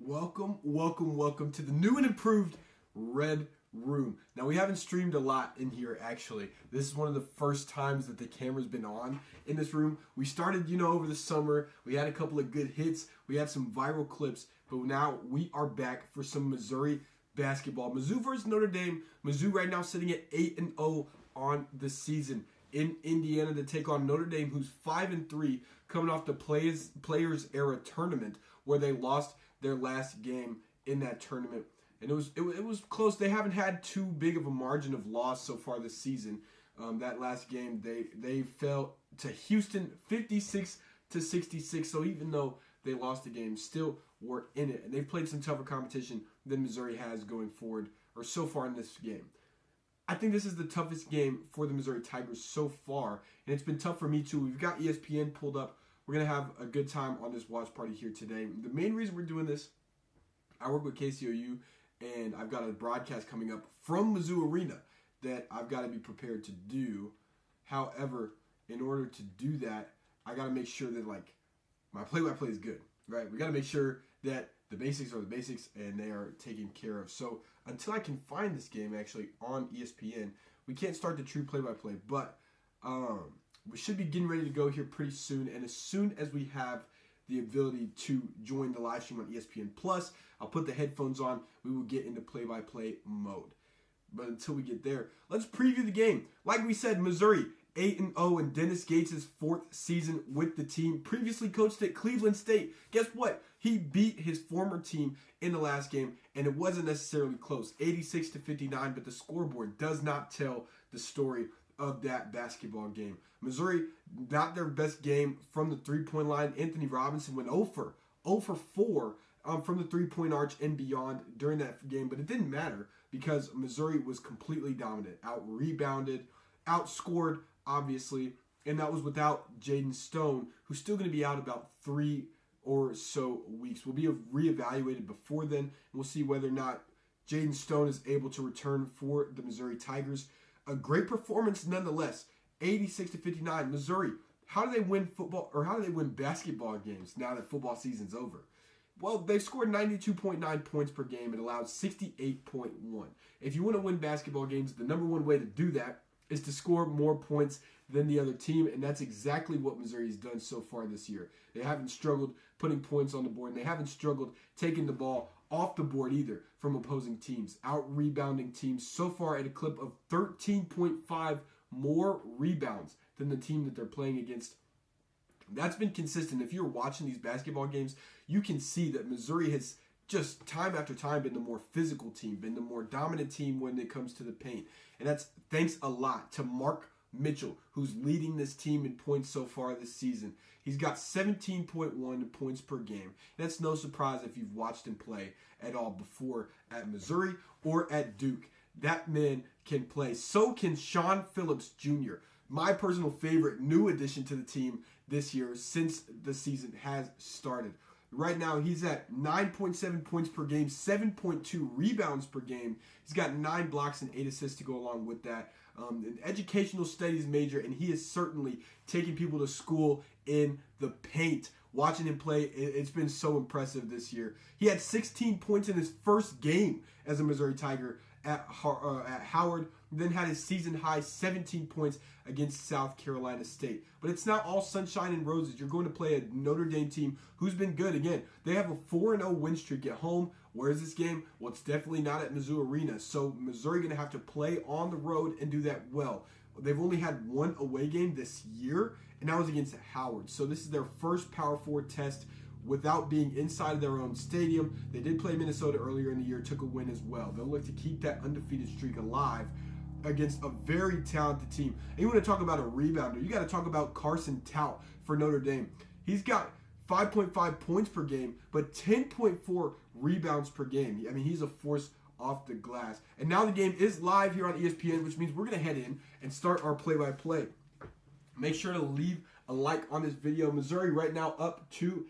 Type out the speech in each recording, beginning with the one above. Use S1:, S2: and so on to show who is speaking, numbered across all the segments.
S1: Welcome to the new and improved Red Room. Now, we haven't streamed a lot in here, actually. This is one of the first times that the camera's been on in this room. We started, over the summer. We had a couple of good hits. We had some viral clips. But now we are back for some Missouri basketball. Mizzou versus Notre Dame. Mizzou right now sitting at 8-0 on the season. In Indiana to take on Notre Dame, who's 5-3, coming off the Players Era tournament where they lost their last game in that tournament. And it was close. They haven't had too big of a margin of loss so far this season. That last game, they fell to Houston 56-66. So even though they lost the game, still were in it. And they've played some tougher competition than Missouri has going forward, or so far in this game. I think this is the toughest game for the Missouri Tigers so far, and it's been tough for me too. We've got ESPN pulled up. We're going to have a good time on this watch party here today. The main reason we're doing this, I work with KCOU, and I've got a broadcast coming up from Mizzou Arena that I've got to be prepared to do. However, in order to do that, I got to make sure that my play-by-play is good, right? We got to make sure that the basics are the basics and they are taken care of. So until I can find this game actually on ESPN, we can't start the true play-by-play. But we should be getting ready to go here pretty soon. And as soon as we have the ability to join the live stream on ESPN Plus, I'll put the headphones on. We will get into play-by-play mode. But until we get there, let's preview the game. Like we said, Missouri 8-0 in Dennis Gates' fourth season with the team. Previously coached at Cleveland State. Guess what? He beat his former team in the last game, and it wasn't necessarily close, 86-59, but the scoreboard does not tell the story of that basketball game. Missouri, not their best game from the three-point line. Anthony Robinson went 0 for 4 from the three-point arch and beyond during that game, but it didn't matter because Missouri was completely dominant, out-rebounded, outscored, obviously, and that was without Jaden Stone, who's still going to be out about 3 or so weeks. We'll be reevaluated before then, and we'll see whether or not Jaden Stone is able to return for the Missouri Tigers. A great performance nonetheless, 86-59. Missouri, how do they win football, or how do they win basketball games now that football season's over? Well, they scored 92.9 points per game and allowed 68.1. If you want to win basketball games, the number one way to do that is to score more points than the other team, and that's exactly what Missouri's done so far this year. They haven't struggled putting points on the board, and they haven't struggled taking the ball off the board either from opposing teams, out-rebounding teams so far at a clip of 13.5 more rebounds than the team that they're playing against. That's been consistent. If you're watching these basketball games, you can see that Missouri has just time after time been the more physical team, been the more dominant team when it comes to the paint. And that's thanks a lot to Mark Mitchell, who's leading this team in points so far this season. He's got 17.1 points per game. That's no surprise if you've watched him play at all before at Missouri or at Duke. That man can play. So can Sean Phillips Jr., my personal favorite new addition to the team this year since the season has started. Right now, he's at 9.7 points per game, 7.2 rebounds per game. He's got 9 blocks and 8 assists to go along with that. An educational studies major, and he is certainly taking people to school in the paint. Watching him play, it's been so impressive this year. He had 16 points in his first game as a Missouri Tiger at Howard, then had his season-high 17 points against South Carolina State. But it's not all sunshine and roses. You're going to play a Notre Dame team who's been good. Again, they have a 4-0 win streak at home. Where is this game? Well, it's definitely not at Mizzou Arena. So Missouri going to have to play on the road and do that well. They've only had one away game this year, and that was against Howard. So this is their first Power 4 test without being inside of their own stadium. They did play Minnesota earlier in the year, took a win as well. They'll look to keep that undefeated streak alive against a very talented team. And you want to talk about a rebounder, you got to talk about Carson Tout for Notre Dame. He's got 5.5 points per game, but 10.4 rebounds per game. I mean, he's a force off the glass. And now the game is live here on ESPN, which means we're going to head in and start our play-by-play. Make sure to leave a like on this video. Missouri right now up 2-0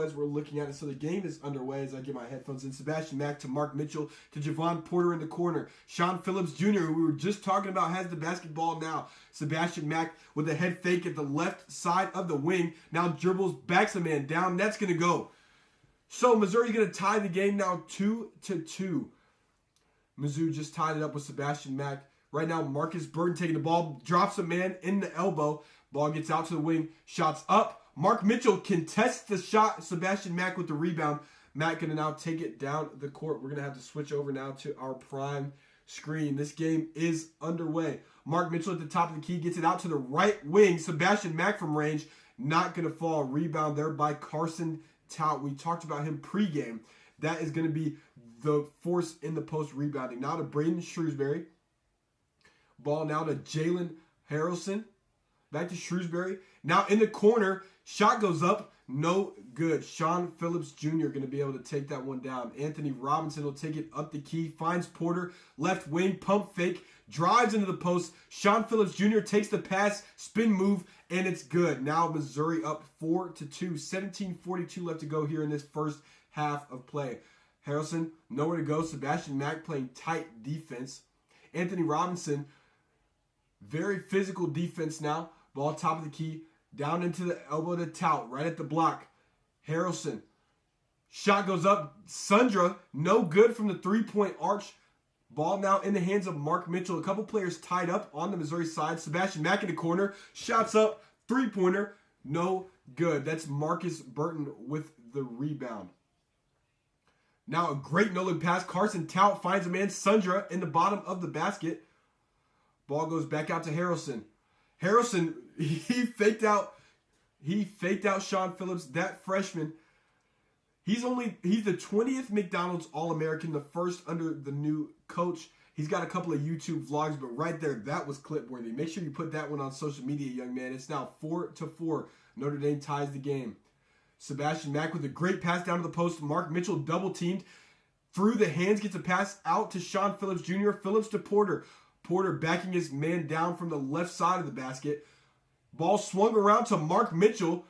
S1: as we're looking at it. So the game is underway as I get my headphones in. Sebastian Mack to Mark Mitchell to Javon Porter in the corner. Sean Phillips Jr., who we were just talking about, has the basketball now. Sebastian Mack with a head fake at the left side of the wing. Now dribbles, backs a man down. That's going to go. So Missouri's going to tie the game now 2-2. Mizzou just tied it up with Sebastian Mack. Right now, Marcus Burton taking the ball, drops a man in the elbow. Ball gets out to the wing, shots up. Mark Mitchell contests the shot. Sebastian Mack with the rebound. Mack going to now take it down the court. We're going to have to switch over now to our prime screen. This game is underway. Mark Mitchell at the top of the key gets it out to the right wing. Sebastian Mack from range, not going to fall. Rebound there by Carson Tout. We talked about him pregame. That is going to be the force in the post rebounding. Now to Braden Shrewsbury. Ball now to Jalen Harrelson. Back to Shrewsbury. Now in the corner. Shot goes up. No good. Sean Phillips Jr. going to be able to take that one down. Anthony Robinson will take it up the key. Finds Porter. Left wing. Pump fake. Drives into the post. Sean Phillips Jr. takes the pass. Spin move. And it's good. Now Missouri up 4-2. 17:42 left to go here in this first half of play. Harrelson, nowhere to go. Sebastian Mack playing tight defense. Anthony Robinson, very physical defense now. Ball top of the key. Down into the elbow to Tout. Right at the block. Harrelson. Shot goes up. Sundra, no good from the three-point arch. Ball now in the hands of Mark Mitchell. A couple players tied up on the Missouri side. Sebastian Mack in the corner. Shots up. Three-pointer. No good. That's Marcus Burton with the rebound. Now a great no-look pass. Carson Tout finds a man. Sundra in the bottom of the basket. Ball goes back out to Harrelson. Harrelson, he faked out Sean Phillips, that freshman. He's the 20th McDonald's All-American, the first under the new coach. He's got a couple of YouTube vlogs, but right there, that was clip-worthy. Make sure you put that one on social media, young man. It's now 4-4. Notre Dame ties the game. Sebastian Mack with a great pass down to the post. Mark Mitchell double-teamed. Through the hands, gets a pass out to Sean Phillips Jr. Phillips to Porter. Porter backing his man down from the left side of the basket. Ball swung around to Mark Mitchell.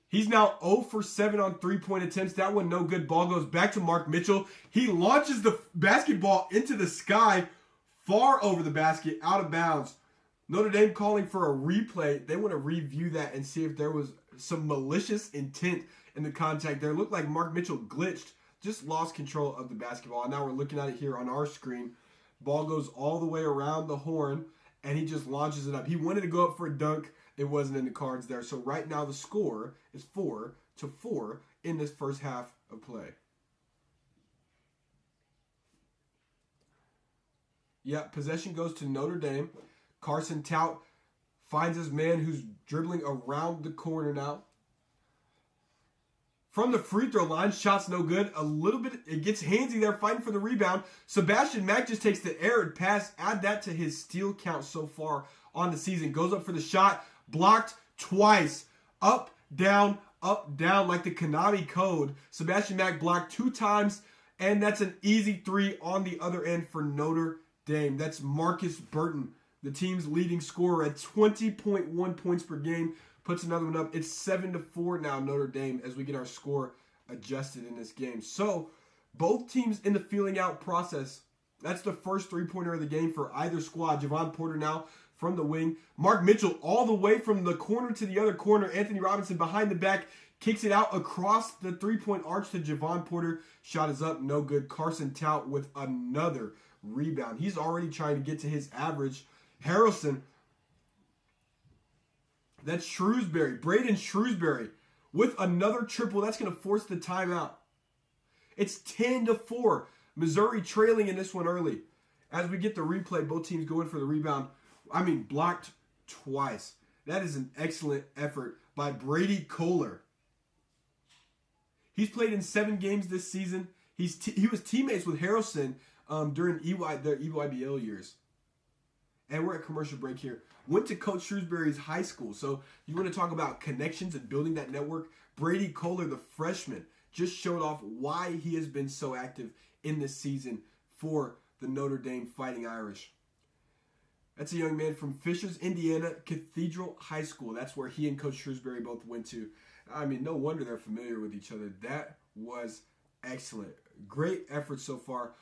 S1: He's now 0 for 7 on three-point attempts. That one no good. Ball goes back to Mark Mitchell. He launches the basketball into the sky, far over the basket, out of bounds. Notre Dame calling for a replay. They want to review that and see if there was some malicious intent in the contact there. It looked like Mark Mitchell glitched, just lost control of the basketball. And now we're looking at it here on our screen. Ball goes all the way around the horn, and he just launches it up. He wanted to go up for a dunk. It wasn't in the cards there. So right now the score is 4-4 in this first half of play. Yeah, possession goes to Notre Dame. Carson Tout finds his man who's dribbling around the corner now. From the free throw line, shots no good. A little bit, it gets handsy there, fighting for the rebound. Sebastian Mack just takes the errant pass. Add that to his steal count so far on the season. Goes up for the shot. Blocked twice. Up, down, like the Konami code. Sebastian Mack blocked 2 times, and that's an easy 3 on the other end for Notre Dame. That's Marcus Burton, the team's leading scorer at 20.1 points per game. Puts another one up. It's 7-4 now, Notre Dame, as we get our score adjusted in this game. So, both teams in the feeling out process. That's the first three-pointer of the game for either squad. Javon Porter now from the wing. Mark Mitchell all the way from the corner to the other corner. Anthony Robinson behind the back. Kicks it out across the three-point arch to Javon Porter. Shot is up. No good. Carson Tout with another rebound. He's already trying to get to his average. Harrelson. That's Shrewsbury. Braden Shrewsbury with another triple. That's going to force the timeout. It's 10-4. Missouri trailing in this one early. As we get the replay, both teams go in for the rebound. Blocked twice. That is an excellent effort by Brady Kohler. He's played in 7 games this season. He was teammates with Harrelson during the EYBL years. And we're at commercial break here. Went to Coach Shrewsbury's high school. So you want to talk about connections and building that network? Brady Kohler, the freshman, just showed off why he has been so active in this season for the Notre Dame Fighting Irish. That's a young man from Fishers, Indiana, Cathedral High School. That's where he and Coach Shrewsbury both went to. No wonder they're familiar with each other. That was excellent. Great effort so far.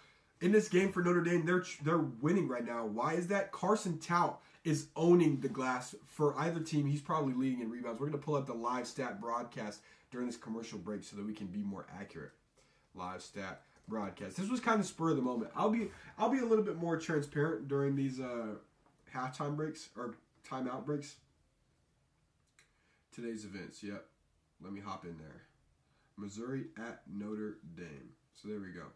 S1: In this game for Notre Dame, they're winning right now. Why is that? Carson Tout is owning the glass for either team. He's probably leading in rebounds. We're going to pull up the live stat broadcast during this commercial break so that we can be more accurate. Live stat broadcast. This was kind of spur of the moment. I'll be a little bit more transparent during these halftime breaks or timeout breaks. Today's events. Yep. Let me hop in there. Missouri at Notre Dame. So there we go.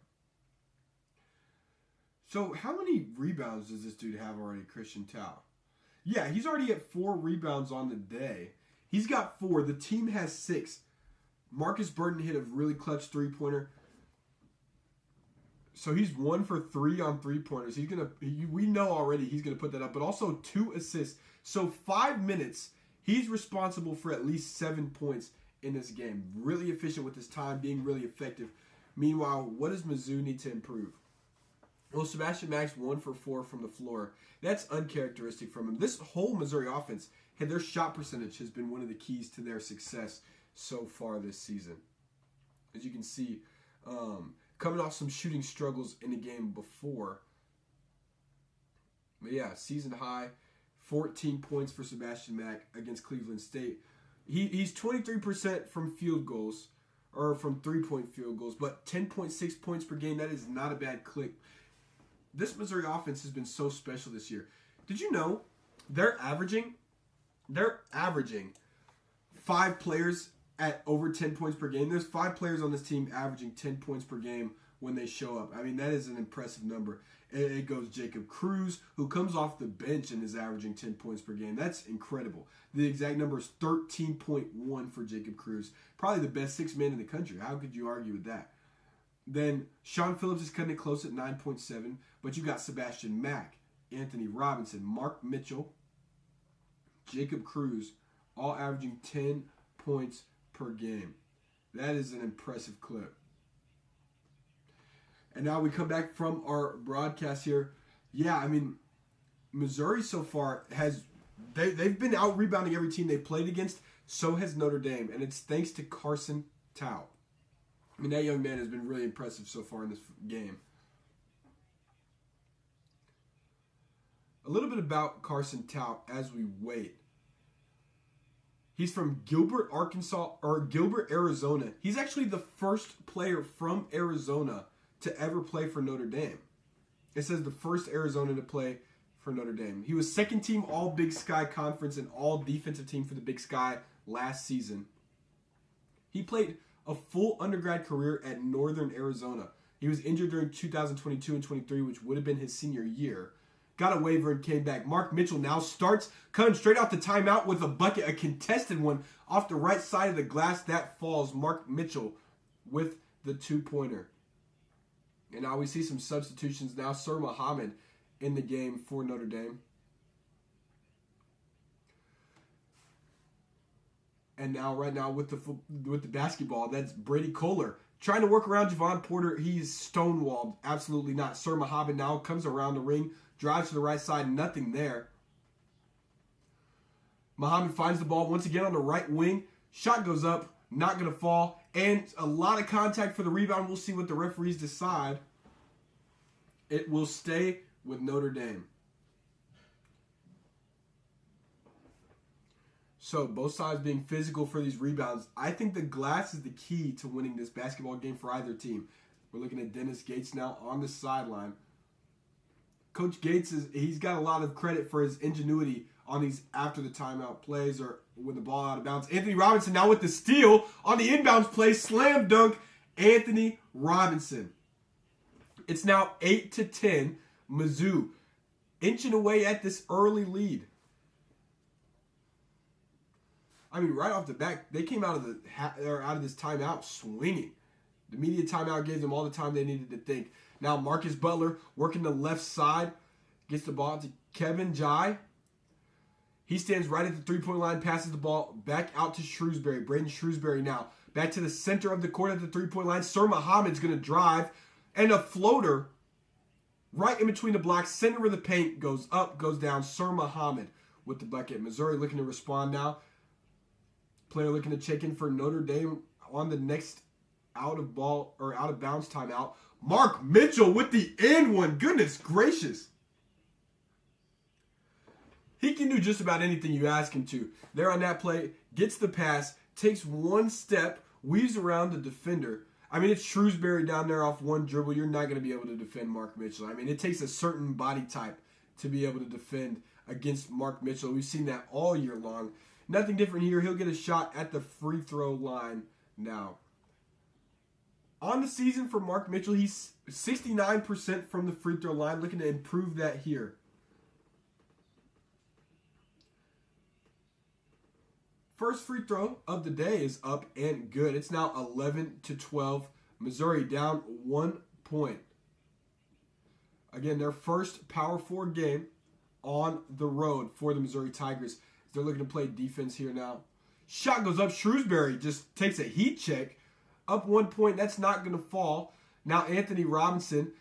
S1: So how many rebounds does this dude have already, Christian Tau? Yeah, he's already at 4 rebounds on the day. He's got 4. The team has 6. Marcus Burton hit a really clutch three-pointer. So he's 1 for 3 on three-pointers. We know already he's gonna put that up, but also 2 assists. So 5 minutes, he's responsible for at least 7 points in this game. Really efficient with his time, being really effective. Meanwhile, what does Mizzou need to improve? Well, Sebastian Mack's 1 for 4 from the floor. That's uncharacteristic from him. This whole Missouri offense, their shot percentage has been one of the keys to their success so far this season. As you can see, coming off some shooting struggles in the game before. But yeah, season high, 14 points for Sebastian Mack against Cleveland State. He's 23% from field goals, or from 3-point field goals, but 10.6 points per game, that is not a bad clip. This Missouri offense has been so special this year. Did you know they're averaging 5 players at over 10 points per game? There's 5 players on this team averaging 10 points per game when they show up. I mean, that is an impressive number. It goes Jacob Cruz, who comes off the bench and is averaging 10 points per game. That's incredible. The exact number is 13.1 for Jacob Cruz. Probably the best 6 man in the country. How could you argue with that? Then Sean Phillips is cutting it close at 9.7, but you got Sebastian Mack, Anthony Robinson, Mark Mitchell, Jacob Cruz, all averaging 10 points per game. That is an impressive clip. And now we come back from our broadcast here. Yeah, I mean, Missouri so far they've been out rebounding every team they played against. So has Notre Dame, and it's thanks to Carson Tau. I mean, that young man has been really impressive so far in this game. A little bit about Carson Tau as we wait. He's from Gilbert, Arizona. He's actually the first player from Arizona to ever play for Notre Dame. It says the first Arizona to play for Notre Dame. He was second team All Big Sky Conference and All Defensive Team for the Big Sky last season. He played a full undergrad career at Northern Arizona. He was injured during 2022 and 23, which would have been his senior year. Got a waiver and came back. Mark Mitchell now starts, cutting straight off the timeout with a bucket, a contested one off the right side of the glass. That falls. Mark Mitchell with the 2-pointer. And now we see some substitutions now. Sir Muhammad in the game for Notre Dame. And now, right now, with the basketball, that's Brady Kohler trying to work around Javon Porter. He's stonewalled. Absolutely not. Sir Muhammad now comes around the ring, drives to the right side. Nothing there. Muhammad finds the ball once again on the right wing. Shot goes up. Not going to fall. And a lot of contact for the rebound. We'll see what the referees decide. It will stay with Notre Dame. So, both sides being physical for these rebounds. I think the glass is the key to winning this basketball game for either team. We're looking at Dennis Gates now on the sideline. Coach Gates, he's got a lot of credit for his ingenuity on these after the timeout plays or when the ball out of bounds. Anthony Robinson now with the steal on the inbounds play. Slam dunk, Anthony Robinson. It's now 8-10. Mizzou inching away at this early lead. I mean, right off the bat, they came out of this timeout swinging. The media timeout gave them all the time they needed to think. Now Marcus Butler working the left side, gets the ball to Kevin Jai. He stands right at the three-point line, passes the ball back out to Shrewsbury. Braden Shrewsbury now back to the center of the court at the three-point line. Sir Muhammad's going to drive, and a floater right in between the blocks, center of the paint, goes up, goes down. Sir Muhammad with the bucket. Missouri looking to respond now. Player looking to check in for Notre Dame on the next out of bounds timeout. Mark Mitchell with the and one. Goodness gracious. He can do just about anything you ask him to. There on that play, gets the pass, takes one step, weaves around the defender. I mean, it's Shrewsbury down there off one dribble. You're not going to be able to defend Mark Mitchell. I mean, it takes a certain body type to be able to defend against Mark Mitchell. We've seen that all year long. Nothing different here. He'll get a shot at the free throw line now. On the season for Mark Mitchell, he's 69% from the free throw line. Looking to improve that here. First free throw of the day is up and good. It's now 11-12. Missouri down 1 point. Again, their first Power 4 game on the road for the Missouri Tigers. They're looking to play defense here now. Shot goes up. Shrewsbury just takes a heat check. Up 1 point. That's not going to fall. Now Anthony Robinson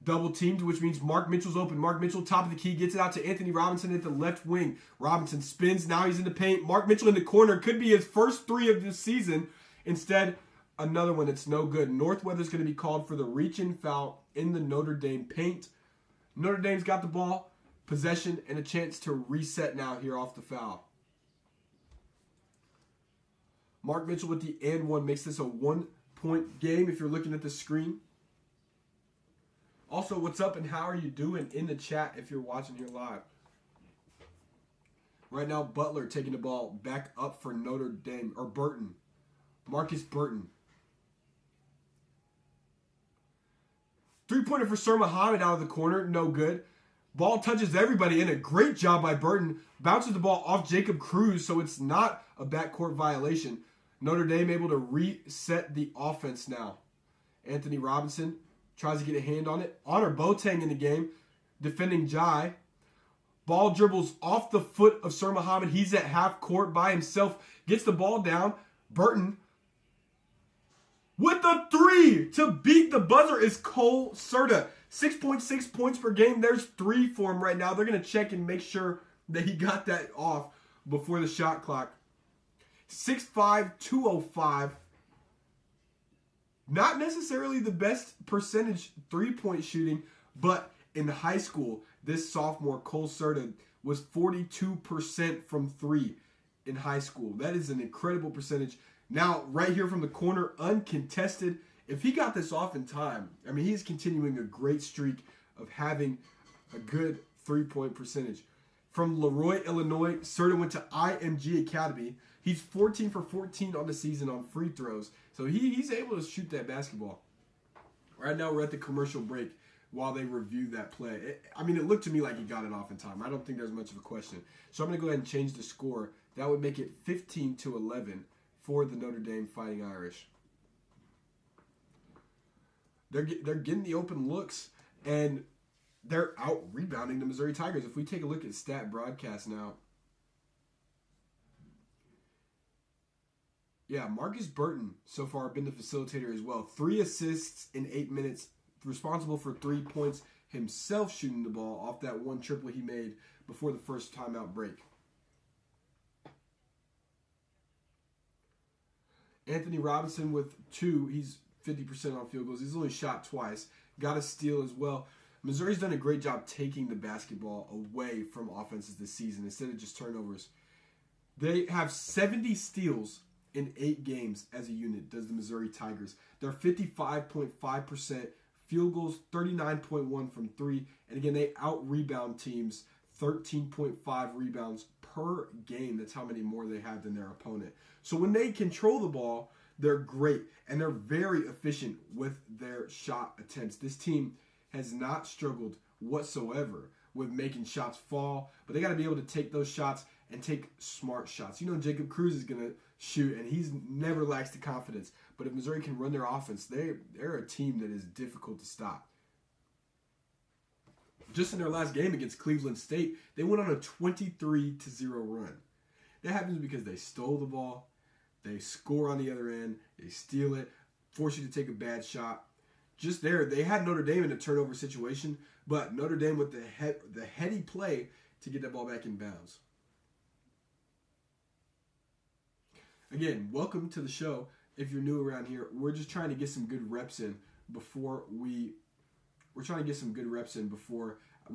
S1: double teamed, which means Mark Mitchell's open. Mark Mitchell, top of the key, gets it out to Anthony Robinson at the left wing. Robinson spins. Now he's in the paint. Mark Mitchell in the corner. Could be his first three of this season. Instead, another one that's no good. Northweather's going to be called for the reach-in foul in the Notre Dame paint. Notre Dame's got the ball, possession, and a chance to reset now here off the foul. Mark Mitchell with the and one makes this a 1 point game if you're looking at the screen. Also, what's up and how are you doing in the chat if you're watching here live? Right now, Butler taking the ball back up for Notre Dame, or Burton. Marcus Burton. Three-pointer for Sir Muhammad out of the corner, no good. Ball touches everybody in. A great job by Burton. Bounces the ball off Jacob Cruz, so it's not a backcourt violation. Notre Dame able to reset the offense now. Anthony Robinson tries to get a hand on it. Honor Boateng in the game, defending Jai. Ball dribbles off the foot of Sir Muhammad. He's at half court by himself. Gets the ball down. Burton with the three to beat the buzzer is Cole Serta. 6.6 points per game. There's 3 for him right now. They're going to check and make sure that he got that off before the shot clock. 6'5", 205. Not necessarily the best percentage three-point shooting, but in high school, this sophomore, Cole Serta, was 42% from 3 in high school. That is an incredible percentage. Now, right here from the corner, uncontested. If he got this off in time, I mean, he's continuing a great streak of having a good three-point percentage. From Leroy, Illinois, Serta went to IMG Academy. He's 14 for 14 on the season on free throws. So he's able to shoot that basketball. Right now we're at the commercial break while they review that play. It looked to me like he got it off in time. I don't think there's much of a question. So I'm going to go ahead and change the score. That would make it 15-11 for the Notre Dame Fighting Irish. They're getting the open looks, and they're out-rebounding the Missouri Tigers. If we take a look at stat broadcast now, yeah, Marcus Burton so far been the facilitator as well. 3 assists in 8 minutes, responsible for 3 points, himself shooting the ball off that one triple he made before the first timeout break. Anthony Robinson with 2. He's 50% on field goals. He's only shot twice. Got a steal as well. Missouri's done a great job taking the basketball away from offenses this season instead of just turnovers. They have 70 steals in 8 games as a unit, does the Missouri Tigers. They're 55.5% field goals, 39.1 from 3. And again, they out-rebound teams 13.5 rebounds per game. That's how many more they have than their opponent. So when they control the ball, they're great. And they're very efficient with their shot attempts. This team has not struggled whatsoever with making shots fall. But they got to be able to take those shots and take smart shots. You know Jacob Cruz is going to shoot, and he's never lacks the confidence. But if Missouri can run their offense, they're a team that is difficult to stop. Just in their last game against Cleveland State, they went on a 23-0 run. That happens because they stole the ball, they score on the other end, they steal it, force you to take a bad shot. Just there, they had Notre Dame in a turnover situation, but Notre Dame with the heady play to get that ball back in bounds. Again, welcome to the show. If you're new around here, we're just trying to get some good reps in before we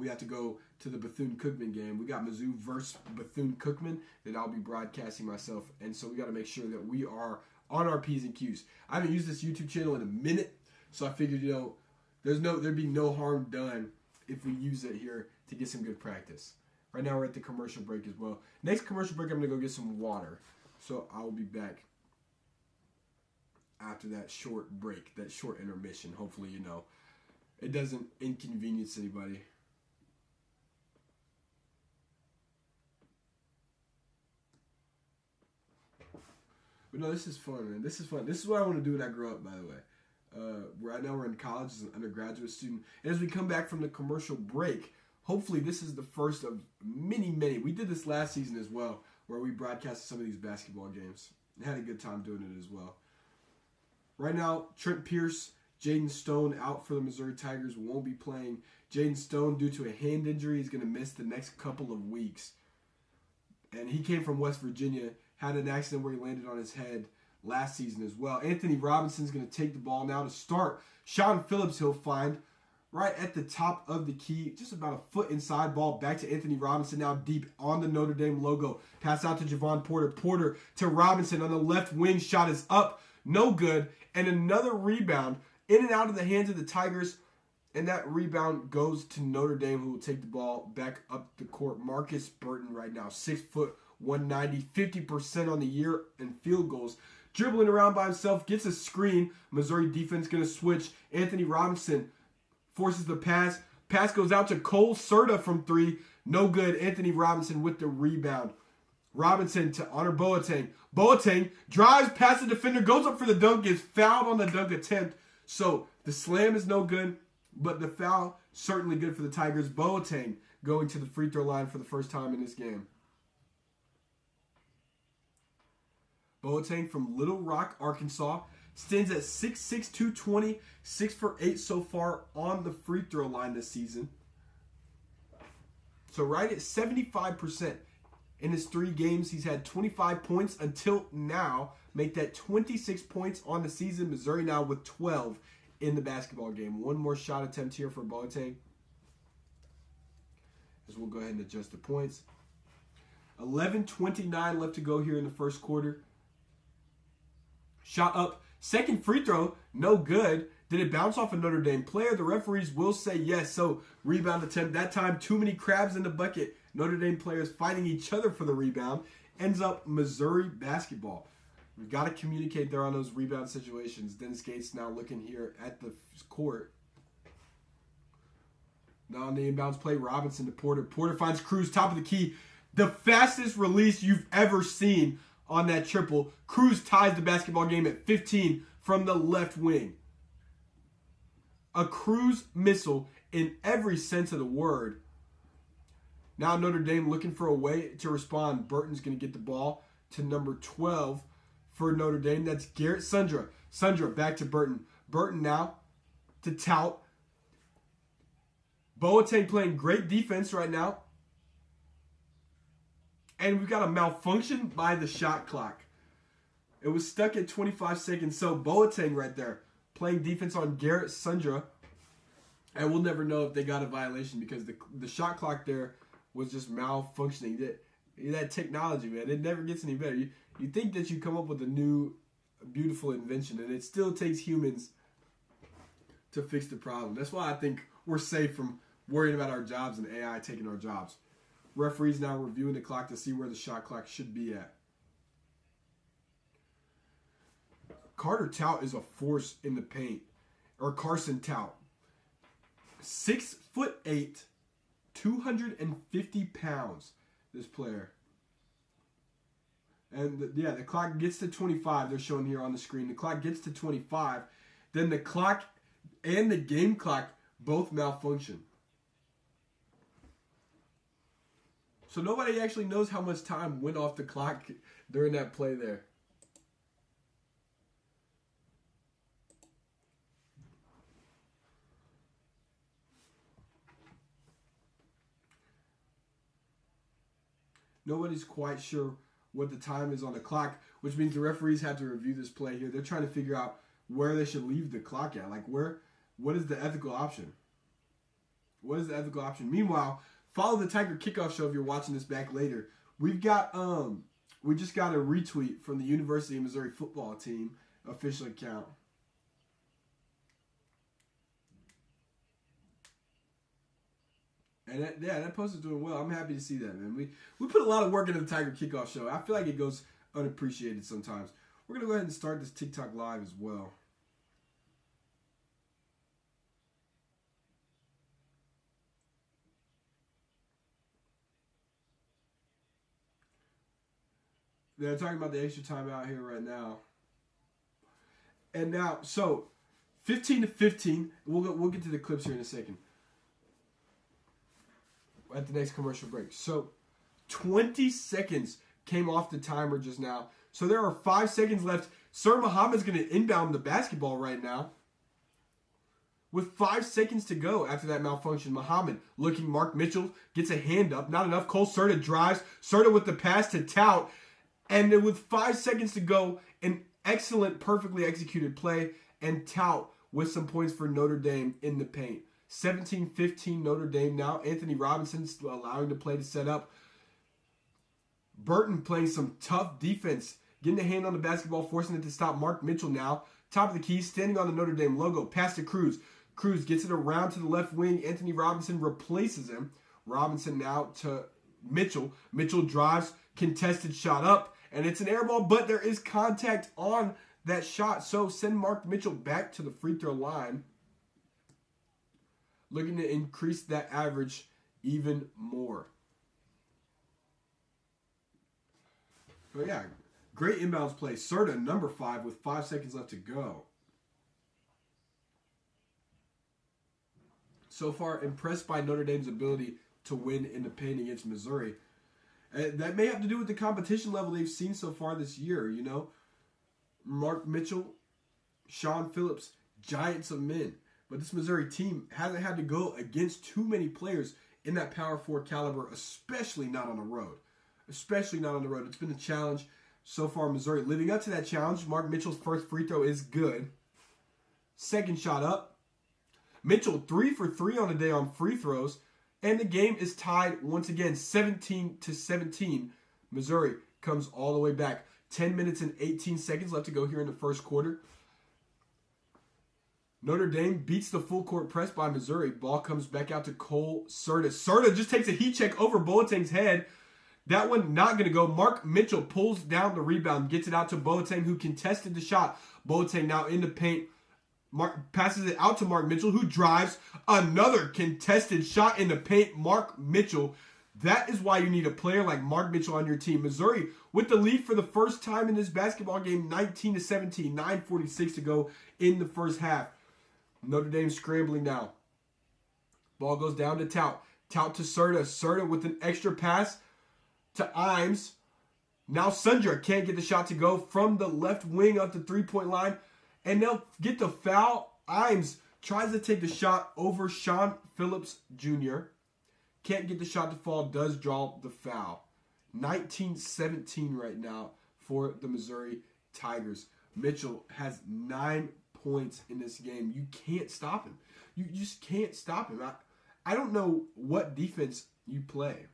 S1: have to go to the Bethune-Cookman game. We got Mizzou versus Bethune-Cookman that I'll be broadcasting myself, and so we got to make sure that we are on our P's and Q's. I haven't used this YouTube channel in a minute, so I figured, there'd be no harm done if we use it here to get some good practice. Right now we're at the commercial break as well. Next commercial break, I'm going to go get some water. So I will be back after that short break, that short intermission. Hopefully, it doesn't inconvenience anybody. But no, this is fun, man. This is fun. This is what I want to do when I grow up, by the way. Right now we're in college as an undergraduate student. And as we come back from the commercial break, hopefully this is the first of many. We did this last season as well, where we broadcasted some of these basketball games. And had a good time doing it as well. Right now, Trent Pierce, Jaden Stone out for the Missouri Tigers, won't be playing. Jaden Stone, due to a hand injury, is going to miss the next couple of weeks. And he came from West Virginia, had an accident where he landed on his head last season as well. Anthony Robinson's going to take the ball now to start. Sean Phillips he'll find right at the top of the key, just about a foot inside. Ball back to Anthony Robinson, now deep on the Notre Dame logo. Pass out to Javon Porter. Porter to Robinson on the left wing. Shot is up. No good. And another rebound in and out of the hands of the Tigers. And that rebound goes to Notre Dame, who will take the ball back up the court. Marcus Burton right now, 6 foot, 190, 50% on the year in field goals. Dribbling around by himself, gets a screen. Missouri defense going to switch. Anthony Robinson forces the pass. Pass goes out to Cole Serta from 3. No good. Anthony Robinson with the rebound. Robinson to Honor Boateng. Boateng drives past the defender, goes up for the dunk, gets fouled on the dunk attempt. So the slam is no good, but the foul certainly good for the Tigers. Boateng going to the free throw line for the first time in this game. Boateng from Little Rock, Arkansas, stands at 6'6", 220, 6 for 8 so far on the free throw line this season. So right at 75%. In his 3 games, he's had 25 points until now. Make that 26 points on the season. Missouri now with 12 in the basketball game. One more shot attempt here for Boateng. As we'll go ahead and adjust the points. 11:29 left to go here in the first quarter. Shot up. Second free throw. No good. Did it bounce off a Notre Dame player? The referees will say yes. So rebound attempt. That time, too many crabs in the bucket. Notre Dame players fighting each other for the rebound. Ends up Missouri basketball. We've got to communicate there on those rebound situations. Dennis Gates now looking here at the court. Now on the inbounds play, Robinson to Porter. Porter finds Cruz, top of the key. The fastest release you've ever seen on that triple. Cruz ties the basketball game at 15 from the left wing. A Cruz missile in every sense of the word. Now Notre Dame looking for a way to respond. Burton's going to get the ball to number 12 for Notre Dame. That's Garrett Sundra. Sundra back to Burton. Burton now to Tout. Boateng playing great defense right now. And we've got a malfunction by the shot clock. It was stuck at 25 seconds. So Boateng right there playing defense on Garrett Sundra. And we'll never know if they got a violation because the shot clock there was just malfunctioning. That technology, man, it never gets any better. You think that you come up with a new, beautiful invention, and it still takes humans to fix the problem. That's why I think we're safe from worrying about our jobs and AI taking our jobs. Referees now reviewing the clock to see where the shot clock should be at. Carter Tout is a force in the paint. Or Carson Tout. 6'8", 250 pounds, this player. And the clock gets to 25. They're showing here on the screen. The clock gets to 25. Then the clock and the game clock both malfunction. So nobody actually knows how much time went off the clock during that play there. Nobody's quite sure what the time is on the clock, which means the referees have to review this play here. They're trying to figure out where they should leave the clock at. Like, what is the ethical option? What is the ethical option? Meanwhile, follow the Tiger Kickoff Show if you're watching this back later. We've got We just got a retweet from the University of Missouri football team official account. And that post is doing well. I'm happy to see that, man. We put a lot of work into the Tiger Kickoff Show. I feel like it goes unappreciated sometimes. We're going to go ahead and start this TikTok live as well. They're talking about the extra time out here right now. And now, so 15-15. We'll get to the clips here in a second. At the next commercial break. So 20 seconds came off the timer just now. So there are 5 seconds left. Sir Muhammad's going to inbound the basketball right now. With 5 seconds to go after that malfunction, Muhammad looking Mark Mitchell gets a hand up. Not enough. Cole Serta drives. Serta with the pass to Tout. And then with 5 seconds to go, an excellent, perfectly executed play. And Tout with some points for Notre Dame in the paint. 17-15 Notre Dame now. Anthony Robinson's allowing the play to set up. Burton playing some tough defense. Getting a hand on the basketball, forcing it to stop Mark Mitchell now. Top of the key, standing on the Notre Dame logo. Pass to Cruz. Cruz gets it around to the left wing. Anthony Robinson replaces him. Robinson now to Mitchell. Mitchell drives, contested shot up. And it's an air ball, but there is contact on that shot. So send Mark Mitchell back to the free throw line. Looking to increase that average even more. But yeah, great inbounds play. Serta, number 5, with 5 seconds left to go. So far, impressed by Notre Dame's ability to win in the paint against Missouri. That may have to do with the competition level they've seen so far this year, you know. Mark Mitchell, Sean Phillips, giants of men. But this Missouri team hasn't had to go against too many players in that Power 4 caliber, especially not on the road. Especially not on the road. It's been a challenge so far, Missouri. Living up to that challenge, Mark Mitchell's first free throw is good. Second shot up. Mitchell 3 for 3 on the day on free throws. And the game is tied once again, 17-17. Missouri comes all the way back. 10 minutes and 18 seconds left to go here in the first quarter. Notre Dame beats the full court press by Missouri. Ball comes back out to Cole Serta. Serta just takes a heat check over Boateng's head. That one not going to go. Mark Mitchell pulls down the rebound, gets it out to Boateng, who contested the shot. Boateng now in the paint. Passes it out to Mark Mitchell, who drives. Another contested shot in the paint. Mark Mitchell. That is why you need a player like Mark Mitchell on your team. Missouri with the lead for the first time in this basketball game, 19-17, 9:46 to go in the first half. Notre Dame scrambling now. Ball goes down to Tout. Tout to Serta. Serta with an extra pass to Imes. Now Sundra can't get the shot to go from the left wing of the three-point line. And they'll get the foul. Imes tries to take the shot over Sean Phillips Jr. Can't get the shot to fall. Does draw the foul. 19-17 right now for the Missouri Tigers. Mitchell has 9 points in this game. You can't stop him. You just can't stop him. I don't know what defense you play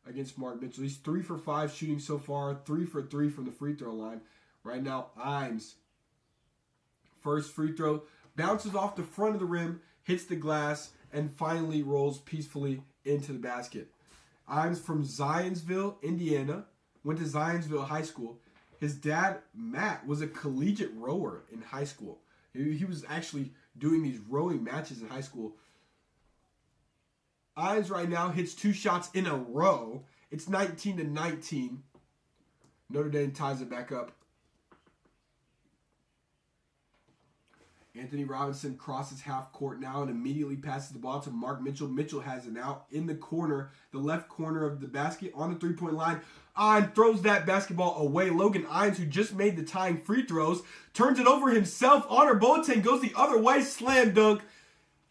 S1: against Mark Mitchell. He's 3 for 5 shooting so far. 3 for 3 from the free throw line. Right now, Imes. First free throw. Bounces off the front of the rim. Hits the glass. And finally rolls peacefully into the basket. Imes from Zionsville, Indiana. Went to Zionsville High School. His dad, Matt, was a collegiate rower in high school. He was actually doing these rowing matches in high school. Imes right now hits 2 shots in a row. It's 19-19. Notre Dame ties it back up. Anthony Robinson crosses half court now and immediately passes the ball to Mark Mitchell. Mitchell has it now in the corner, the left corner of the basket on the three-point line. Imes throws that basketball away. Logan Imes, who just made the tying free throws, turns it over himself. Honor Boateng goes the other way. Slam dunk.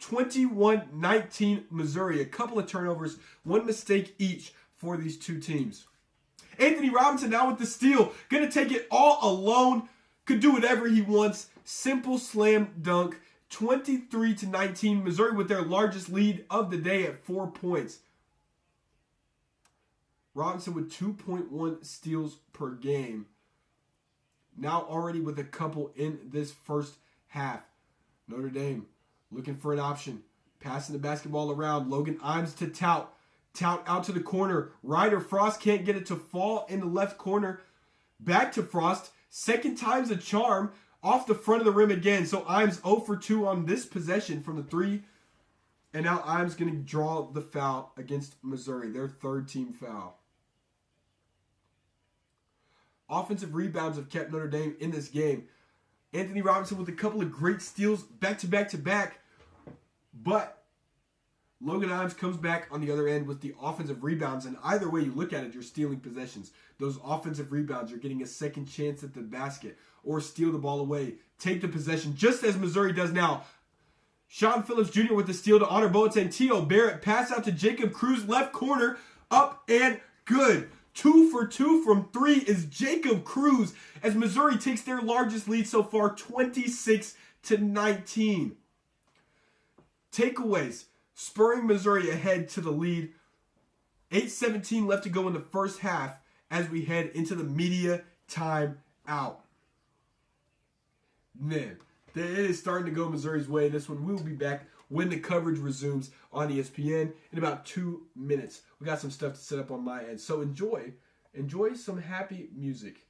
S1: 21-19 Missouri. A couple of turnovers, 1 mistake each for these two teams. Anthony Robinson now with the steal. Going to take it all alone. Could do whatever he wants. Simple slam dunk. 23-19. Missouri with their largest lead of the day at 4 points. Robinson with 2.1 steals per game. Now already with a couple in this first half. Notre Dame looking for an option. Passing the basketball around. Logan Imes to Tout. Tout out to the corner. Ryder Frost can't get it to fall in the left corner. Back to Frost. Second time's a charm. Off the front of the rim again. So Imes 0 for 2 on this possession from the 3. And now Imes going to draw the foul against Missouri. Their third team foul. Offensive rebounds have kept Notre Dame in this game. Anthony Robinson with a couple of great steals back to back to back. But Logan Imes comes back on the other end with the offensive rebounds. And either way you look at it, you're stealing possessions. Those offensive rebounds, you're getting a second chance at the basket. Or steal the ball away. Take the possession, just as Missouri does now. Sean Phillips Jr. with the steal to Honor Boateng. T.O. Barrett pass out to Jacob Cruz. Left corner. Up and good. 2 for 2 from 3 is Jacob Cruz as Missouri takes their largest lead so far, 26-19. Takeaways. Spurring Missouri ahead to the lead. 8:17 left to go in the first half as we head into the media timeout. Man, it is starting to go Missouri's way. This one, we will be back when the coverage resumes on ESPN in about 2 minutes. We got some stuff to set up on my end. So enjoy some happy music.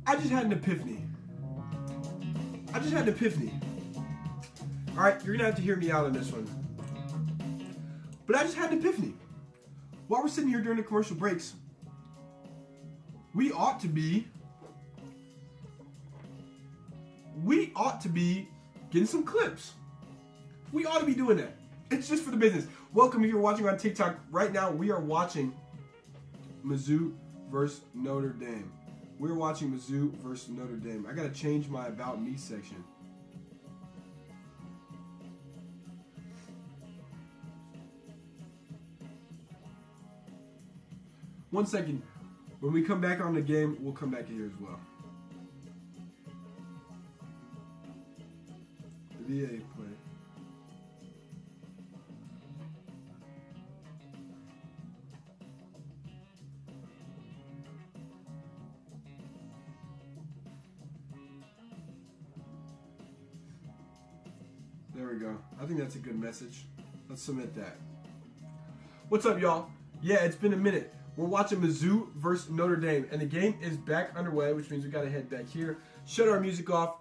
S1: I just had an epiphany. Alright, you're going to have to hear me out on this one. But I just had an epiphany. While we're sitting here during the commercial breaks, we ought to be getting some clips. We ought to be doing that. It's just for the business. Welcome if you're watching on TikTok. Right now, we are watching Mizzou versus Notre Dame. We're watching Mizzou versus Notre Dame. I got to change my About Me section. One second. When we come back on the game, we'll come back here as well. The VA play. There we go. I think that's a good message. Let's submit that. What's up, y'all? Yeah, it's been a minute. We're watching Mizzou versus Notre Dame, and the game is back underway, which means we got to head back here, shut our music off,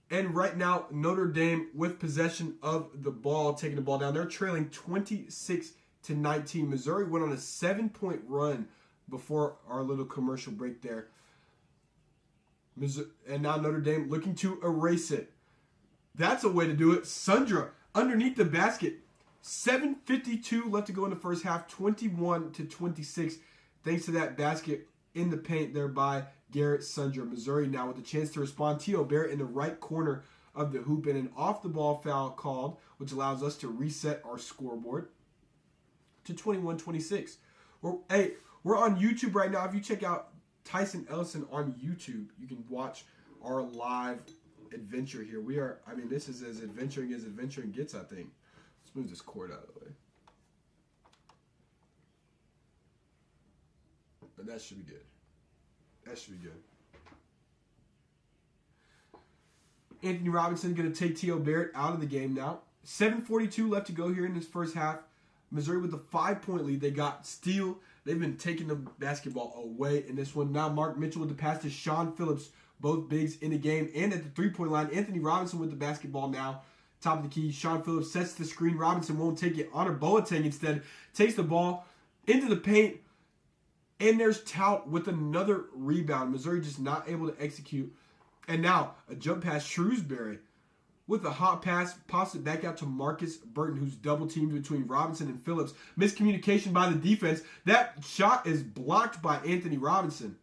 S1: and right now, Notre Dame with possession of the ball, taking the ball down. They're trailing 26-19. Missouri went on a 7-point run before our little commercial break there. And now Notre Dame looking to erase it. That's a way to do it. Sundra underneath the basket. 7:52 left to go in the first half. 21-26. Thanks to that basket in the paint there by Garrett Sundra. Missouri now with a chance to respond. T.O. Barrett in the right corner of the hoop and an off-the-ball foul called, which allows us to reset our scoreboard to 21-26. We're on YouTube right now. If you check out Tyson Ellison on YouTube, you can watch our live adventure here. This is as adventuring gets, I think. Let's move this cord out of the way. And that should be good. Anthony Robinson going to take T.O. Barrett out of the game now. 7:42 left to go here in this first half. Missouri with a 5-point lead. They got steal. They've been taking the basketball away in this one. Now Mark Mitchell with the pass to Sean Phillips. Both bigs in the game and at the three-point line. Anthony Robinson with the basketball now. Top of the key. Sean Phillips sets the screen. Robinson won't take it. Honor Boateng instead takes the ball into the paint. And there's Tout with another rebound. Missouri just not able to execute. And now a jump pass. Shrewsbury with a hot pass. Pops it back out to Marcus Burton, who's double-teamed between Robinson and Phillips. Miscommunication by the defense. That shot is blocked by Anthony Robinson.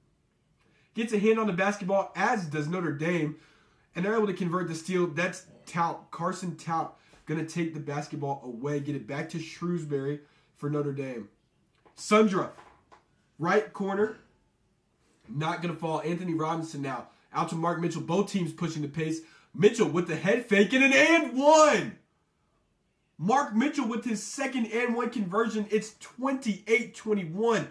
S1: Gets a hand on the basketball, as does Notre Dame. And they're able to convert the steal. That's Tout. Carson Tout going to take the basketball away. Get it back to Shrewsbury for Notre Dame. Sundra. Right corner. Not going to fall. Anthony Robinson now. Out to Mark Mitchell. Both teams pushing the pace. Mitchell with the head fake and an and one. Mark Mitchell with his second and one conversion. It's 28-21.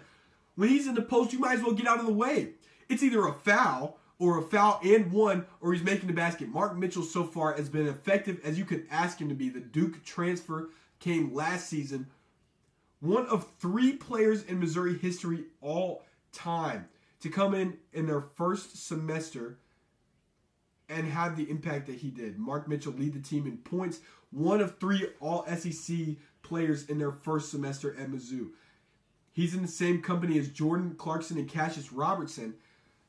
S1: When he's in the post, you might as well get out of the way. It's either a foul or a foul and one, or he's making the basket. Mark Mitchell so far has been effective as you could ask him to be. The Duke transfer came last season. One of 3 players in Missouri history all time to come in their first semester and have the impact that he did. Mark Mitchell lead the team in points. One of 3 all-SEC players in their first semester at Mizzou. He's in the same company as Jordan Clarkson and Cassius Robertson.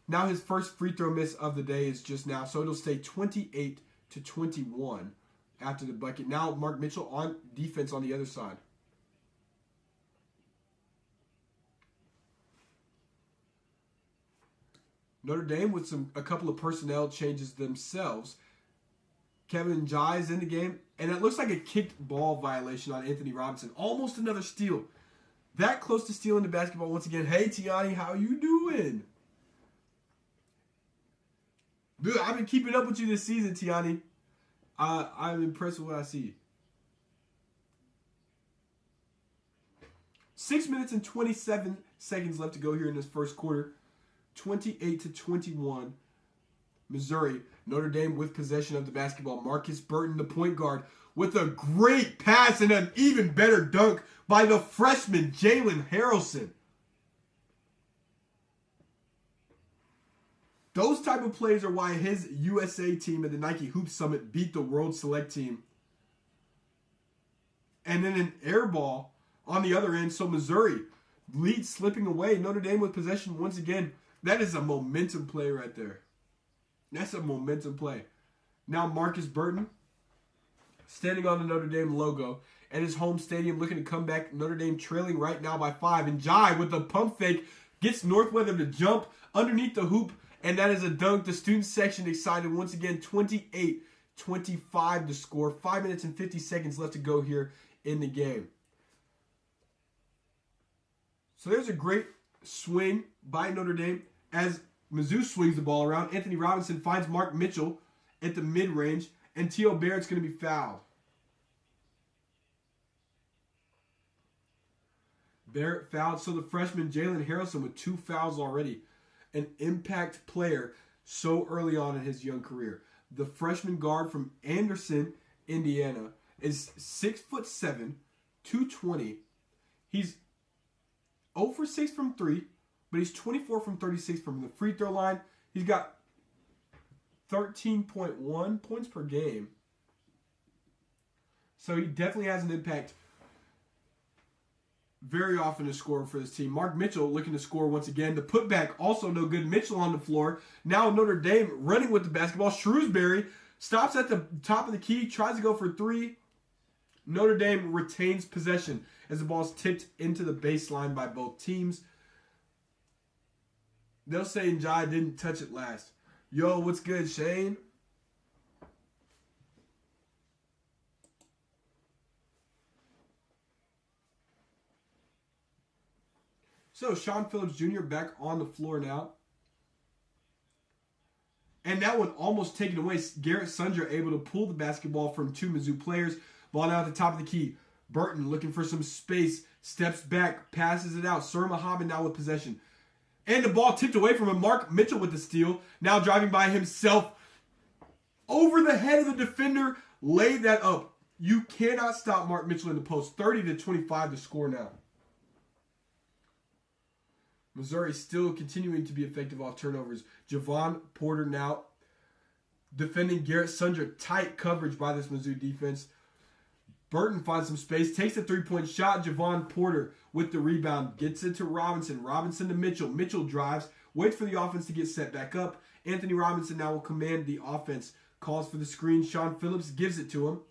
S1: Now his first free throw miss of the day is just now, so it'll stay 28-21 after the bucket. Now Mark Mitchell on defense on the other side. Notre Dame with a couple of personnel changes themselves. Kevin Jai is in the game, and it looks like a kicked ball violation on Anthony Robinson. Almost another steal. That close to stealing the basketball once again. Hey, Tiani, how you doing? Dude, I've been keeping up with you this season, Tiani. I'm impressed with what I see. 6 minutes and 27 seconds left to go here in this first quarter. 28-21. Missouri. Notre Dame with possession of the basketball. Marcus Burton, the point guard, with a great pass and an even better dunk by the freshman Jalen Harrelson. Those type of plays are why his USA team at the Nike Hoop Summit beat the World Select team. And then an air ball on the other end. So Missouri lead slipping away. Notre Dame with possession once again. That is a momentum play right there. That's a momentum play. Now Marcus Burton standing on the Notre Dame logo at his home stadium looking to come back. Notre Dame trailing right now by 5. And Jai with the pump fake gets Northweather to jump underneath the hoop. And that is a dunk. The student section excited once again. 28-25 to score. 5 minutes and 50 seconds left to go here in the game. So there's a great swing by Notre Dame as Mizzou swings the ball around. Anthony Robinson finds Mark Mitchell at the mid-range. And T.O. Barrett's going to be fouled. Barrett fouled. So the freshman Jalen Harrelson with 2 fouls already. An impact player so early on in his young career. The freshman guard from Anderson, Indiana, is 6'7", 220. He's 0 for 6 from 3, but he's 24 from 36 from the free throw line. He's got 13.1 points per game. So he definitely has an impact very often a scorer for this team. Mark Mitchell looking to score once again. The putback also no good. Mitchell on the floor. Now Notre Dame running with the basketball. Shrewsbury stops at the top of the key, tries to go for three. Notre Dame retains possession as the ball is tipped into the baseline by both teams. They'll say Njai didn't touch it last. Yo, what's good, Shane? So, Sean Phillips Jr. back on the floor now. And that one almost taken away. Garrett Sundra able to pull the basketball from two Mizzou players. Ball now at the top of the key. Burton looking for some space. Steps back. Passes it out. Sur Muhammad now with possession. And the ball tipped away from him. Mark Mitchell with the steal. Now driving by himself. Over the head of the defender. Laid that up. You cannot stop Mark Mitchell in the post. 30-25 to score now. Missouri still continuing to be effective off turnovers. Javon Porter now defending Garrett Sundra. Tight coverage by this Mizzou defense. Burton finds some space. Takes a three-point shot. Javon Porter with the rebound. Gets it to Robinson. Robinson to Mitchell. Mitchell drives. Waits for the offense to get set back up. Anthony Robinson now will command the offense. Calls for the screen. Sean Phillips gives it to him.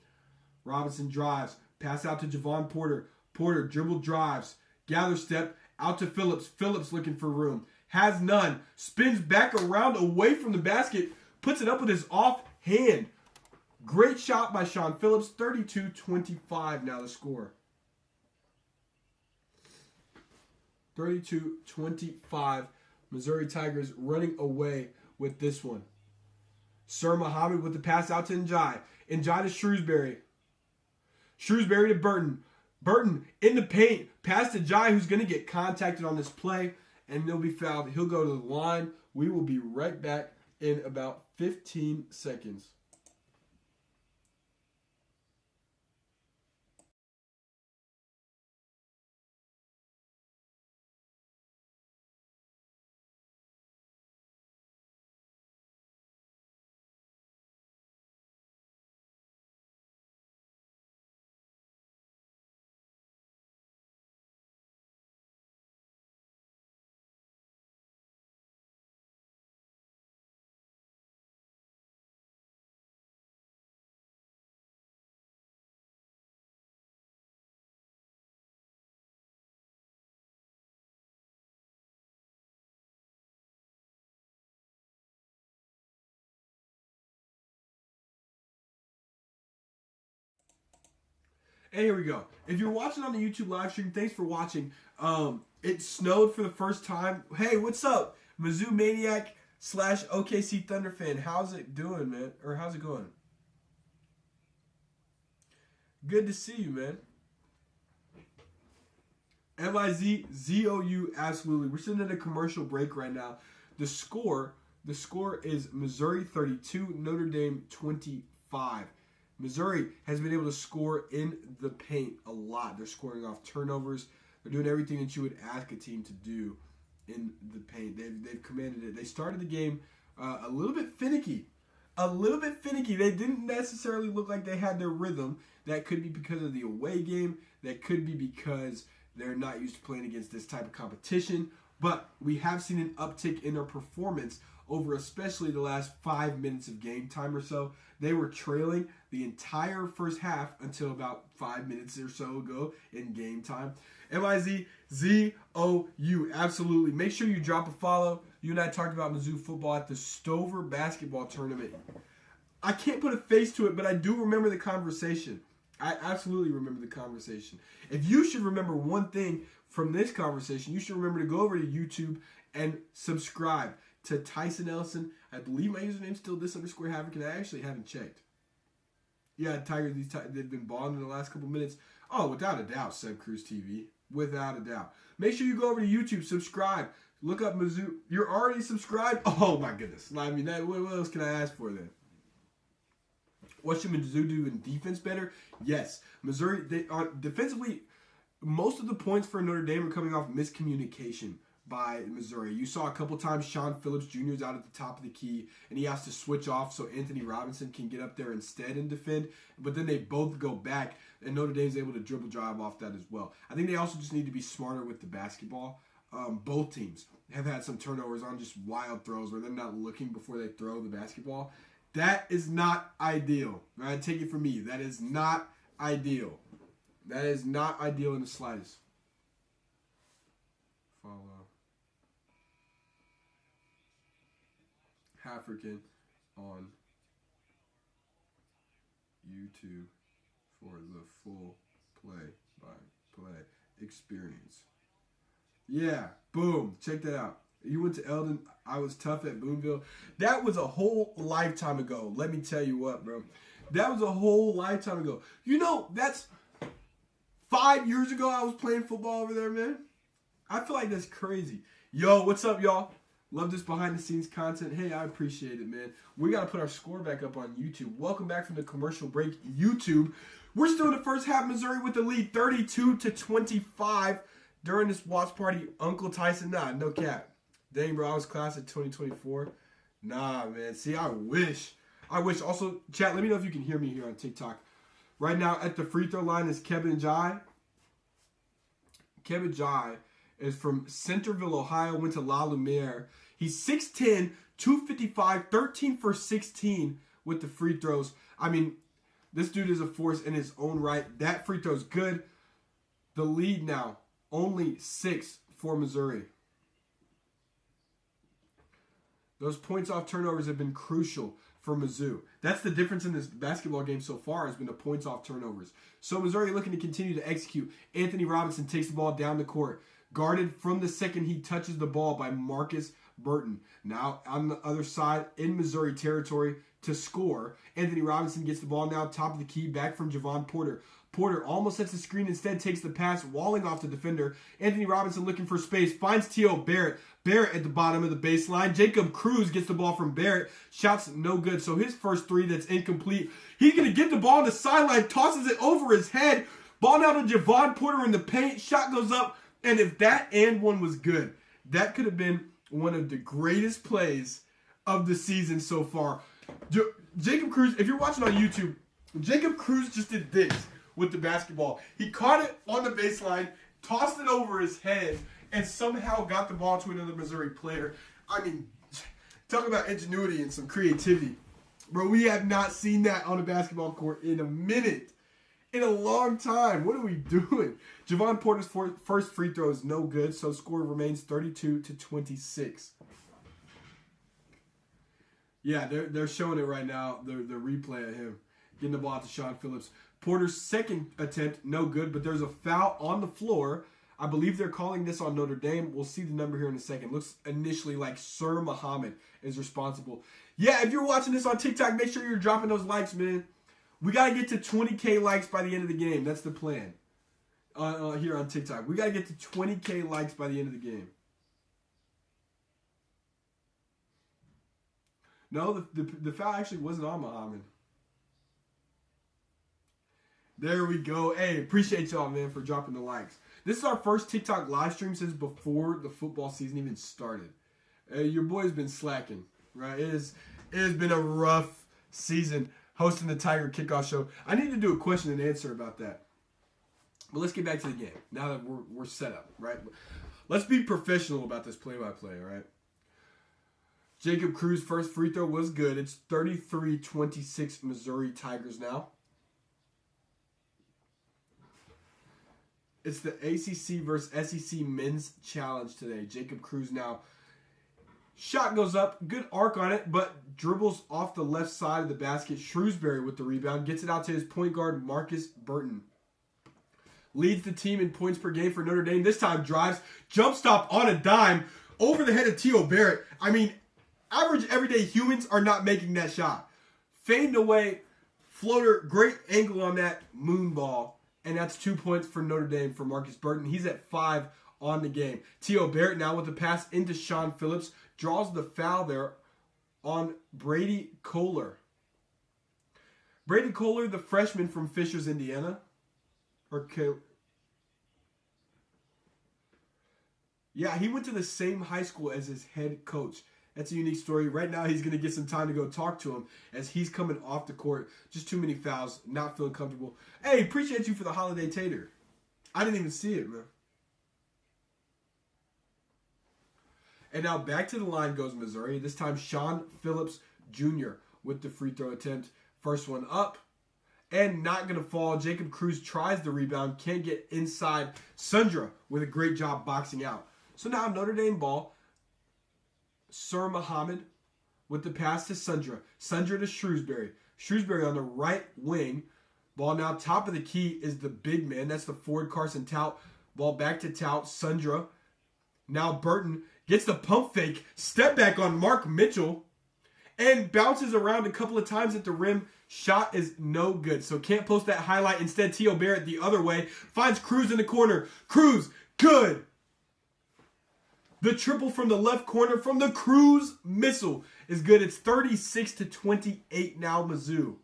S1: Robinson drives. Pass out to Javon Porter. Porter dribble drives. Gather step. Out to Phillips. Phillips looking for room. Has none. Spins back around away from the basket. Puts it up with his off hand. Great shot by Sean Phillips. 32-25 now the score. 32-25. Missouri Tigers running away with this one. Sur Muhammad with the pass out to Njai. Njai to Shrewsbury. Shrewsbury to Burton. Burton in the paint. Pass to Jai, who's going to get contacted on this play, and he'll be fouled. He'll go to the line. We will be right back in about 15 seconds. And here we go. If you're watching on the YouTube live stream, thanks for watching. It snowed for the first time. Hey, what's up? Mizzou Maniac / OKC Thunder fan. How's it doing, man? Or how's it going? Good to see you, man. MIZZOU, absolutely. We're sitting at a commercial break right now. The score is Missouri 32, Notre Dame 25. Missouri has been able to score in the paint a lot. They're scoring off turnovers. They're doing everything that you would ask a team to do in the paint. They've commanded it. They started the game a little bit finicky. They didn't necessarily look like they had their rhythm. That could be because of the away game. That could be because they're not used to playing against this type of competition. But we have seen an uptick in their performance over especially the last 5 minutes of game time or so. They were trailing the entire first half until about 5 minutes or so ago in game time. MIZZOU, absolutely. Make sure you drop a follow. You and I talked about Mizzou football at the Stover basketball tournament. I can't put a face to it, but I do remember the conversation. I absolutely remember the conversation. If you should remember one thing from this conversation, you should remember to go over to YouTube and subscribe to Tyson Ellison. I believe my username is still _Havoc, and I actually haven't checked. Yeah, Tigers, they've been balling in the last couple minutes. Oh, without a doubt, Seb Cruz TV. Without a doubt. Make sure you go over to YouTube, subscribe. Look up Mizzou. You're already subscribed? Oh, my goodness. I mean, what else can I ask for then? What should Mizzou do in defense better? Yes. Missouri, they are defensively, most of the points for Notre Dame are coming off miscommunication. by Missouri. You saw a couple times Sean Phillips Jr. is out at the top of the key, and he has to switch off so Anthony Robinson can get up there instead and defend. But then they both go back, and Notre Dame's able to dribble drive off that as well. I think they also just need to be smarter with the basketball. Both teams have had some turnovers on just wild throws where they're not looking before they throw the basketball. That is not ideal. Right? Take it from me. That is not ideal. That is not ideal in the slightest. Follow. Halfrican on YouTube for the full play-by-play experience. Yeah, boom. Check that out. You went to Eldon. I was tough at Boonville. That was a whole lifetime ago. Let me tell you what, bro. That was a whole lifetime ago. You know, that's 5 years ago I was playing football over there, man. I feel like that's crazy. Yo, what's up, y'all? Love this behind-the-scenes content. Hey, I appreciate it, man. We got to put our score back up on YouTube. Welcome back from the commercial break, YouTube. We're still in the first half. Missouri with the lead, 32-25. During this watch party, Uncle Tyson, no cap. Dang, bro, I was class of 2024. Nah, man. See, I wish. Also, chat, let me know if you can hear me here on TikTok. Right now, at the free throw line is Kevin Jai. Kevin Jai is from Centerville, Ohio, went to La Lumiere. He's 6'10", 255, 13 for 16 with the free throws. I mean, this dude is a force in his own right. That free throw's good. The lead now, only 6 for Missouri. Those points off turnovers have been crucial for Mizzou. That's the difference in this basketball game so far, has been the points off turnovers. So Missouri looking to continue to execute. Anthony Robinson takes the ball down the court. Guarded from the second he touches the ball by Marcus Burton. Now on the other side in Missouri territory to score. Anthony Robinson gets the ball now top of the key back from Javon Porter. Porter almost sets the screen, instead takes the pass, walling off the defender. Anthony Robinson looking for space, finds T.O. Barrett. Barrett at the bottom of the baseline. Jacob Cruz gets the ball from Barrett. Shots no good. So his first three that's incomplete. He's going to get the ball on the sideline, tosses it over his head. Ball now to Javon Porter in the paint. Shot goes up. And if that and one was good, that could have been one of the greatest plays of the season so far. Jacob Cruz, if you're watching on YouTube, Jacob Cruz just did this with the basketball. He caught it on the baseline, tossed it over his head, and somehow got the ball to another Missouri player. I mean, talk about ingenuity and some creativity. Bro, we have not seen that on a basketball court in a minute. In a long time. What are we doing? Javon Porter's first free throw is no good, so score remains 32-26. Yeah, they're showing it right now, the replay of him getting the ball to Sean Phillips. Porter's second attempt, no good, but there's a foul on the floor. I believe they're calling this on Notre Dame. We'll see the number here in a second. Looks initially like Sir Muhammad is responsible. Yeah, if you're watching this on TikTok, make sure you're dropping those likes, man. We got to get to 20K likes by the end of the game. That's the plan here on TikTok. We got to get to 20K likes by the end of the game. No, the foul actually wasn't on Muhammad. There we go. Hey, appreciate y'all, man, for dropping the likes. This is our first TikTok live stream since before the football season even started. Your boy's been slacking, right? It has been a rough season hosting the Tiger Kickoff Show. I need to do a question and answer about that. But let's get back to the game now that we're set up, right? Let's be professional about this play-by-play, all right? Jacob Cruz' first free throw was good. It's 33-26 Missouri Tigers now. It's the ACC versus SEC men's challenge today. Jacob Cruz now. Shot goes up. Good arc on it, but dribbles off the left side of the basket. Shrewsbury with the rebound. Gets it out to his point guard, Marcus Burton. Leads the team in points per game for Notre Dame. This time drives. Jump stop on a dime. Over the head of T.O. Barrett. I mean, average everyday humans are not making that shot. Fading away. Floater. Great angle on that moon ball. And that's 2 points for Notre Dame for Marcus Burton. He's at 5 on the game. T.O. Barrett now with the pass into Sean Phillips. Draws the foul there on Brady Kohler. Brady Kohler, the freshman from Fishers, Indiana. Yeah, he went to the same high school as his head coach. That's a unique story. Right now, he's going to get some time to go talk to him as he's coming off the court. Just too many fouls, not feeling comfortable. Hey, appreciate you for the holiday tater. I didn't even see it, man. And now back to the line goes Missouri. This time, Sean Phillips Jr. with the free throw attempt. First one up. And not going to fall. Jacob Cruz tries the rebound. Can't get inside. Sundra with a great job boxing out. So now Notre Dame ball. Sir Muhammad with the pass to Sundra. Sundra to Shrewsbury. Shrewsbury on the right wing. Ball now top of the key is the big man. That's the forward Carson Tout. Ball back to Tout. Sundra. Now Burton gets the pump fake. Step back on Mark Mitchell. And bounces around a couple of times at the rim. Shot is no good. So can't post that highlight. Instead, T.O. Barrett the other way. Finds Cruz in the corner. Cruz, good. The triple from the left corner from the Cruz missile is good. It's 36-28 now, Mizzou.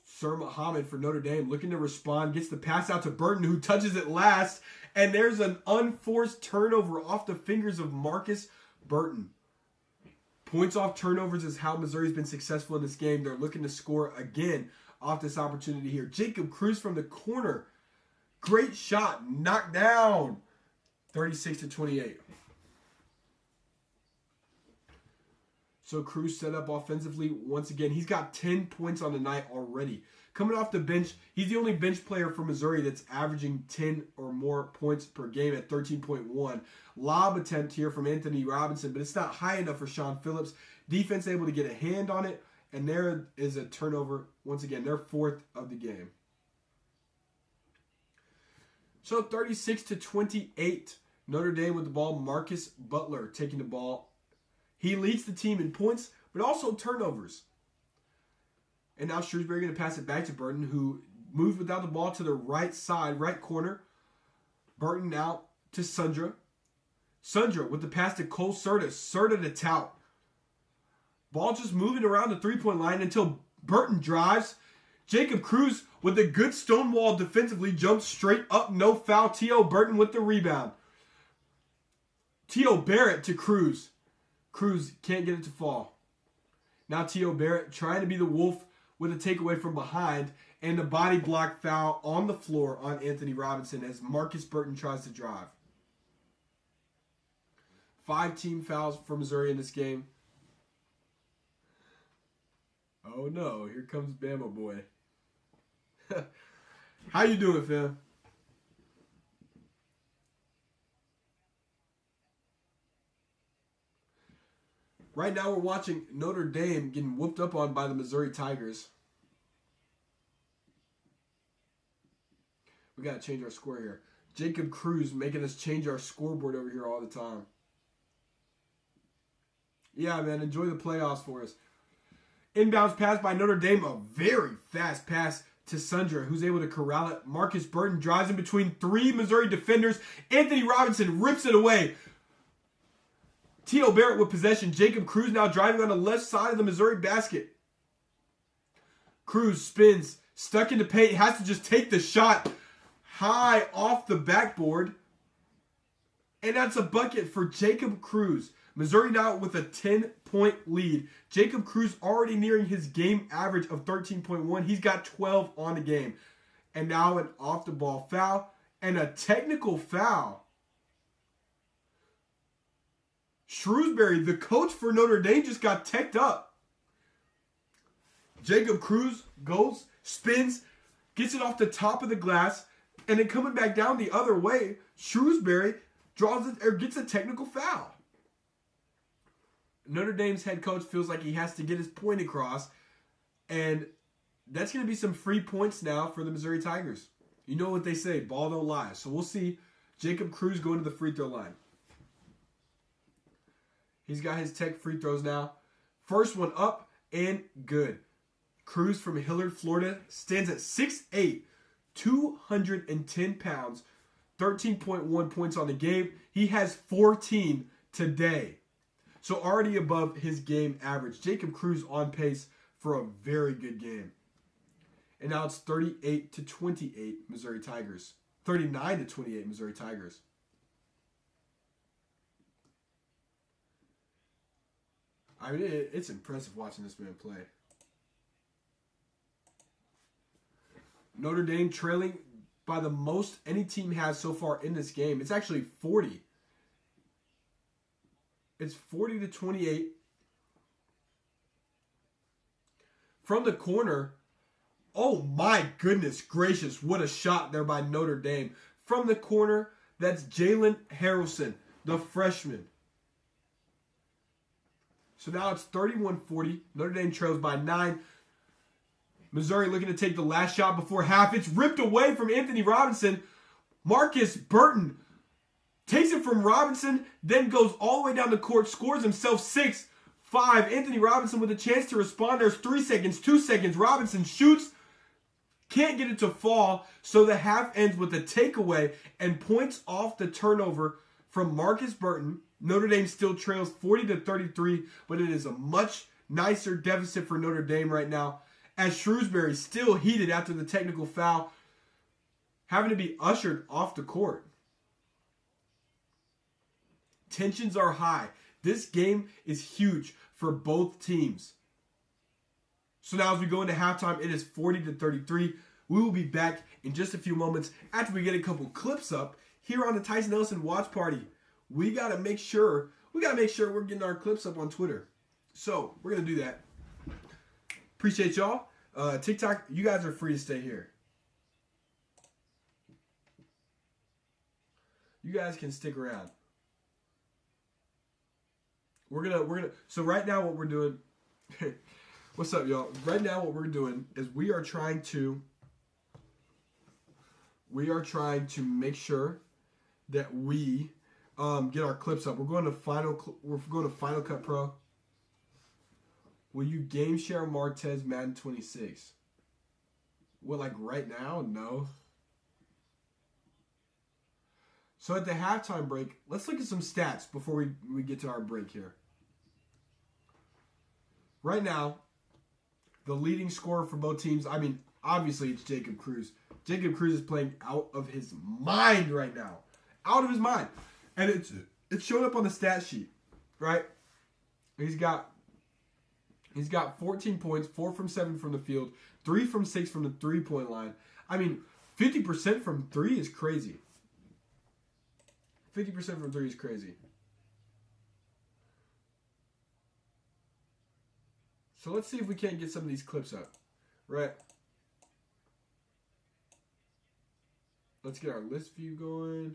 S1: Sir Muhammad for Notre Dame looking to respond. Gets the pass out to Burton, who touches it last. And there's an unforced turnover off the fingers of Marcus Burton. Points off turnovers is how Missouri's been successful in this game. They're looking to score again off this opportunity here. Jacob Cruz from the corner. Great shot. Knocked down. 36-28. So Cruz set up offensively once again. He's got 10 points on the night already. Coming off the bench, he's the only bench player for Missouri that's averaging 10 or more points per game at 13.1. Lob attempt here from Anthony Robinson, but it's not high enough for Sean Phillips. Defense able to get a hand on it, and there is a turnover. Once again, their fourth of the game. So 36-28. Notre Dame with the ball. Marcus Butler taking the ball. He leads the team in points, but also turnovers. And now Shrewsbury going to pass it back to Burton, who moves without the ball to the right side, right corner. Burton now to Sundra. Sundra with the pass to Cole Serta. Serta to Tout. Ball just moving around the three-point line until Burton drives. Jacob Cruz with a good stonewall defensively jumps straight up, no foul. T.O. Burton with the rebound. T.O. Barrett to Cruz. Cruz can't get it to fall. Now T.O. Barrett trying to be the wolf with a takeaway from behind and the body block foul on the floor on Anthony Robinson as Marcus Burton tries to drive. 5 team fouls for Missouri in this game. Oh no, here comes Bama boy. How you doing, fam? Right now we're watching Notre Dame getting whooped up on by the Missouri Tigers. We got to change our score here. Jacob Cruz making us change our scoreboard over here all the time. Yeah, man, enjoy the playoffs for us. Inbounds pass by Notre Dame. A very fast pass to Sundra, who's able to corral it. Marcus Burton drives in between 3 Missouri defenders. Anthony Robinson rips it away. T.O. Barrett with possession. Jacob Cruz now driving on the left side of the Missouri basket. Cruz spins. Stuck in the paint. Has to just take the shot high off the backboard. And that's a bucket for Jacob Cruz. Missouri now with a 10-point lead. Jacob Cruz already nearing his game average of 13.1. He's got 12 on the game. And now an off-the-ball foul and a technical foul. Shrewsbury, the coach for Notre Dame, just got teched up. Jacob Cruz goes, spins, gets it off the top of the glass, and then coming back down the other way, Shrewsbury draws it or gets a technical foul. Notre Dame's head coach feels like he has to get his point across, and that's going to be some free points now for the Missouri Tigers. You know what they say, ball don't lie. So we'll see Jacob Cruz going to the free throw line. He's got his tech free throws now. First one up and good. Cruz from Hillard, Florida, stands at 6'8", 210 pounds, 13.1 points on the game. He has 14 today. So already above his game average. Jacob Cruz on pace for a very good game. And now it's 38-28 Missouri Tigers. 39-28 Missouri Tigers. I mean, it's impressive watching this man play. Notre Dame trailing by the most any team has so far in this game. It's actually 40. It's 40-28. From the corner. Oh my goodness gracious. What a shot there by Notre Dame. From the corner, that's Jalen Harrelson, the freshman. So now it's 31-40. Notre Dame trails by 9. Missouri looking to take the last shot before half. It's ripped away from Anthony Robinson. Marcus Burton takes it from Robinson, then goes all the way down the court, scores himself 6-5. Anthony Robinson with a chance to respond. There's 3 seconds, 2 seconds. Robinson shoots. Can't get it to fall. So the half ends with a takeaway and points off the turnover from Marcus Burton. Notre Dame still trails 40-33, but it is a much nicer deficit for Notre Dame right now, as Shrewsbury still heated after the technical foul, having to be ushered off the court. Tensions are high. This game is huge for both teams. So now as we go into halftime, it is 40-33. We will be back in just a few moments after we get a couple clips up here on the Tyson Nelson Watch Party. We gotta make sure we're getting our clips up on Twitter. So we're gonna do that. Appreciate y'all. TikTok, you guys are free to stay here. You guys can stick around. We're gonna. So right now, what we're doing. What's up, y'all? Right now, what we're doing is we are trying to make sure that we get our clips up. We're going to Final Cut Pro. Will you game share Martez Madden 26? What, like right now? No. So at the halftime break, let's look at some stats before we get to our break here. Right now, the leading scorer for both teams, I mean, obviously it's Jacob Cruz. Jacob Cruz is playing out of his mind right now. Out of his mind. And it's showing up on the stat sheet, right? He's got 14 points, 4 from 7 from the field, 3 from 6 from the three-point line. I mean, 50% from 3 is crazy. 50% from 3 is crazy. So let's see if we can't get some of these clips up. Right. Let's get our list view going.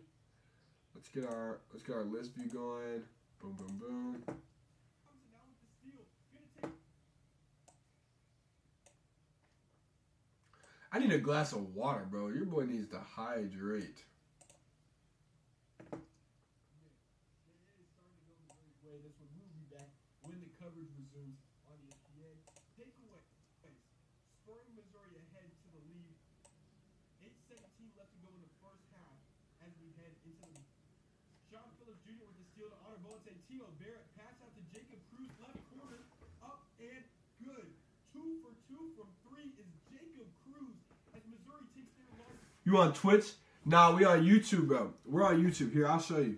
S1: Let's get our list view going. Boom, boom, boom. I need a glass of water, bro. Your boy needs to hydrate. This one will be back when the coverage resumes on ESPN. Takeaway: spurring Missouri ahead to the lead. 8:17 left to go in the first half as we head into the. Sean Phillips Jr. with the steal to Honor Boateng. Timo Barrett pass out to Jacob Cruz, left corner, up and good. 2 for 2 from 3 is Jacob Cruz as Missouri takes their large. You on Twitch? Nah, we on YouTube, bro. We're on YouTube. Here, I'll show you.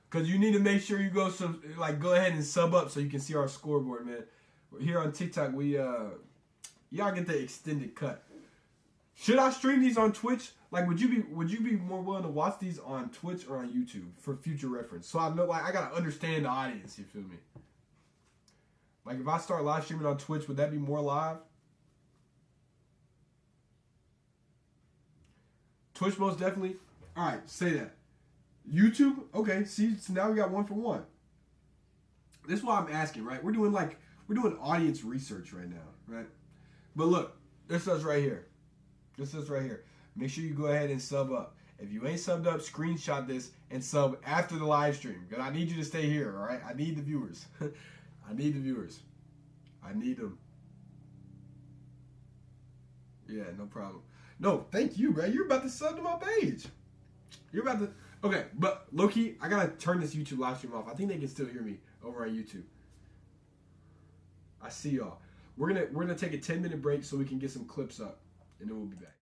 S1: Because you need to make sure you go ahead and sub up so you can see our scoreboard, man. Here on TikTok, y'all get the extended cut. Should I stream these on Twitch? Like, would you be more willing to watch these on Twitch or on YouTube for future reference? So I know, like, I gotta understand the audience. You feel me? Like, if I start live streaming on Twitch, would that be more live? Twitch most definitely. All right, say that. YouTube, okay. See, so now we got 1 for 1. This is why I'm asking, right? We're doing audience research right now, right? But look, this says right here. Make sure you go ahead and sub up. If you ain't subbed up, screenshot this and sub after the live stream. Because I need you to stay here, all right? I need the viewers. I need them. Yeah, no problem. No, thank you, bro. You're about to sub to my page. Okay, but low-key, I gotta turn this YouTube live stream off. I think they can still hear me over on YouTube. I see y'all. We're gonna take a 10-minute break so we can get some clips up. and then we'll be back.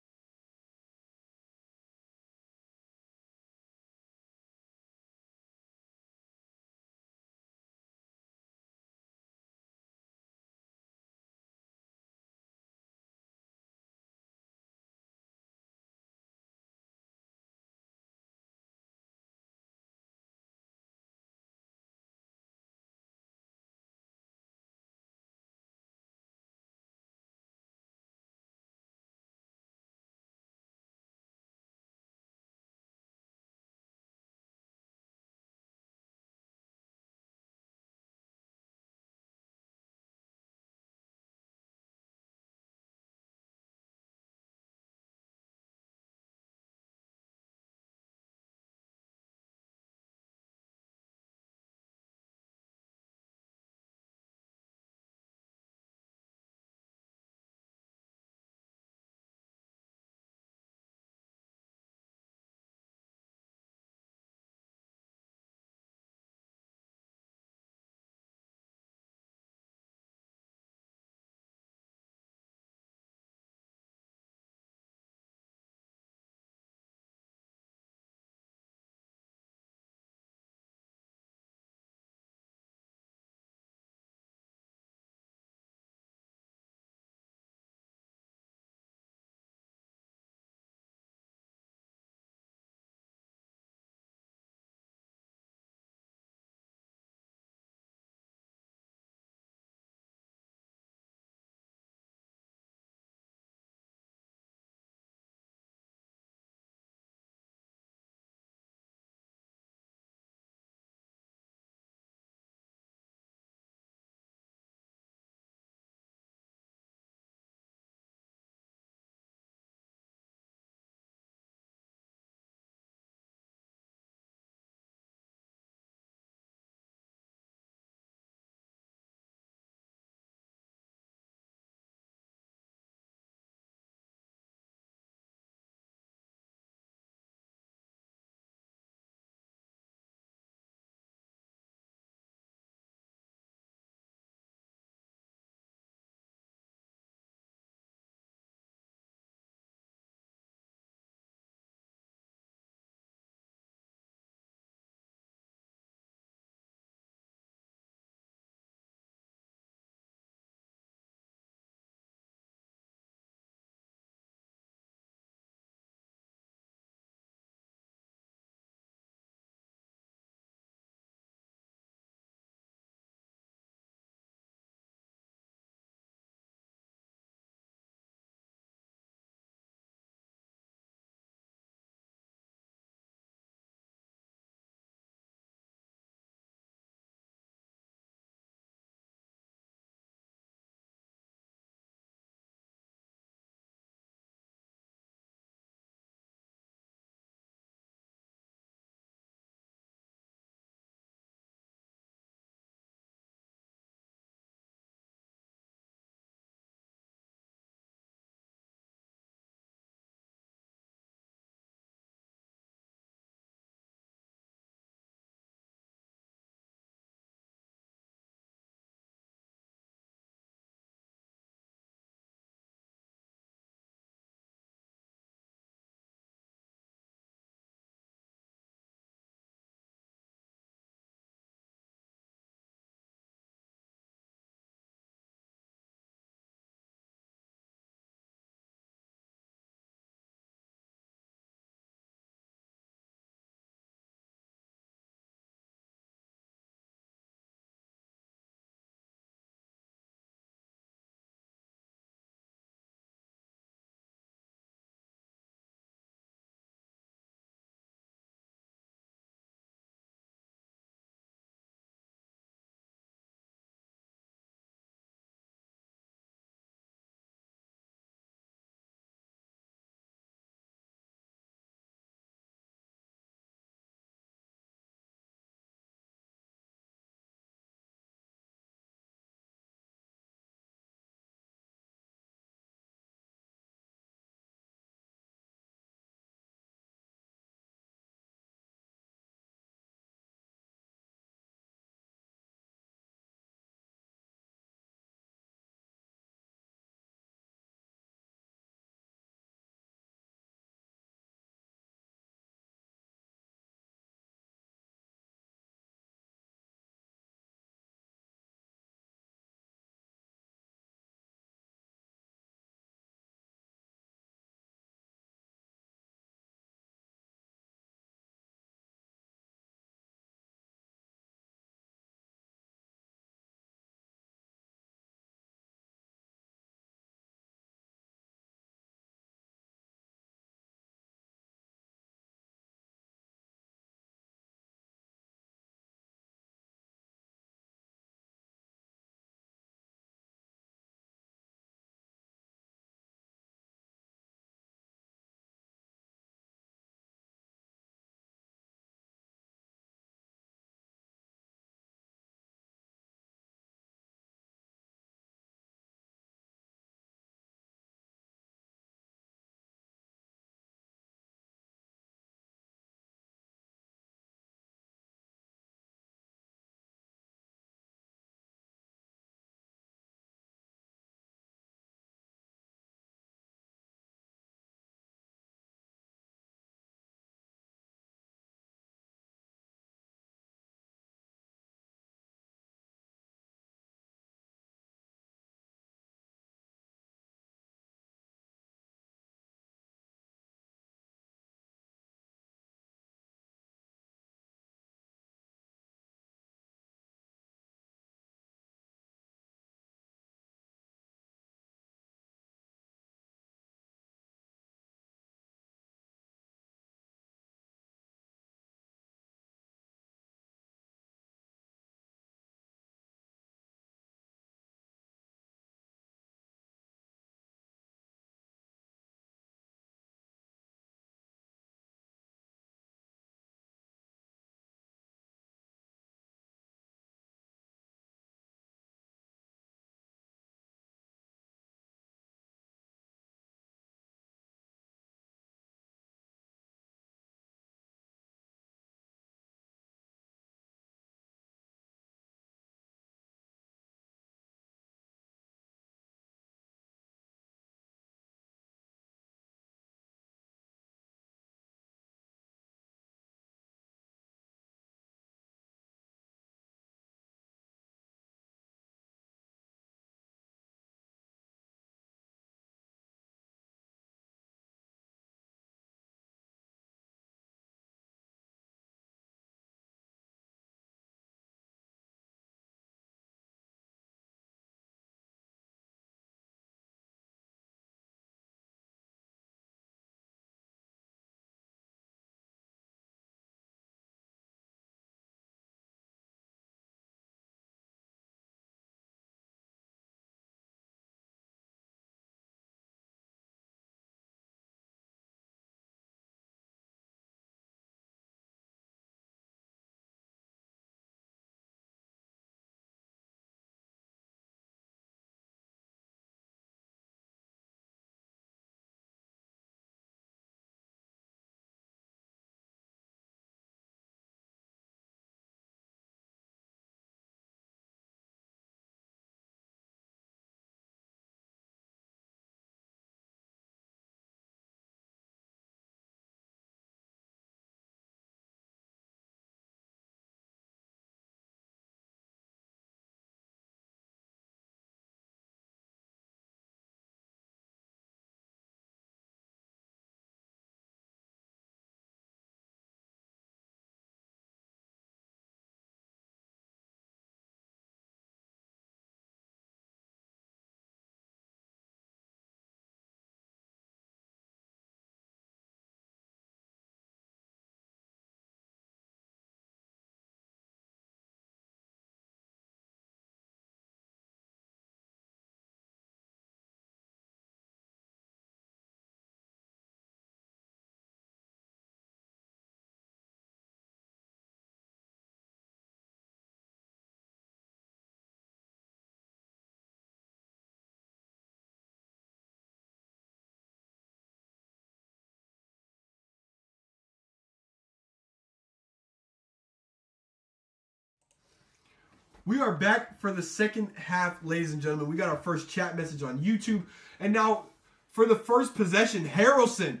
S1: We are back for the second half, ladies and gentlemen. We got our first chat message on YouTube. And now, for the first possession, Harrelson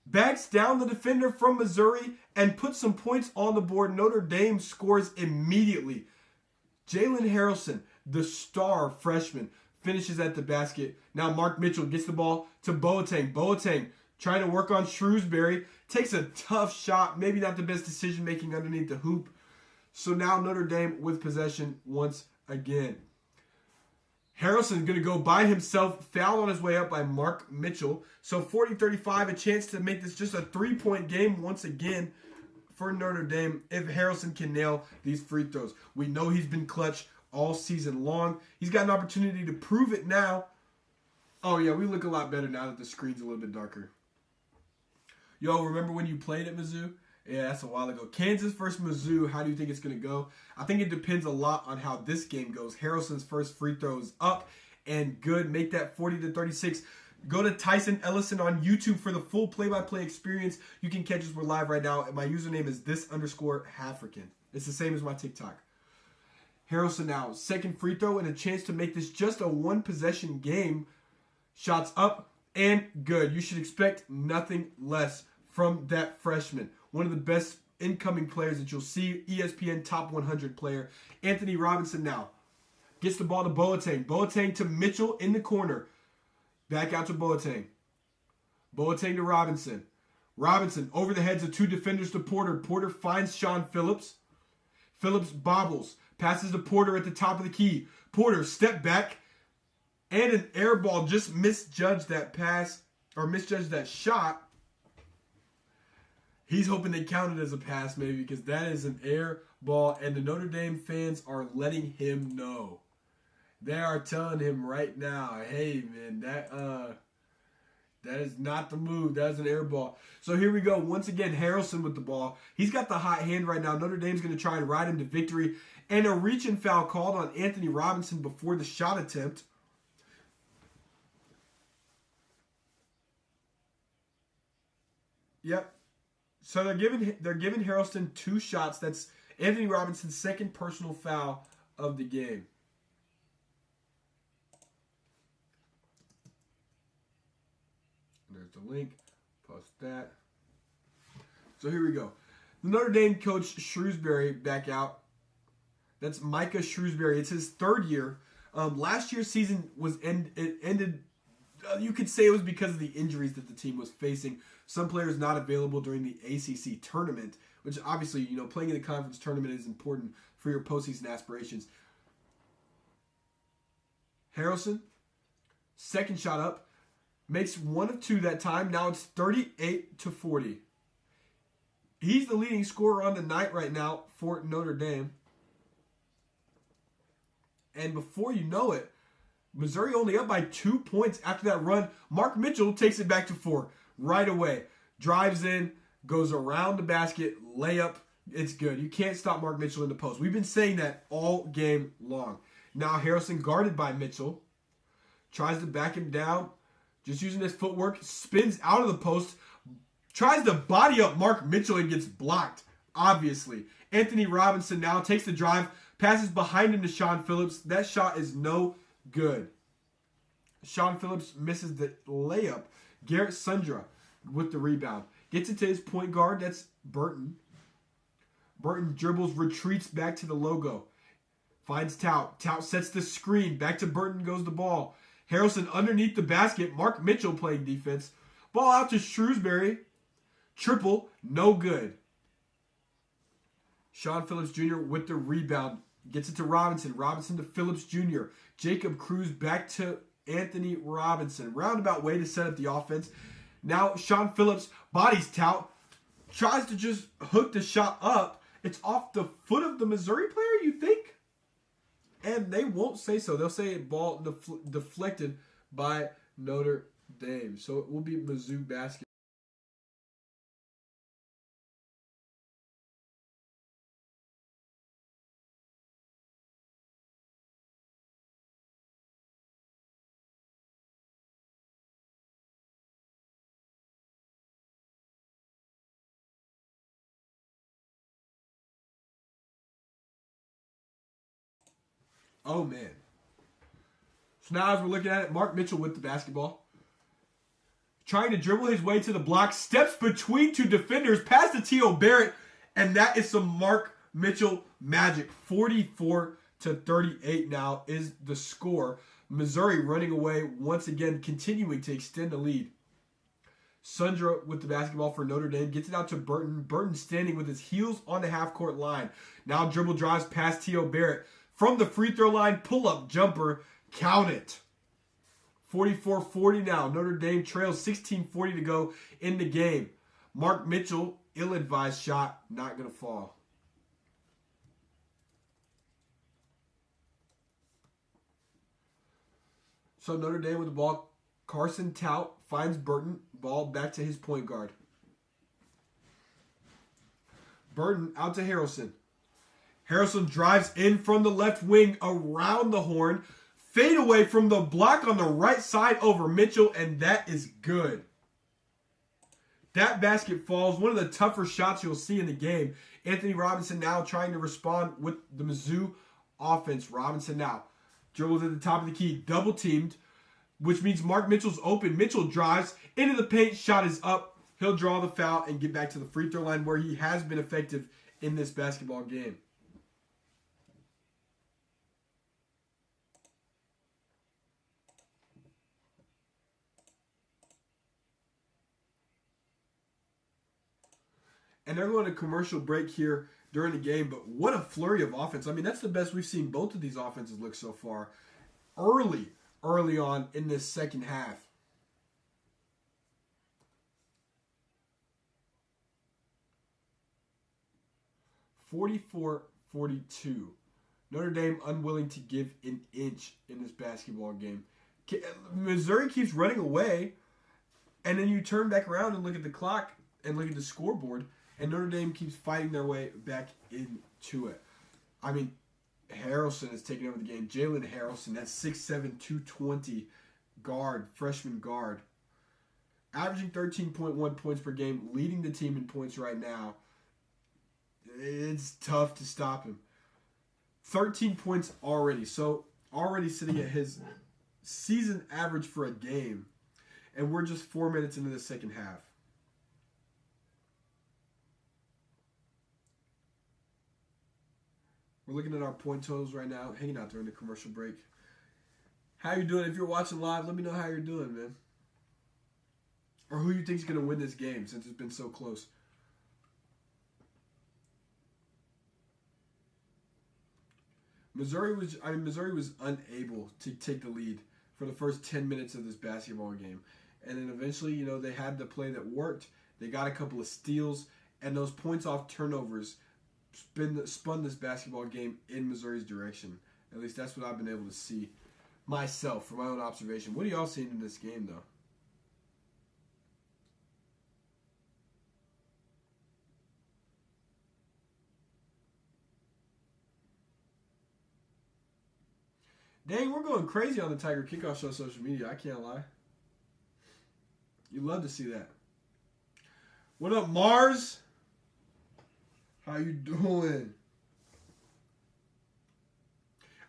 S1: backs down the defender from Missouri and puts some points on the board. Notre Dame scores immediately. Jalen Harrelson, the star freshman, finishes at the basket. Now Mark Mitchell gets the ball to Boateng. Boateng trying to work on Shrewsbury. Takes a tough shot. Maybe not the best decision making underneath the hoop. So now Notre Dame with possession once again. Harrelson going to go by himself. Foul on his way up by Mark Mitchell. So 40-35, a chance to make this just a 3-point game once again for Notre Dame if Harrelson can nail these free throws. We know he's been clutch all season long. He's got an opportunity to prove it now. Oh, yeah, we look a lot better now that the screen's a little bit darker. Yo, remember when you played at Mizzou? Yeah, that's a while ago. Kansas versus Mizzou, how do you think it's going to go? I think it depends a lot on how this game goes. Harrelson's first free throw is up and good. Make that 40-36. Go to Tyson Ellison on YouTube for the full play-by-play experience. You can catch us. We're live right now. And my username is this_Halfrican. It's the same as my TikTok. Harrelson now, second free throw and a chance to make this just a one-possession game. Shots up and good. You should expect nothing less from that freshman. One of the best incoming players that you'll see. ESPN top 100 player. Anthony Robinson now gets the ball to Boateng. Boateng to Mitchell in the corner. Back out to Boateng. Boateng to Robinson. Robinson over the heads of two defenders to Porter. Porter finds Sean Phillips. Phillips bobbles. Passes to Porter at the top of the key. Porter step back. And an air ball. Just misjudged that pass. Or misjudged that shot. He's hoping they count it as a pass maybe because that is an air ball. And the Notre Dame fans are letting him know. They are telling him right now, hey, man, that is not the move. That is an air ball. So here we go. Once again, Harrelson with the ball. He's got the hot hand right now. Notre Dame's going to try and ride him to victory. And a reach-in foul called on Anthony Robinson before the shot attempt. Yep. So they're giving Harrelson 2 shots. That's Anthony Robinson's second personal foul of the game. There's the link. Post that. So here we go. The Notre Dame coach Shrewsbury back out. That's Micah Shrewsbury. It's his third year. Last year's season ended. You could say it was because of the injuries that the team was facing. Some players not available during the ACC tournament, which obviously, playing in the conference tournament is important for your postseason aspirations. Harrelson, second shot up, makes 1 of 2 that time. Now it's 38-40. He's the leading scorer on the night right now for Notre Dame. And before you know it, Missouri only up by 2 points after that run. Mark Mitchell takes it back to 4 right away. Drives in, goes around the basket, layup. It's good. You can't stop Mark Mitchell in the post. We've been saying that all game long. Now Harrelson guarded by Mitchell. Tries to back him down. Just using his footwork. Spins out of the post. Tries to body up Mark Mitchell and gets blocked. Obviously. Anthony Robinson now takes the drive. Passes behind him to Sean Phillips. That shot is no good. Sean Phillips misses the layup. Garrett Sundra with the rebound. Gets it to his point guard. That's Burton. Burton dribbles, retreats back to the logo. Finds Tout. Tout sets the screen. Back to Burton goes the ball. Harrelson underneath the basket. Mark Mitchell playing defense. Ball out to Shrewsbury. Triple. No good. Sean Phillips Jr. with the rebound. Gets it to Robinson. Robinson to Phillips Jr. Jacob Cruz back to Anthony Robinson. Roundabout way to set up the offense. Now Sean Phillips bodies Tout. Tries to just hook the shot up. It's off the foot of the Missouri player, you think? And they won't say so. They'll say ball deflected by Notre Dame. So it will be Mizzou basket. Oh, man. So now as we're looking at it, Mark Mitchell with the basketball. Trying to dribble his way to the block. Steps between two defenders. Pass to T.O. Barrett. And that is some Mark Mitchell magic. 44-38 now is the score. Missouri running away once again, continuing to extend the lead. Sundra with the basketball for Notre Dame. Gets it out to Burton. Burton standing with his heels on the half-court line. Now dribble drives past T.O. Barrett. From the free throw line, pull-up jumper. Count it. 44-40 now. Notre Dame trails 16:40 to go in the game. Mark Mitchell, ill-advised shot, not going to fall. So Notre Dame with the ball. Carson Tout finds Burton. Ball back to his point guard. Burton out to Harrelson. Harrelson drives in from the left wing around the horn. Fade away from the block on the right side over Mitchell, and that is good. That basket falls. One of the tougher shots you'll see in the game. Anthony Robinson now trying to respond with the Mizzou offense. Robinson now dribbles at the top of the key. Double teamed, which means Mark Mitchell's open. Mitchell drives into the paint. Shot is up. He'll draw the foul and get back to the free throw line where he has been effective in this basketball game. And they're going to commercial break here during the game. But what a flurry of offense. I mean, that's the best we've seen both of these offenses look so far. Early on in this second half. (44-42). Notre Dame unwilling to give an inch in this basketball game. Missouri keeps running away. And then you turn back around and look at the clock and look at the scoreboard. And Notre Dame keeps fighting their way back into it. I mean, Harrelson is taking over the game. Jalen Harrelson, that 6'7", 220 guard, freshman guard. Averaging 13.1 points per game, leading the team in points right now. It's tough to stop him. 13 points already. So, already sitting at his season average for a game. And we're just 4 minutes into the second half. We're looking at our point totals right now, hanging out during the commercial break. How you doing? If you're watching live, let me know how you're doing, man. Or who you think is going to win this game since it's been so close. Missouri was unable to take the lead for the first 10 minutes of this basketball game. And then eventually, they had the play that worked. They got a couple of steals, and those points off turnovers spun this basketball game in Missouri's direction. At least that's what I've been able to see myself from my own observation. What are y'all seeing in this game, though? Dang, we're going crazy on the Tiger Kickoff Show social media. I can't lie. You love to see that. What up, Mars? How you doing?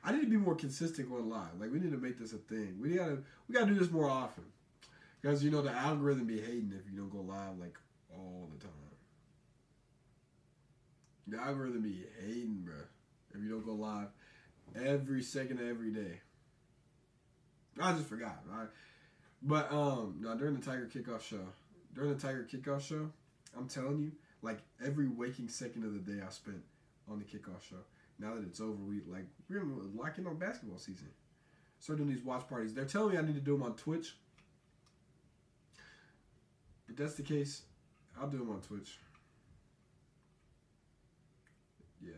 S1: I need to be more consistent going live. Like, we need to make this a thing. We gotta do this more often. Because, the algorithm be hating if you don't go live, like, all the time. The algorithm be hating, bro, if you don't go live every second of every day. I just forgot. But, no, during the Tiger Kickoff Show, I'm telling you, like, every waking second of the day I spent on the kickoff show. Now that it's over, we're locking on basketball season. Start doing these watch parties. They're telling me I need to do them on Twitch. If that's the case, I'll do them on Twitch. Yeah.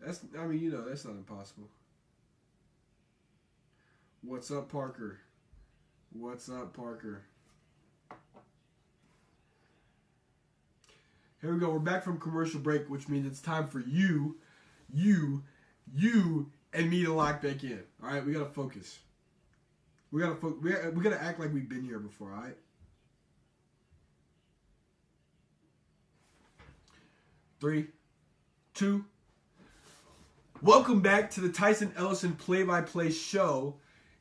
S1: That's not impossible. What's up, Parker? Here we go. We're back from commercial break, which means it's time for you, and me to lock back in. All right, we gotta focus. We gotta act like we've been here before. All right. 3, 2. Welcome back to the Tyson Ellison play-by-play show.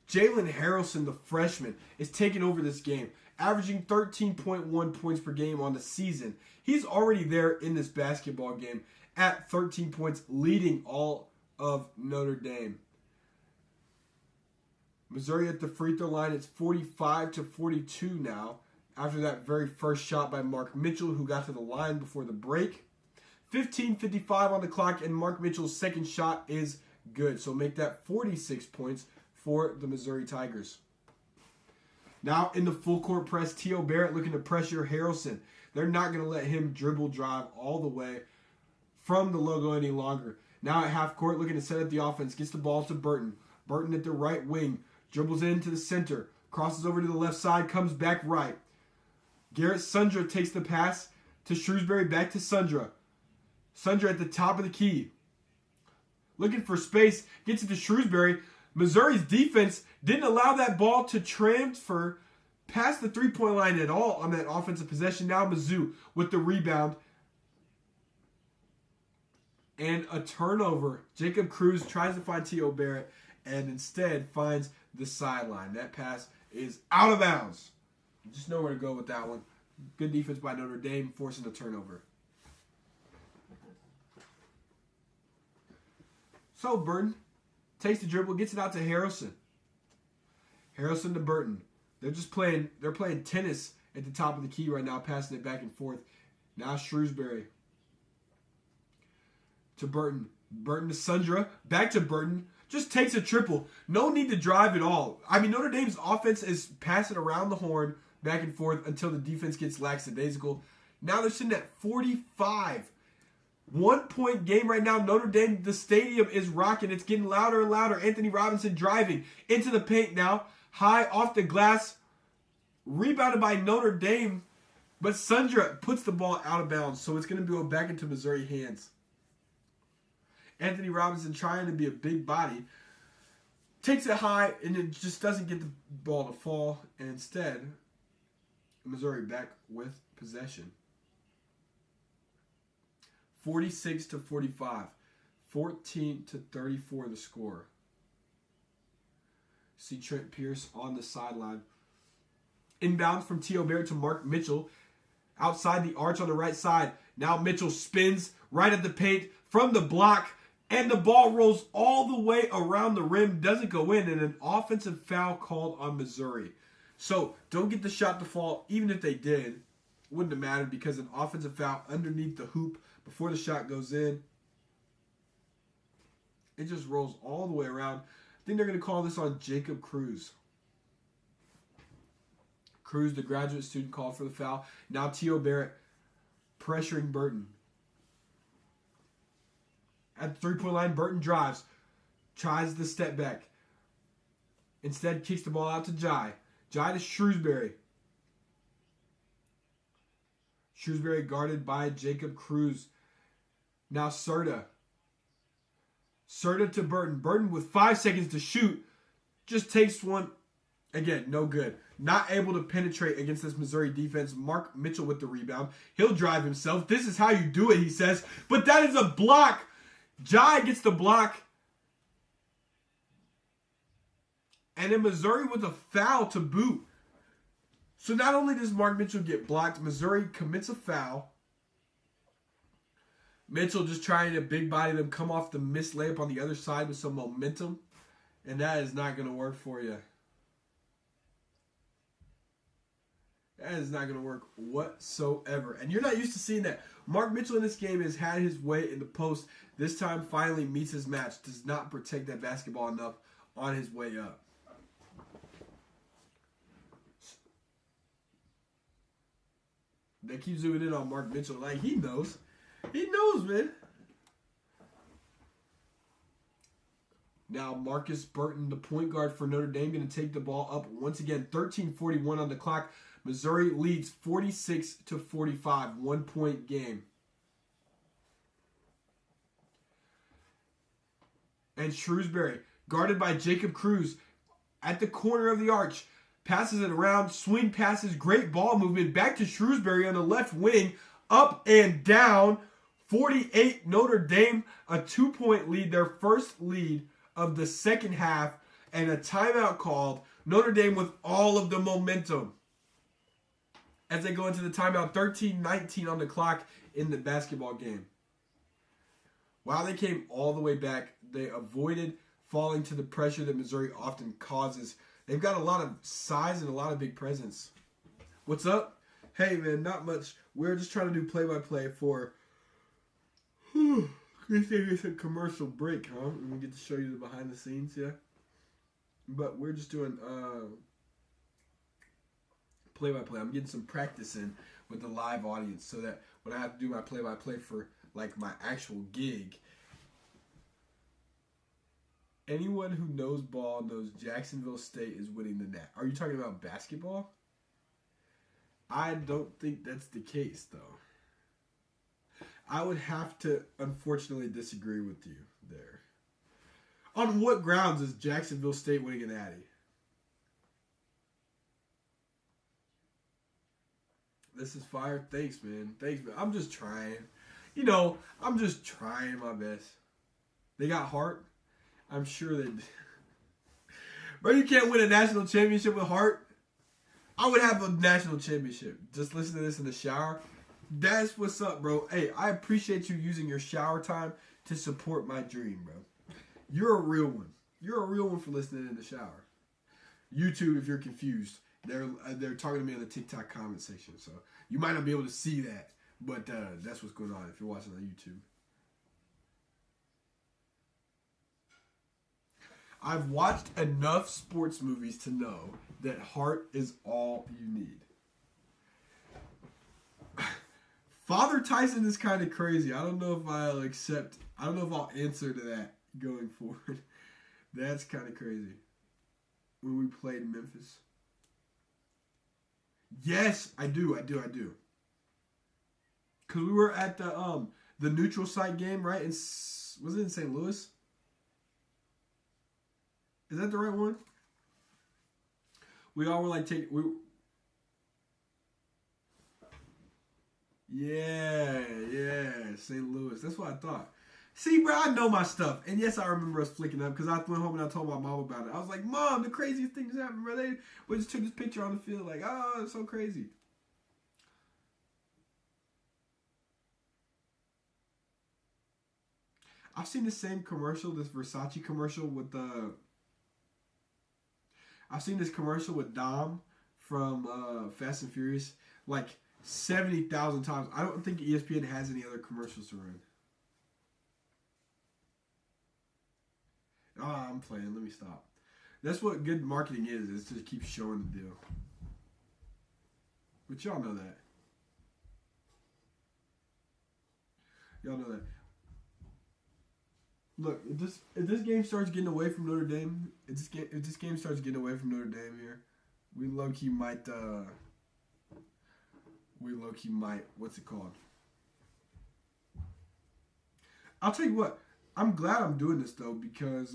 S1: Jalen Harrelson, the freshman, is taking over this game, averaging 13.1 points per game on the season. He's already there in this basketball game at 13 points, leading all of Notre Dame. Missouri at the free throw line. It's 45-42 now after that very first shot by Mark Mitchell, who got to the line before the break. 15:55 on the clock, and Mark Mitchell's second shot is good. So make that 46 points for the Missouri Tigers. Now in the full court press, T.O. Barrett looking to pressure Harrelson. They're not going to let him dribble drive all the way from the logo any longer. Now at half court, looking to set up the offense, gets the ball to Burton. Burton at the right wing, dribbles into the center, crosses over to the left side, comes back right. Garrett Sundra takes the pass to Shrewsbury, back to Sundra. Sundra at the top of the key. Looking for space, gets it to Shrewsbury. Missouri's defense didn't allow that ball to transfer past the three-point line at all on that offensive possession. Now Mizzou with the rebound. And a turnover. Jacob Cruz tries to find T.O. Barrett and instead finds the sideline. That pass is out of bounds. Just know where to go with that one. Good defense by Notre Dame, forcing a turnover. So Burton takes the dribble, gets it out to Harrelson. Harrelson to Burton. They're playing tennis at the top of the key right now, passing it back and forth. Now Shrewsbury to Burton. Burton to Sundra. Back to Burton. Just takes a triple. No need to drive at all. I mean, Notre Dame's offense is passing around the horn back and forth until the defense gets lackadaisical. Now they're sitting at 45. 1-point game right now. Notre Dame, the stadium is rocking. It's getting louder and louder. Anthony Robinson driving into the paint now. High off the glass. Rebounded by Notre Dame. But Sundra puts the ball out of bounds. So it's going to go back into Missouri hands. Anthony Robinson trying to be a big body. Takes it high and it just doesn't get the ball to fall. And instead, Missouri back with possession. 46-45. 14-34 the score. See Trent Pierce on the sideline. Inbound from T.O. Barrett to Mark Mitchell. Outside the arch on the right side. Now Mitchell spins right at the paint from the block. And the ball rolls all the way around the rim. Doesn't go in. And an offensive foul called on Missouri. So don't get the shot to fall. Even if they did, wouldn't have mattered because an offensive foul underneath the hoop before the shot goes in. It just rolls all the way around. I think they're going to call this on Jacob Cruz. Cruz, the graduate student, called for the foul. Now T.O. Barrett pressuring Burton. At the three-point line, Burton drives. Tries the step back. Instead, kicks the ball out to Jai. Jai to Shrewsbury. Shrewsbury guarded by Jacob Cruz. Now Serta. Serta to Burton. Burton with 5 seconds to shoot. Just takes one. Again, no good. Not able to penetrate against this Missouri defense. Mark Mitchell with the rebound. He'll drive himself. This is how you do it, he says. But that is a block. Jai gets the block. And then Missouri with a foul to boot. So not only does Mark Mitchell get blocked, Missouri commits a foul. Mitchell just trying to big body them, come off the missed layup on the other side with some momentum. And that is not going to work for you. That is not going to work whatsoever. And you're not used to seeing that. Mark Mitchell in this game has had his way in the post. This time finally meets his match. Does not protect that basketball enough on his way up. They keep zooming in on Mark Mitchell. Like, he knows. He knows, man. Now, Marcus Burton, the point guard for Notre Dame, going to take the ball up once again. 13:41 on the clock. Missouri leads 46-45. 1-point game. And Shrewsbury, guarded by Jacob Cruz, at the corner of the arch. Passes it around, swing passes, great ball movement. Back to Shrewsbury on the left wing. Up and down 48 Notre Dame, a 2-point lead, their first lead of the second half, and a timeout called. Notre Dame with all of the momentum as they go into the timeout. 13-19 on the clock in the basketball game. While they came all the way back, they avoided falling to the pressure that Missouri often causes. They've got a lot of size and a lot of big presence. What's up? Hey, man, not much. We're just trying to do play-by-play for... It's a commercial break, huh? And we get to show you the behind the scenes, yeah? But we're just doing play-by-play. I'm getting some practice in with the live audience so that when I have to do my play-by-play for, like, my actual gig, anyone who knows ball knows Jacksonville State is winning the net. Are you talking about basketball? I don't think that's the case, though. I would have to, unfortunately, disagree with you there. On what grounds is Jacksonville State winning an Natty? This is fire. Thanks, man. Thanks, man. I'm just trying. You know, I'm just trying my best. They got heart. I'm sure they do. Bro, you can't win a national championship with heart. I would have a national championship. Just listen to this in the shower. That's what's up, bro. Hey, I appreciate you using your shower time to support my dream, bro. You're a real one. You're a real one for listening in the shower. YouTube, if you're confused, they're talking to me in the TikTok comment section, so you might not be able to see that, but that's what's going on if you're watching on YouTube. I've watched enough sports movies to know that heart is all you need. Father Tyson is kind of crazy. I don't know if I'll accept. I don't know if I'll answer to that going forward. That's kind of crazy. When we played Memphis. Yes, I do. Because we were at the neutral site game, right? Was it in St. Louis? Is that the right one? We all were like Yeah, St. Louis. That's what I thought. See, bro, I know my stuff. And yes, I remember us flicking up because I went home and I told my mom about it. I was like, Mom, the craziest thing just happened, bro. We just took this picture on the field like, oh, it's so crazy. I've seen the same commercial, this Versace commercial with I've seen this commercial with Dom from Fast and Furious like 70,000 times. I don't think ESPN has any other commercials to run. Oh, I'm playing. Let me stop. That's what good marketing is to keep showing the deal. But y'all know that. Y'all know that. Look, if this game starts getting away from Notre Dame, if this game starts getting away from Notre Dame here, we low-key might, what's it called? I'll tell you what, I'm glad I'm doing this, though, because,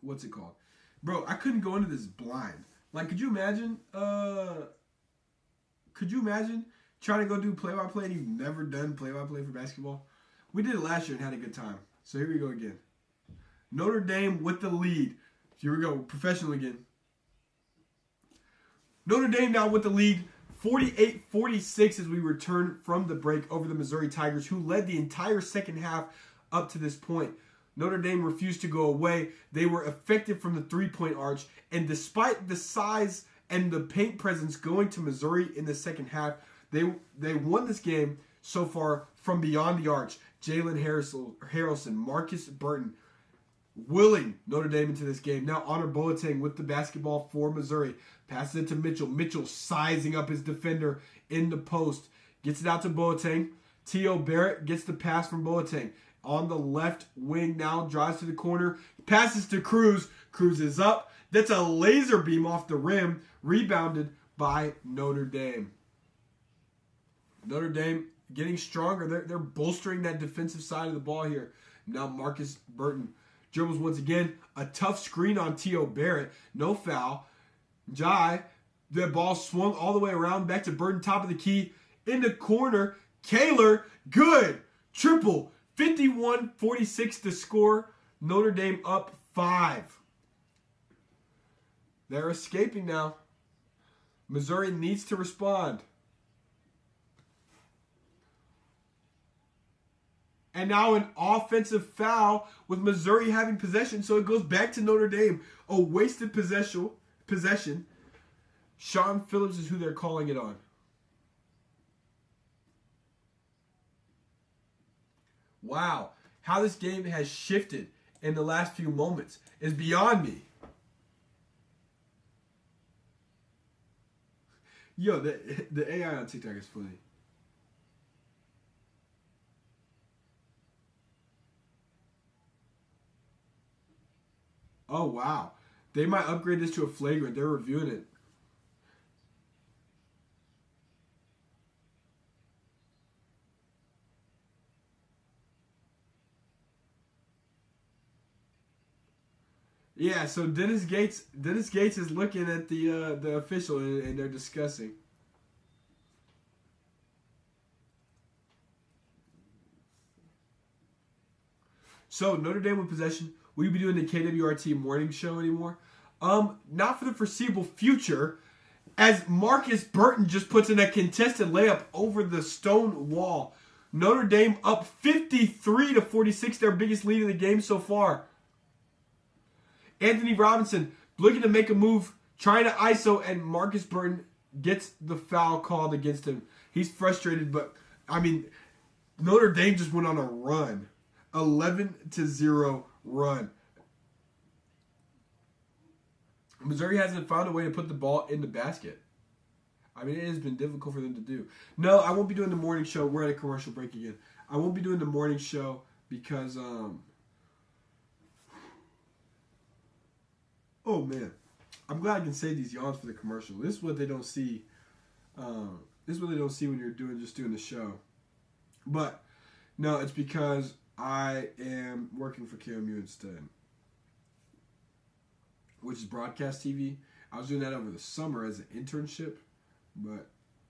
S1: what's it called? Bro, I couldn't go into this blind. Like, could you imagine trying to go do play-by-play and you've never done play-by-play for basketball? We did it last year and had a good time. So here we go again. Notre Dame with the lead. Here we go, professional again. Notre Dame now with the lead, 48-46 as we return from the break over the Missouri Tigers, who led the entire second half up to this point. Notre Dame refused to go away. They were effective from the three-point arch, and despite the size and the paint presence going to Missouri in the second half, they won this game so far from beyond the arch. Jalen Harrelson, Marcus Burton, willing Notre Dame into this game. Now Honor Boateng with the basketball for Missouri. Passes it to Mitchell. Mitchell sizing up his defender in the post. Gets it out to Boateng. T.O. Barrett gets the pass from Boateng. On the left wing now, drives to the corner. Passes to Cruz. Cruz is up. That's a laser beam off the rim. Rebounded by Notre Dame. Notre Dame getting stronger. They're bolstering that defensive side of the ball here. Now Marcus Burton dribbles once again. A tough screen on T.O. Barrett. No foul. Jai The ball swung all the way around back to Burton, top of the key. In the corner, Kaler, good. Triple. 51-46 to score. Notre Dame up 5. They're escaping now. Missouri needs to respond. And now an offensive foul with Missouri having possession, so it goes back to Notre Dame. A wasted possession. Sean Phillips is who they're calling it on. Wow. How this game has shifted in the last few moments is beyond me. Yo, the AI on TikTok is funny. Oh, wow. They might upgrade this to a flagrant. They're reviewing it. Yeah, so Dennis Gates is looking at the official and they're discussing. So Notre Dame with possession. Will you be doing the KWRT morning show anymore? Not for the foreseeable future, as Marcus Burton just puts in a contested layup over the stone wall. Notre Dame up 53-46, their biggest lead in the game so far. Anthony Robinson looking to make a move, trying to ISO, and Marcus Burton gets the foul called against him. He's frustrated, but, I mean, Notre Dame just went on a run. 11-0 run. Missouri hasn't found a way to put the ball in the basket. I mean, it has been difficult for them to do. No, I won't be doing the morning show. We're at a commercial break again. I won't be doing the morning show because, oh, man. I'm glad I can save these yawns for the commercial. This is what they don't see. This is what they don't see when you're just doing the show. But, no, it's because I am working for KMU instead, which is broadcast TV. I was doing that over the summer as an internship, but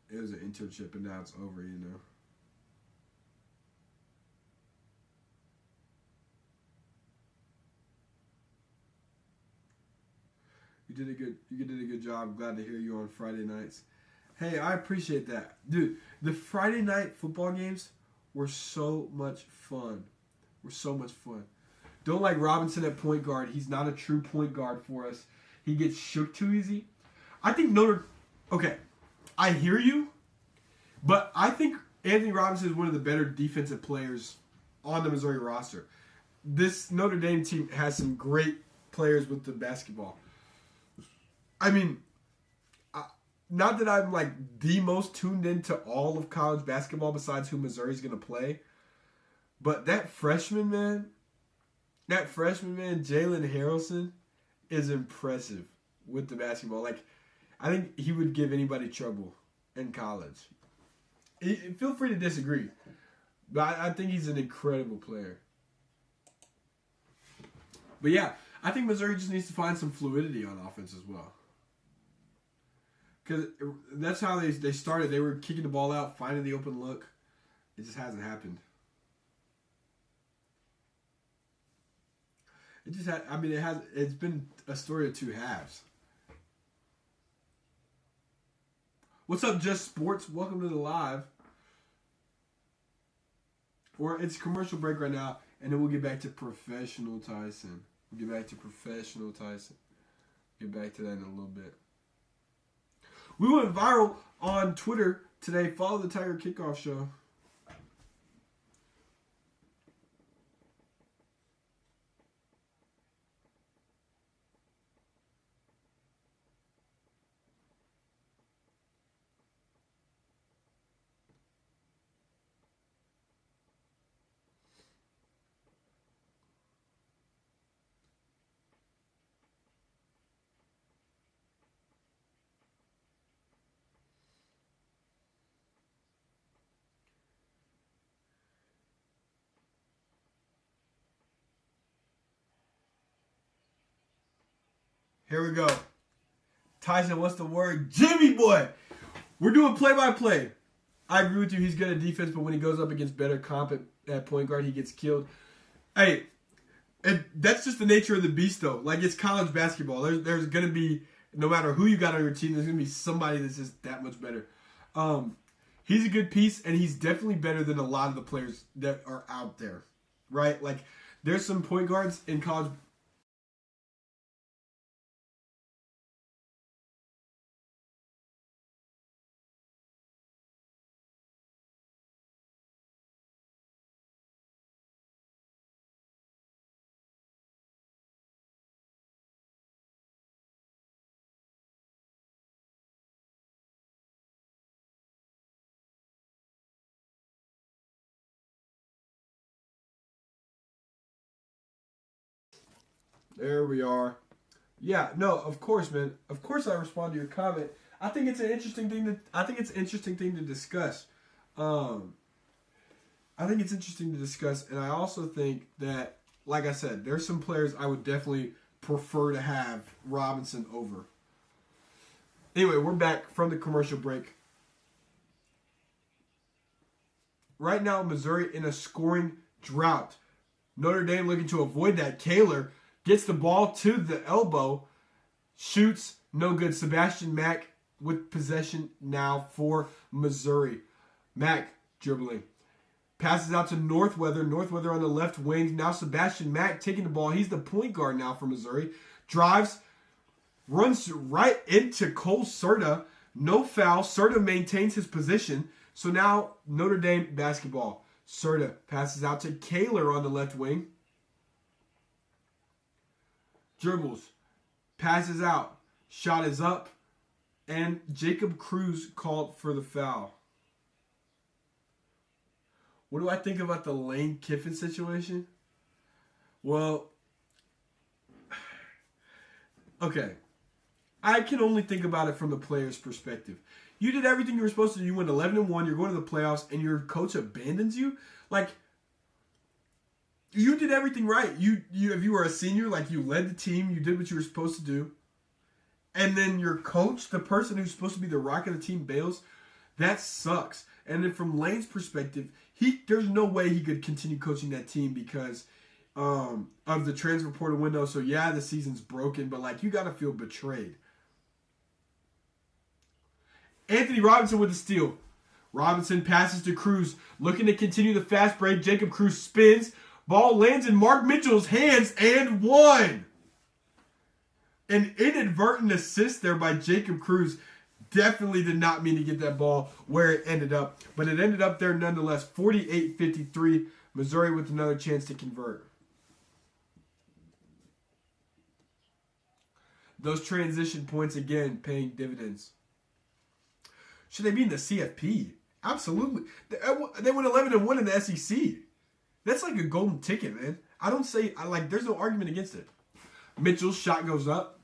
S1: it was an internship and now it's over, you know. You did a good job. Glad to hear you on Friday nights. Hey, I appreciate that. Dude, the Friday night football games were so much fun. Don't like Robinson at point guard. He's not a true point guard for us. He gets shook too easy. I think okay, I hear you, but I think Anthony Robinson is one of the better defensive players on the Missouri roster. This Notre Dame team has some great players with the basketball. I mean, not that I'm like the most tuned into all of college basketball besides who Missouri's going to play, but that freshman man, Jalen Harrelson, is impressive with the basketball. Like, I think he would give anybody trouble in college. Feel free to disagree, but I think he's an incredible player. But yeah, I think Missouri just needs to find some fluidity on offense as well. Because that's how they started. They were kicking the ball out, finding the open look. It just hasn't happened. It's been a story of two halves. What's up, Just Sports? Welcome to the live. It's commercial break right now, and then we'll get back to Professional Tyson. Get back to that in a little bit. We went viral on Twitter today. Follow the Tiger Kickoff Show. Here we go. Tyson, what's the word? Jimmy boy. We're doing play-by-play. I agree with you. He's good at defense, but when he goes up against better comp at point guard, he gets killed. Hey, and that's just the nature of the beast, though. Like, it's college basketball. There's going to be, no matter who you got on your team, there's going to be somebody that's just that much better. He's a good piece, and he's definitely better than a lot of the players that are out there, right? Like, there's some point guards in college. There we are. Yeah, no, of course, man. Of course, I respond to your comment. I think it's an interesting thing to discuss. I think it's interesting to discuss, and I also think that, like I said, there's some players I would definitely prefer to have Robinson over. Anyway, we're back from the commercial break. Right now, Missouri in a scoring drought. Notre Dame looking to avoid that. Kaler gets the ball to the elbow, shoots, no good. Sebastian Mack with possession now for Missouri. Mack dribbling. Passes out to Northweather. Northweather on the left wing. Now Sebastian Mack taking the ball. He's the point guard now for Missouri. Drives, runs right into Cole Serta. No foul. Serta maintains his position. So now Notre Dame basketball. Serta passes out to Kaler on the left wing. Dribbles. Passes out. Shot is up. And Jacob Cruz called for the foul. What do I think about the Lane Kiffin situation? Well, okay. I can only think about it from the player's perspective. You did everything you were supposed to do. You went 11-1. You're going to the playoffs, and your coach abandons you. Like, you did everything right. You if you were a senior, like, you led the team. You did what you were supposed to do. And then your coach, the person who's supposed to be the rock of the team, bails. That sucks. And then from Lane's perspective, there's no way he could continue coaching that team because of the transfer portal window. So, yeah, the season's broken, but, like, you got to feel betrayed. Anthony Robinson with the steal. Robinson passes to Cruz, looking to continue the fast break. Jacob Cruz spins. Ball lands in Mark Mitchell's hands and one. An inadvertent assist there by Jacob Cruz. Definitely did not mean to get that ball where it ended up. But it ended up there nonetheless. 48-53. Missouri with another chance to convert. Those transition points again paying dividends. Should they be in the CFP? Absolutely. They went 11-1 in the SEC. That's like a golden ticket, man. There's no argument against it. Mitchell's shot goes up.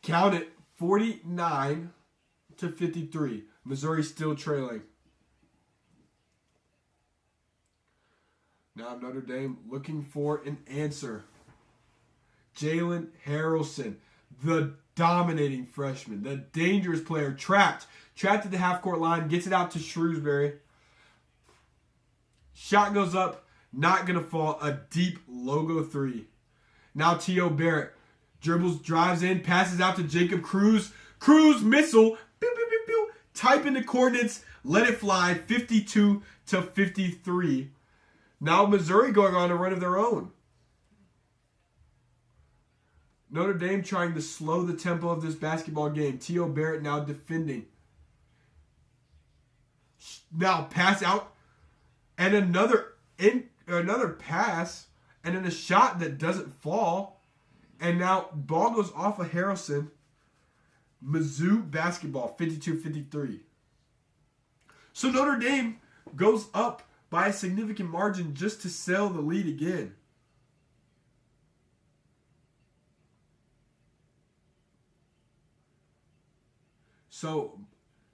S1: Count it. 49-53. Missouri still trailing. Now Notre Dame looking for an answer. Jalen Harrelson, the dominating freshman, the dangerous player, trapped at the half-court line, gets it out to Shrewsbury. Shot goes up, not going to fall, a deep logo three. Now T.O. Barrett dribbles, drives in, passes out to Jacob Cruz. Cruz missile, pew, pew, pew, pew. Type in the coordinates, let it fly, 52-53. Now Missouri going on a run of their own. Notre Dame trying to slow the tempo of this basketball game. T.O. Barrett now defending. Now pass out. And another pass. And then a shot that doesn't fall. And now ball goes off of Harrelson. Mizzou basketball, 52-53. So Notre Dame goes up by a significant margin just to sell the lead again. So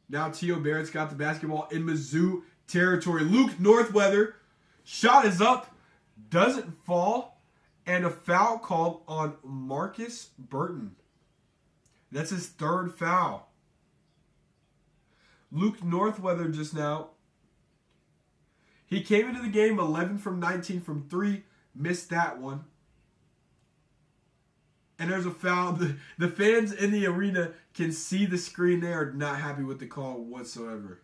S1: now T.O. Barrett's got the basketball in Mizzou territory. Luke Northweather, shot is up, doesn't fall, and a foul called on Marcus Burton. That's his third foul. Luke Northweather just now. He came into the game 11 from 19 from 3. Missed that one. And there's a foul. The fans in the arena can see the screen. They are not happy with the call whatsoever.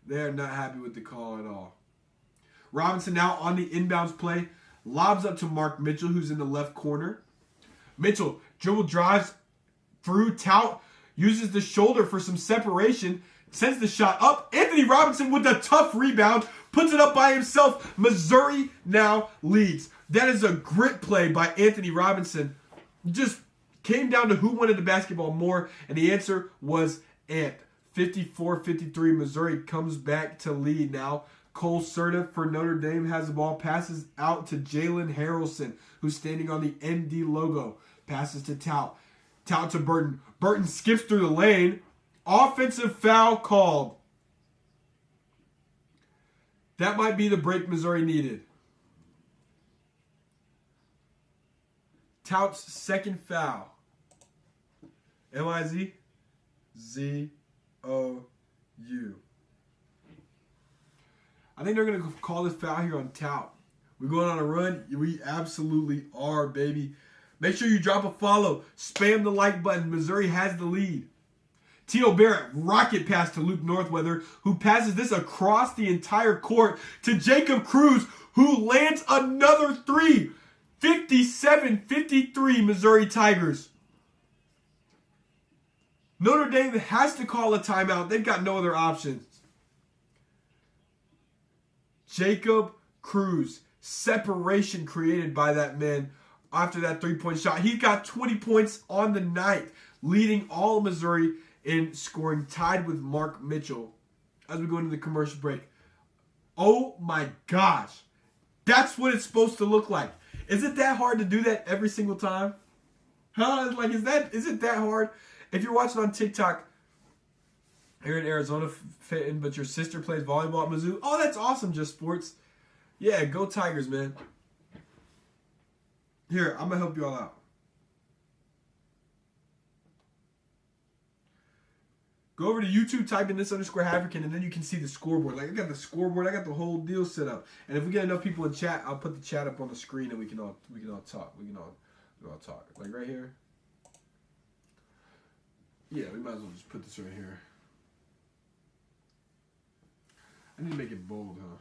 S1: They are not happy with the call at all. Robinson now on the inbounds play. Lobs up to Mark Mitchell, who's in the left corner. Mitchell dribble drives through. Tout uses the shoulder for some separation. Sends the shot up. Anthony Robinson with a tough rebound. Puts it up by himself. Missouri now leads. That is a grit play by Anthony Robinson. Just came down to who wanted the basketball more, and the answer was Ant. 54-53. Missouri comes back to lead now. Cole Serta for Notre Dame has the ball. Passes out to Jalen Harrelson, who's standing on the ND logo. Passes to Tout. Tout to Burton. Burton skips through the lane. Offensive foul called. That might be the break Missouri needed. Tout's second foul. M-I-Z? Z-O-U. I think they're going to call this foul here on Tout. We're going on a run. We absolutely are, baby. Make sure you drop a follow. Spam the like button. Missouri has the lead. Tito Barrett, rocket pass to Luke Northweather, who passes this across the entire court to Jacob Cruz, who lands another three. 57-53 Missouri Tigers. Notre Dame has to call a timeout. They've got no other options. Jacob Cruz, separation created by that man after that three-point shot. He's got 20 points on the night, leading all of Missouri in scoring, tied with Mark Mitchell as we go into the commercial break. Oh my gosh. That's what it's supposed to look like. Is it that hard to do that every single time? Huh? Like, is it that hard? If you're watching on TikTok here in Arizona, but your sister plays volleyball at Mizzou, oh, that's awesome, Just Sports. Yeah, go Tigers, man. Here, I'm going to help you all out. Go over to YouTube, type in this_Halfrican, and then you can see the scoreboard. Like, I got the scoreboard, I got the whole deal set up. And if we get enough people in chat, I'll put the chat up on the screen and we can all talk. We can all talk. Like right here. Yeah, we might as well just put this right here. I need to make it bold, huh?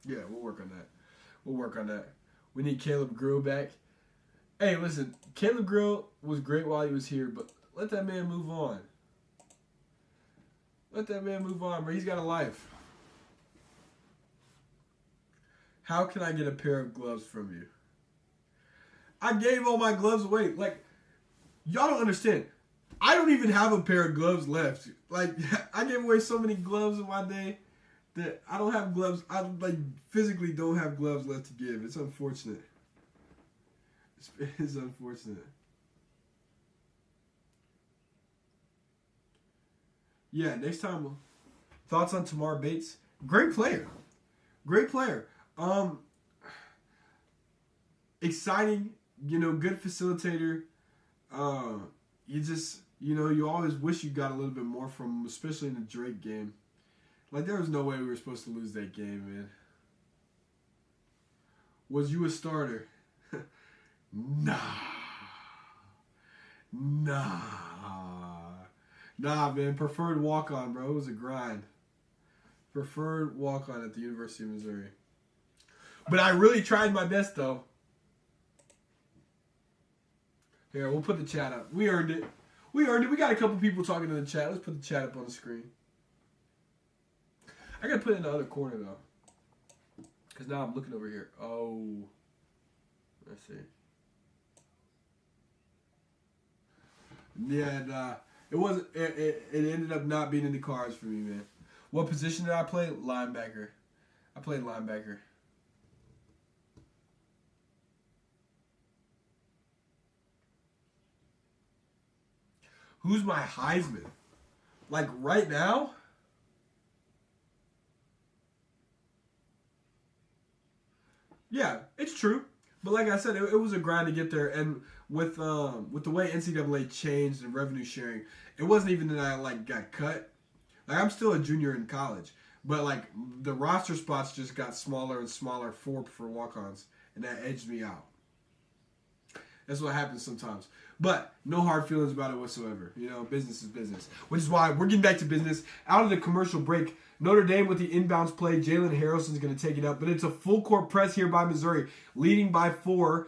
S1: Yeah, we'll work on that. We need Caleb Grill back. Hey, listen, Caleb Grill was great while he was here, but let that man move on. Bro. He's got a life. How can I get a pair of gloves from you? I gave all my gloves away. Like, y'all don't understand. I don't even have a pair of gloves left. Like, I gave away so many gloves in my day that I don't have gloves. I, physically don't have gloves left to give. It's unfortunate. It's unfortunate. Yeah, next time. Thoughts on Tamar Bates? Great player. Exciting, good facilitator. You always wish you got a little bit more from him, especially in the Drake game. Like, there was no way we were supposed to lose that game, man. Was you a starter? Nah, man. Preferred walk-on, bro. It was a grind. Preferred walk-on at the University of Missouri. But I really tried my best, though. Here, we'll put the chat up. We earned it. We got a couple people talking in the chat. Let's put the chat up on the screen. I gotta put it in the other corner, though. Because now I'm looking over here. Oh. Let's see. Yeah, it ended up not being in the cards for me, man. What position did I play? Linebacker. I played linebacker. Who's my Heisman? Like right now? Yeah, it's true. But like I said, it was a grind to get there, and with the way NCAA changed and revenue sharing, it wasn't even that I like got cut. Like I'm still a junior in college, but like the roster spots just got smaller and smaller for walk-ons, and that edged me out. That's what happens sometimes. But no hard feelings about it whatsoever. You know, business is business. Which is why we're getting back to business. Out of the commercial break, Notre Dame with the inbounds play. Jalen Harrelson's going to take it up. But it's a full court press here by Missouri, leading by 4.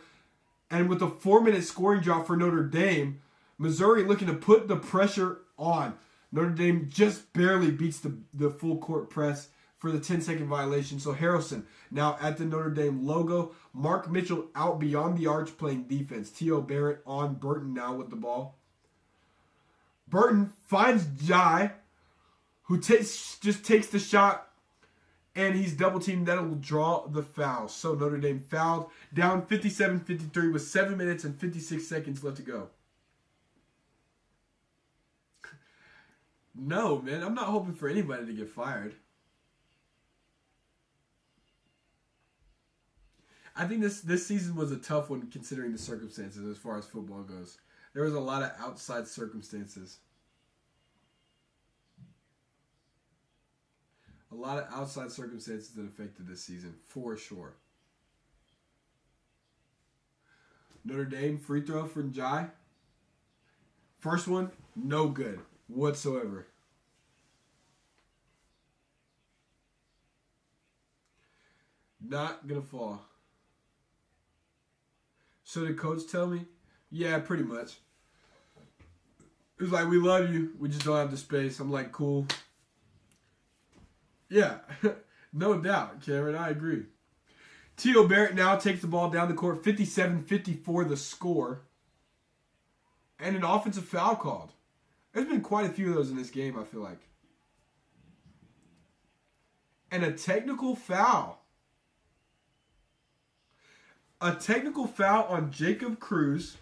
S1: And with a 4-minute scoring drought for Notre Dame, Missouri looking to put the pressure on. Notre Dame just barely beats the full court press for the 10-second violation. So Harrelson now at the Notre Dame logo. Mark Mitchell out beyond the arch playing defense. T.O. Barrett on Burton now with the ball. Burton finds Jai, who just takes the shot, and he's double teamed. That will draw the foul. So Notre Dame fouled, down 57-53 with 7 minutes and 56 seconds left to go. No, man, I'm not hoping for anybody to get fired. I think this season was a tough one considering the circumstances as far as football goes. There was a lot of outside circumstances. A lot of outside circumstances that affected this season, for sure. Notre Dame free throw for Jai. First one, no good whatsoever. Not gonna fall. So did coach tell me? Yeah, pretty much. It was like, we love you. We just don't have the space. I'm like, cool. Yeah, no doubt, Cameron. I agree. T.O. Barrett now takes the ball down the court. 57-54 the score. And an offensive foul called. There's been quite a few of those in this game, I feel like. And a technical foul. A technical foul on Jacob Cruz.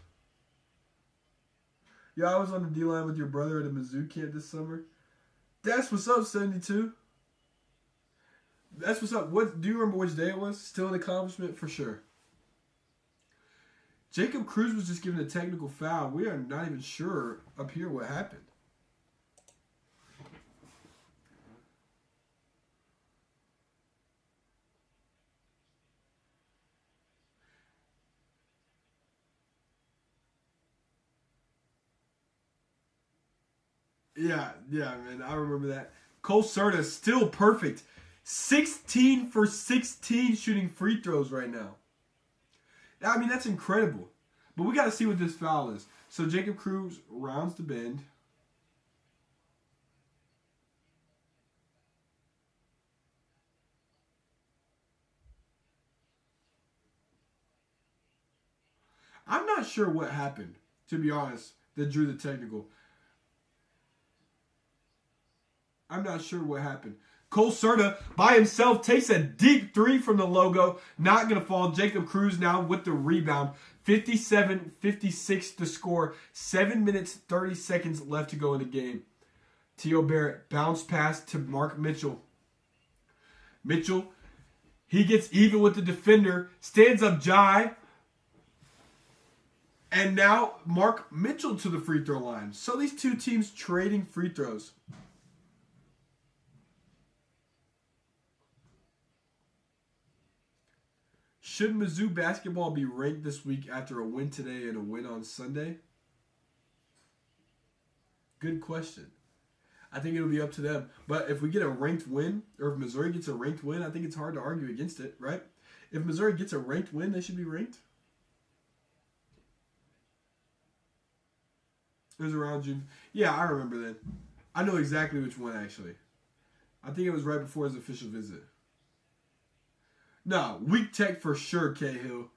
S1: Yeah, I was on the D-line with your brother at a Mizzou camp this summer. That's what's up, 72. That's what's up. What do you remember which day it was? Still an accomplishment for sure. Jacob Cruz was just given a technical foul. We are not even sure up here what happened. Yeah, man. I remember that. Cole Serta still perfect. 16 for 16 shooting free throws right now. I mean, that's incredible. But we got to see what this foul is. So Jacob Cruz rounds the bend. I'm not sure what happened, to be honest, that drew the technical. I'm not sure what happened. Cole Serta by himself takes a deep three from the logo. Not going to fall. Jacob Cruz now with the rebound. 57-56 to score. 7 minutes, 30 seconds left to go in the game. T.O. Barrett bounce pass to Mark Mitchell. Mitchell, he gets even with the defender. Stands up Jai. And now Mark Mitchell to the free throw line. So these two teams trading free throws. Should Mizzou basketball be ranked this week after a win today and a win on Sunday? Good question. I think it'll be up to them. But if we get a ranked win, or if Missouri gets a ranked win, I think it's hard to argue against it, right? If Missouri gets a ranked win, they should be ranked. It was around June. Yeah, I remember that. I know exactly which one, actually. I think it was right before his official visit. No, weak tech for sure, Cahill.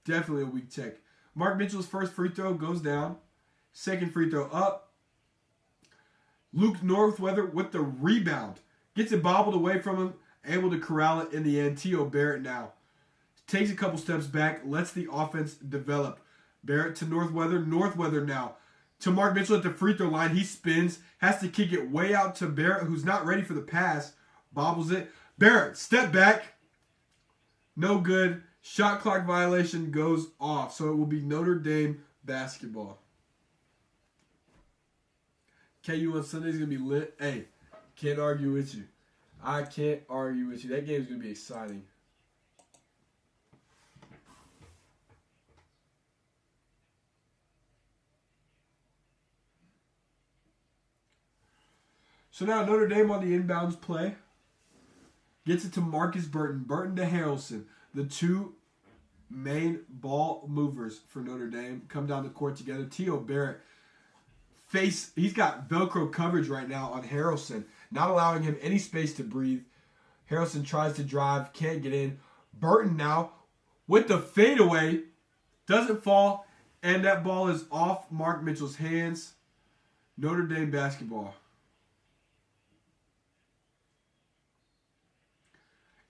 S1: Definitely a weak tech. Mark Mitchell's first free throw goes down. Second free throw up. Luke Northweather with the rebound. Gets it bobbled away from him. Able to corral it in the end. T.O. Barrett now takes a couple steps back. Lets the offense develop. Barrett to Northweather. Northweather now to Mark Mitchell at the free throw line. He spins. Has to kick it way out to Barrett, who's not ready for the pass. Bobbles it. Barrett, step back. No good. Shot clock violation goes off. So it will be Notre Dame basketball. KU on Sunday is going to be lit. Hey, can't argue with you. I can't argue with you. That game is going to be exciting. So now Notre Dame on the inbounds play. Gets it to Marcus Burton. Burton to Harrelson. The two main ball movers for Notre Dame come down the court together. T.O. Barrett he's got Velcro coverage right now on Harrelson, not allowing him any space to breathe. Harrelson tries to drive, can't get in. Burton now with the fadeaway, doesn't fall, and that ball is off Mark Mitchell's hands. Notre Dame basketball.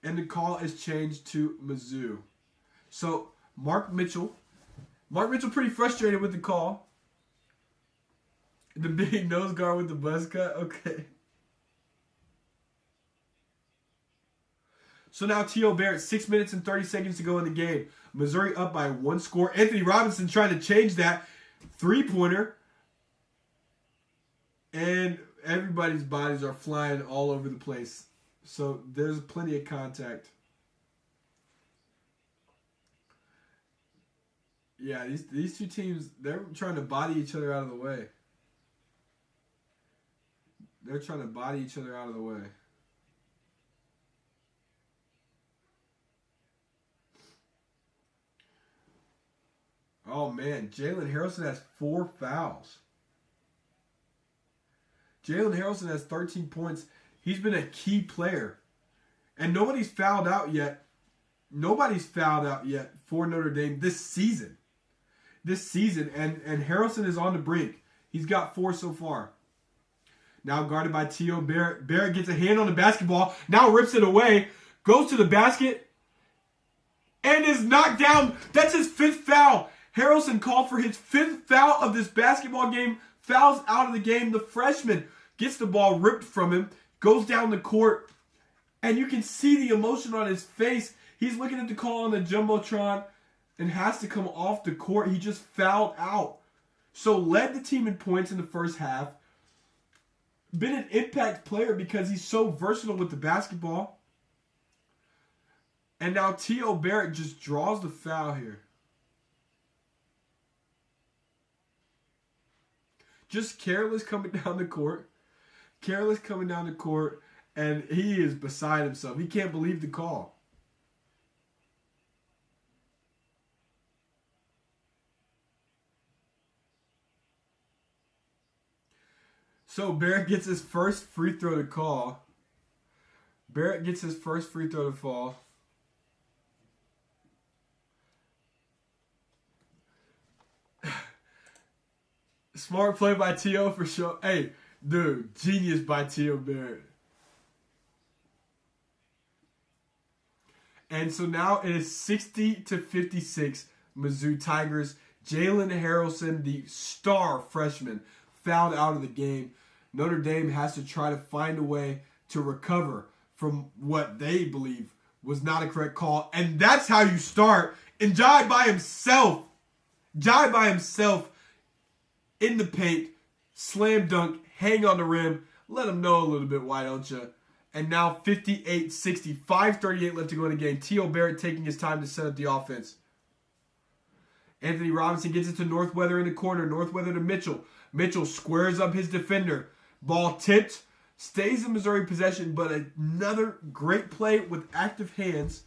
S1: And the call is changed to Mizzou. So Mark Mitchell pretty frustrated with the call. The big nose guard with the buzz cut. Okay. So now T.O. Barrett, 6 minutes and 30 seconds to go in the game. Missouri up by one score. Anthony Robinson trying to change that. Three-pointer. And everybody's bodies are flying all over the place. So there's plenty of contact. Yeah, these two teams, they're trying to body each other out of the way. They're trying to body each other out of the way. Oh, man. Jalen Harrelson has 4 fouls. Jalen Harrelson has 13 points. He's been a key player. And nobody's fouled out yet. Nobody's fouled out yet for Notre Dame this season. And Harrelson is on the brink. He's got 4 so far. Now guarded by T.O. Barrett. Barrett gets a hand on the basketball. Now rips it away. Goes to the basket. And is knocked down. That's his 5th foul. Harrelson called for his 5th foul of this basketball game. Fouls out of the game. The freshman gets the ball ripped from him. Goes down the court. And you can see the emotion on his face. He's looking at the call on the Jumbotron and has to come off the court. He just fouled out. So led the team in points in the first half. Been an impact player because he's so versatile with the basketball. And now T.O. Barrett just draws the foul here. Just careless coming down the court. And he is beside himself. He can't believe the call. So Barrett gets his first free throw to call. Fall. Smart play by T.O. for sure. Hey, dude, genius by T.O. Barrett. And so now it is 60-56. Mizzou Tigers. Jalen Harrelson, the star freshman, fouled out of the game. Notre Dame has to try to find a way to recover from what they believe was not a correct call. And that's how you start. And Jai by himself in the paint, slam dunk, hang on the rim. Let him know a little bit, why don't you? And now 58-60, 5:38 left to go in the game. T.O. Barrett taking his time to set up the offense. Anthony Robinson gets it to Northweather in the corner. Northweather to Mitchell. Mitchell squares up his defender. Ball tipped. Stays in Missouri possession, but another great play with active hands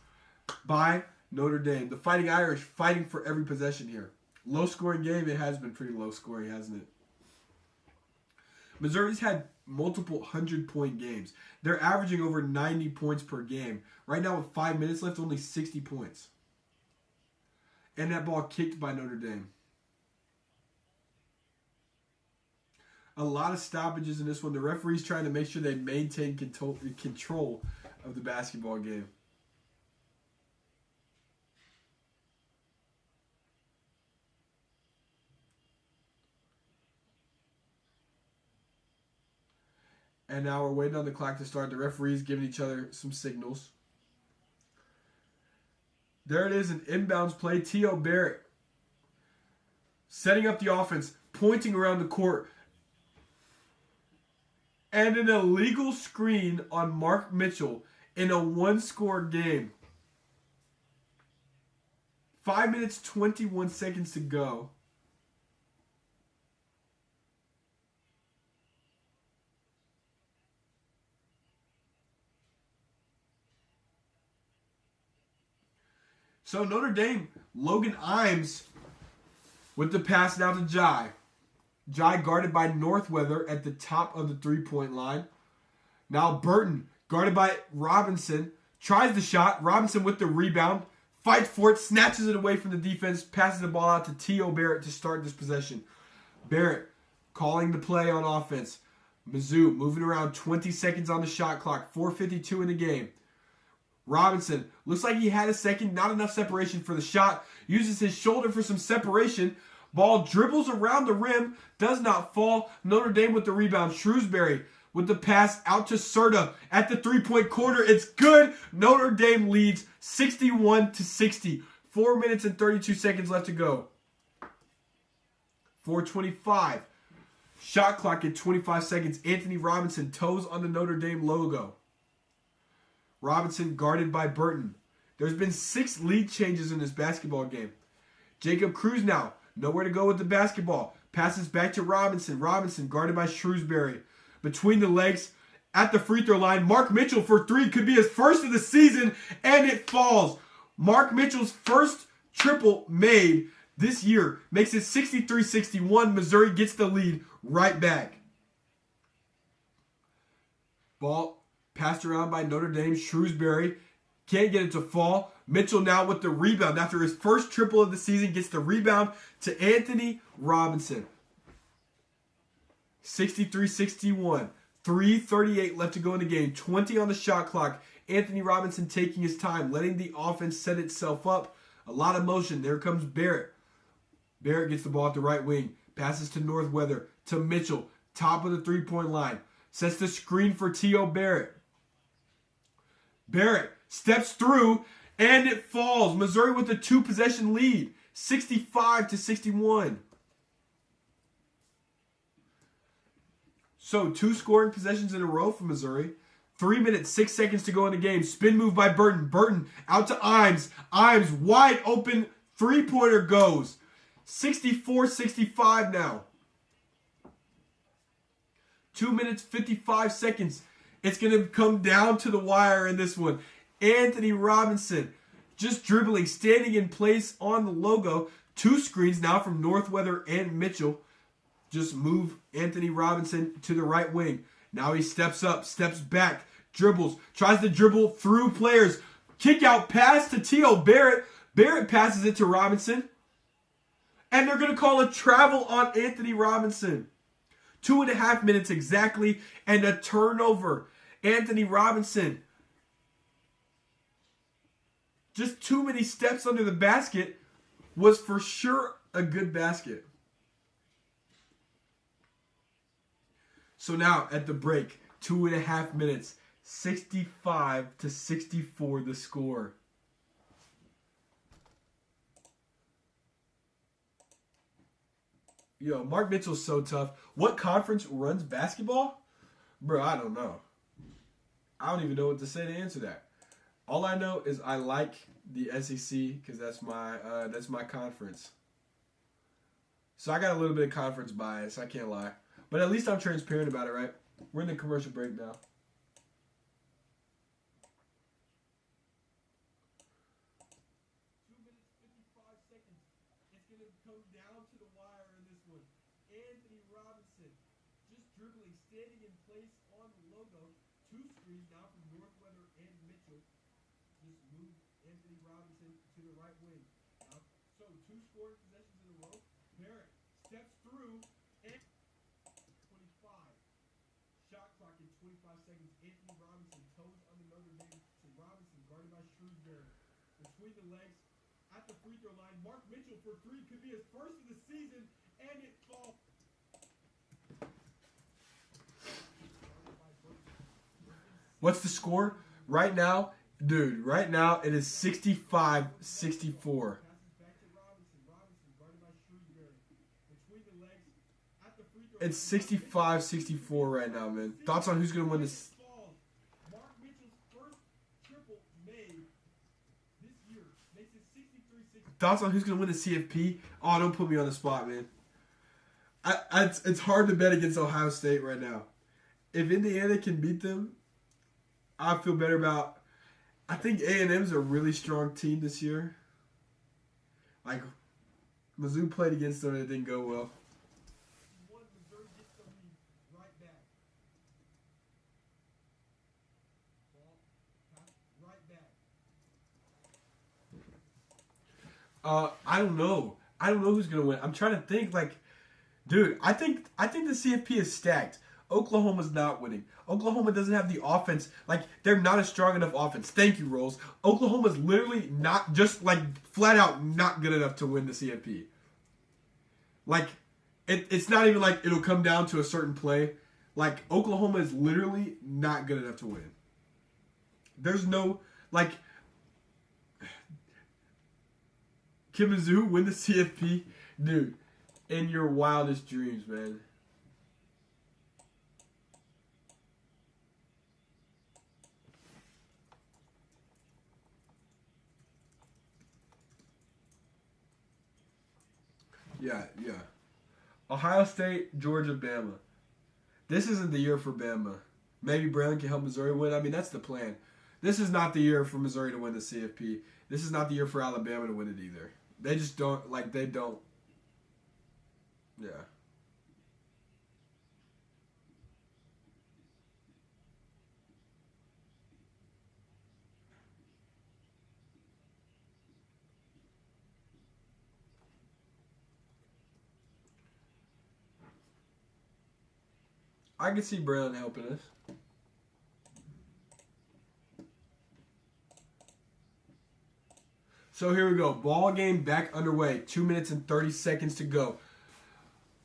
S1: by Notre Dame. The Fighting Irish fighting for every possession here. Low-scoring game. It has been pretty low-scoring, hasn't it? Missouri's had multiple 100-point games. They're averaging over 90 points per game. Right now with 5 minutes left, only 60 points. And that ball kicked by Notre Dame. A lot of stoppages in this one. The referee's trying to make sure they maintain control of the basketball game. And now we're waiting on the clock to start. The referees giving each other some signals. There it is, an inbounds play. T.O. Barrett setting up the offense, pointing around the court. And an illegal screen on Mark Mitchell in a one-score game. 5 minutes, 21 seconds to go. So Notre Dame, Logan Imes with the pass now to Jai. Jai guarded by Northweather at the top of the three-point line. Now Burton guarded by Robinson. Tries the shot. Robinson with the rebound. Fights for it. Snatches it away from the defense. Passes the ball out to T.O. Barrett to start this possession. Barrett calling the play on offense. Mizzou moving around 20 seconds on the shot clock. 4:52 in the game. Robinson looks like he had a second. Not enough separation for the shot. Uses his shoulder for some separation. Ball dribbles around the rim. Does not fall. Notre Dame with the rebound. Shrewsbury with the pass out to Serta at the three-point corner. It's good. Notre Dame leads 61-60. 4 minutes and 32 seconds left to go. 4:25. Shot clock at 25 seconds. Anthony Robinson toes on the Notre Dame logo. Robinson guarded by Burton. There's been 6 lead changes in this basketball game. Jacob Cruz now. Nowhere to go with the basketball. Passes back to Robinson. Robinson guarded by Shrewsbury. Between the legs at the free throw line. Mark Mitchell for 3 could be his first of the season. And it falls. Mark Mitchell's first triple made this year makes it 63-61. Missouri gets the lead right back. Ball passed around by Notre Dame. Shrewsbury can't get it to fall. Mitchell now with the rebound. After his first triple of the season, gets the rebound to Anthony Robinson. 63-61. 3:38 left to go in the game. 20 on the shot clock. Anthony Robinson taking his time, letting the offense set itself up. A lot of motion. There comes Barrett. Barrett gets the ball at the right wing. Passes to Northweather. To Mitchell. Top of the three-point line. Sets the screen for T.O. Barrett. Barrett steps through, and it falls. Missouri with a 2-possession lead. 65-61. So 2 scoring possessions in a row for Missouri. 3 minutes, 6 seconds to go in the game. Spin move by Burton. Burton out to Imes. Imes wide open. Three-pointer goes. 64-65 now. 2 minutes, 55 seconds. It's going to come down to the wire in this one. Anthony Robinson just dribbling, standing in place on the logo. 2 screens now from Northweather and Mitchell. Just move Anthony Robinson to the right wing. Now he steps up, steps back, dribbles, tries to dribble through players. Kick out pass to T.O. Barrett. Barrett passes it to Robinson. And they're going to call a travel on Anthony Robinson. 2.5 minutes exactly, and a turnover. Anthony Robinson. Just too many steps under the basket. Was for sure a good basket. So now at the break, 2.5 minutes, 65-64 the score. Yo, Mark Mitchell's so tough. What conference runs basketball? Bro, I don't know. I don't even know what to say to answer that. All I know is I like the SEC because that's my conference. So I got a little bit of conference bias. I can't lie. But at least I'm transparent about it, right? We're in the commercial break now. Come down to the wire in this one. Anthony Robinson just dribbling, standing in place on the logo. 2 screens now from Northweather and Mitchell. Just move Anthony Robinson to the right wing. So 2 scoring possessions in a row. Barrett steps through and 25. Shot clock in 25 seconds. Anthony Robinson toes on the Notre Dame. So Robinson guarded by Shrewsbury. Between the legs. At the free throw line, Mark Mitchell for 3 could be his first of the season, and it falls. What's the score? Right now, Dude, right now it is 65-64. It's 65-64 right now, man. Thoughts on who's going to win this? Thoughts on who's going to win the CFP? Oh, don't put me on the spot, man. It's hard to bet against Ohio State right now. If Indiana can beat them, I feel better about. I think A&M's a really strong team this year. Like, Mizzou played against them and it didn't go well. I don't know. I don't know who's gonna win. I'm trying to think. Like, dude, I think the CFP is stacked. Oklahoma's not winning. Oklahoma doesn't have the offense. Like, they're not a strong enough offense. Thank you, Rolls. Oklahoma's literally not, just like flat out not good enough to win the CFP. Like, it's not even like it'll come down to a certain play. Like, Oklahoma is literally not good enough to win. There's no, like, can Mizzou win the CFP? Dude, in your wildest dreams, man. Yeah. Ohio State, Georgia, Bama. This isn't the year for Bama. Maybe Brown can help Missouri win. I mean, that's the plan. This is not the year for Missouri to win the CFP. This is not the year for Alabama to win it either. They just don't, like, they don't. Yeah. I can see Brown helping us. So here we go. Ball game back underway. 2 minutes and 30 seconds to go.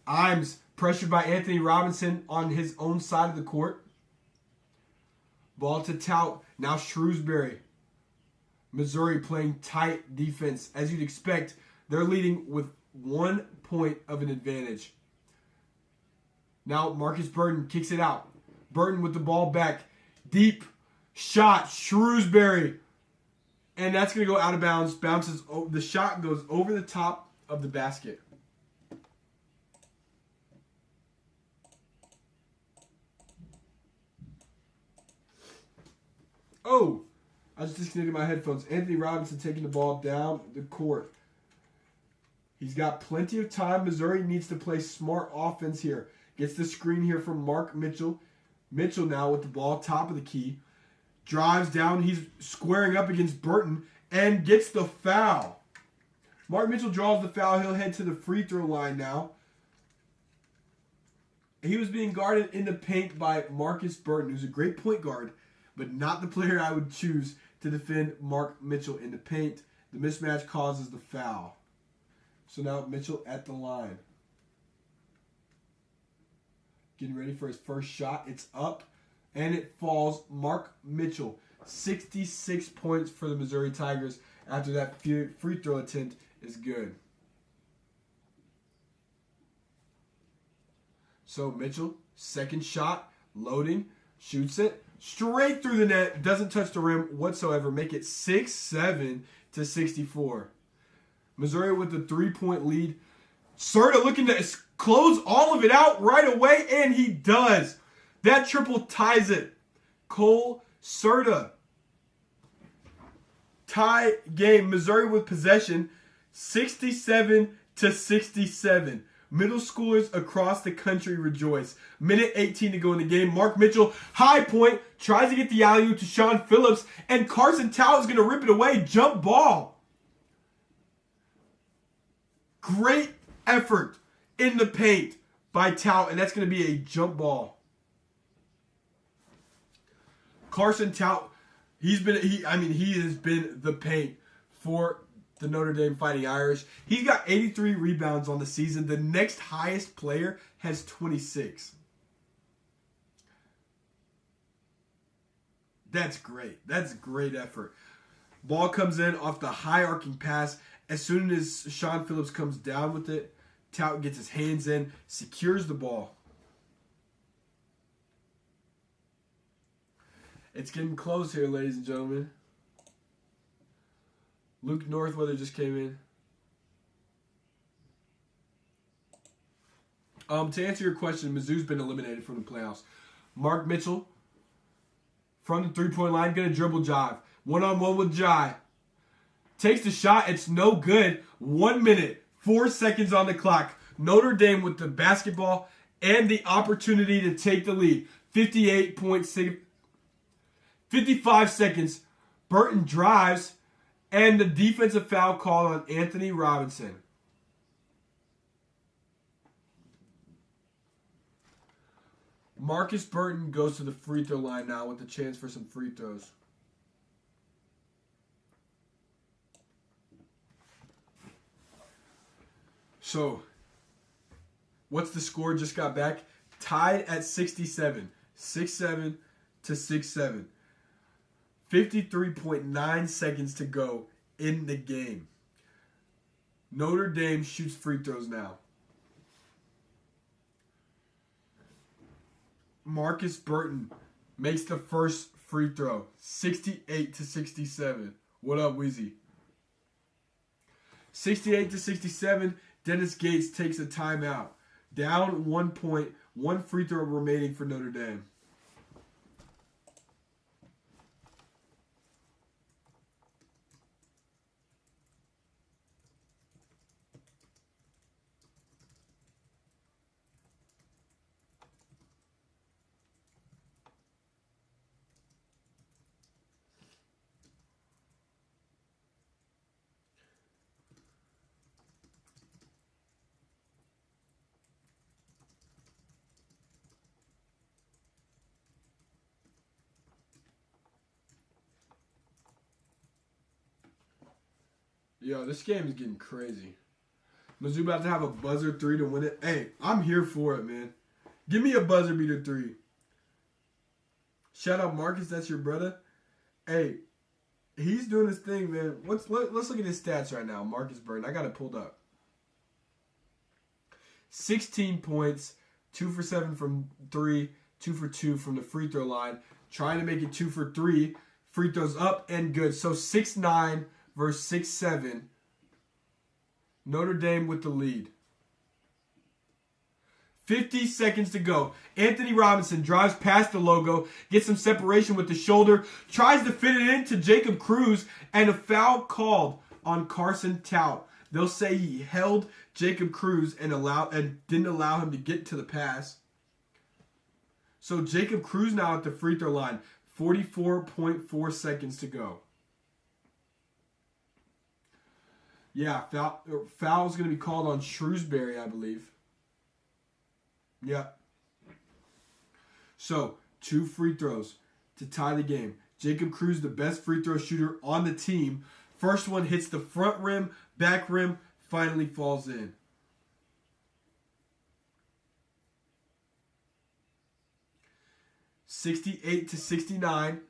S1: Imes pressured by Anthony Robinson on his own side of the court. Ball to Tout. Now Shrewsbury. Missouri playing tight defense. As you'd expect, they're leading with 1 point of an advantage. Now Marcus Burton kicks it out. Burton with the ball back. Deep shot. Shrewsbury. And that's going to go out of bounds. Bounces. The shot goes over the top of the basket. Oh, I was disconnecting my headphones. Anthony Robinson taking the ball down the court. He's got plenty of time. Missouri needs to play smart offense here. Gets the screen here from Mark Mitchell. Mitchell now with the ball, top of the key. Drives down. He's squaring up against Burton and gets the foul. Mark Mitchell draws the foul. He'll head to the free throw line now. He was being guarded in the paint by Marcus Burton, who's a great point guard, but not the player I would choose to defend Mark Mitchell in the paint. The mismatch causes the foul. So now Mitchell at the line. Getting ready for his first shot. It's up, and it falls. Mark Mitchell, 66 points for the Missouri Tigers after that free throw attempt is good. So Mitchell, second shot, loading, shoots it. Straight through the net, doesn't touch the rim whatsoever. Make it 67-64. Missouri with the 3-point lead. Serta looking to close all of it out right away, and he does. That triple ties it. Cole Serta. Tie game. Missouri with possession, 67-67. Middle schoolers across the country rejoice. Minute 18 to go in the game. Mark Mitchell, high point, tries to get the alley-oop to Sean Phillips, and Carson Tao is going to rip it away. Jump ball. Great effort in the paint by Tao, and that's going to be a jump ball. Carson Tao, he has been the paint for the Notre Dame Fighting Irish. He's got 83 rebounds on the season. The next highest player has 26. That's great. That's great effort. Ball comes in off the high arcing pass. As soon as Sean Phillips comes down with it, Tout gets his hands in, secures the ball. It's getting close here, ladies and gentlemen. Luke Northweather just came in. To answer your question, Mizzou's been eliminated from the playoffs. Mark Mitchell from the three-point line, going to dribble Jive. One-on-one with Jai. Takes the shot. It's no good. 1 minute, 4 seconds on the clock. Notre Dame with the basketball and the opportunity to take the lead. 55 seconds. Burton drives, and the defensive foul called on Anthony Robinson. Marcus Burton goes to the free throw line now with a chance for some free throws. So, what's the score? Just got back. Tied at 67. 6-7 to 6-7. 53.9 seconds to go in the game. Notre Dame shoots free throws now. Marcus Burton makes the first free throw. 68 to 67. What up, Weezy? 68 to 67. Dennis Gates takes a timeout. Down 1 point. 1 free throw remaining for Notre Dame. Yo, this game is getting crazy. Mizzou about to have a buzzer 3 to win it. Hey, I'm here for it, man. Give me a buzzer beater 3. Shout out Marcus, that's your brother. Hey, he's doing his thing, man. Let's look at his stats right now. Marcus Burton, I got it pulled up. 16 points, 2 for 7 from 3, 2 for 2 from the free throw line. Trying to make it 2 for 3. Free throws up and good. So 6-9 versus 6-7. Notre Dame with the lead. 50 seconds to go. Anthony Robinson drives past the logo, gets some separation with the shoulder, tries to fit it into Jacob Cruz, and a foul called on Carson Tout. They'll say he held Jacob Cruz and didn't allow him to get to the pass. So Jacob Cruz now at the free throw line. 44.4 seconds to go. Yeah, foul is going to be called on Shrewsbury, I believe. Yeah. So, 2 free throws to tie the game. Jacob Cruz, the best free throw shooter on the team. First one hits the front rim, back rim, finally falls in. $68 to 69.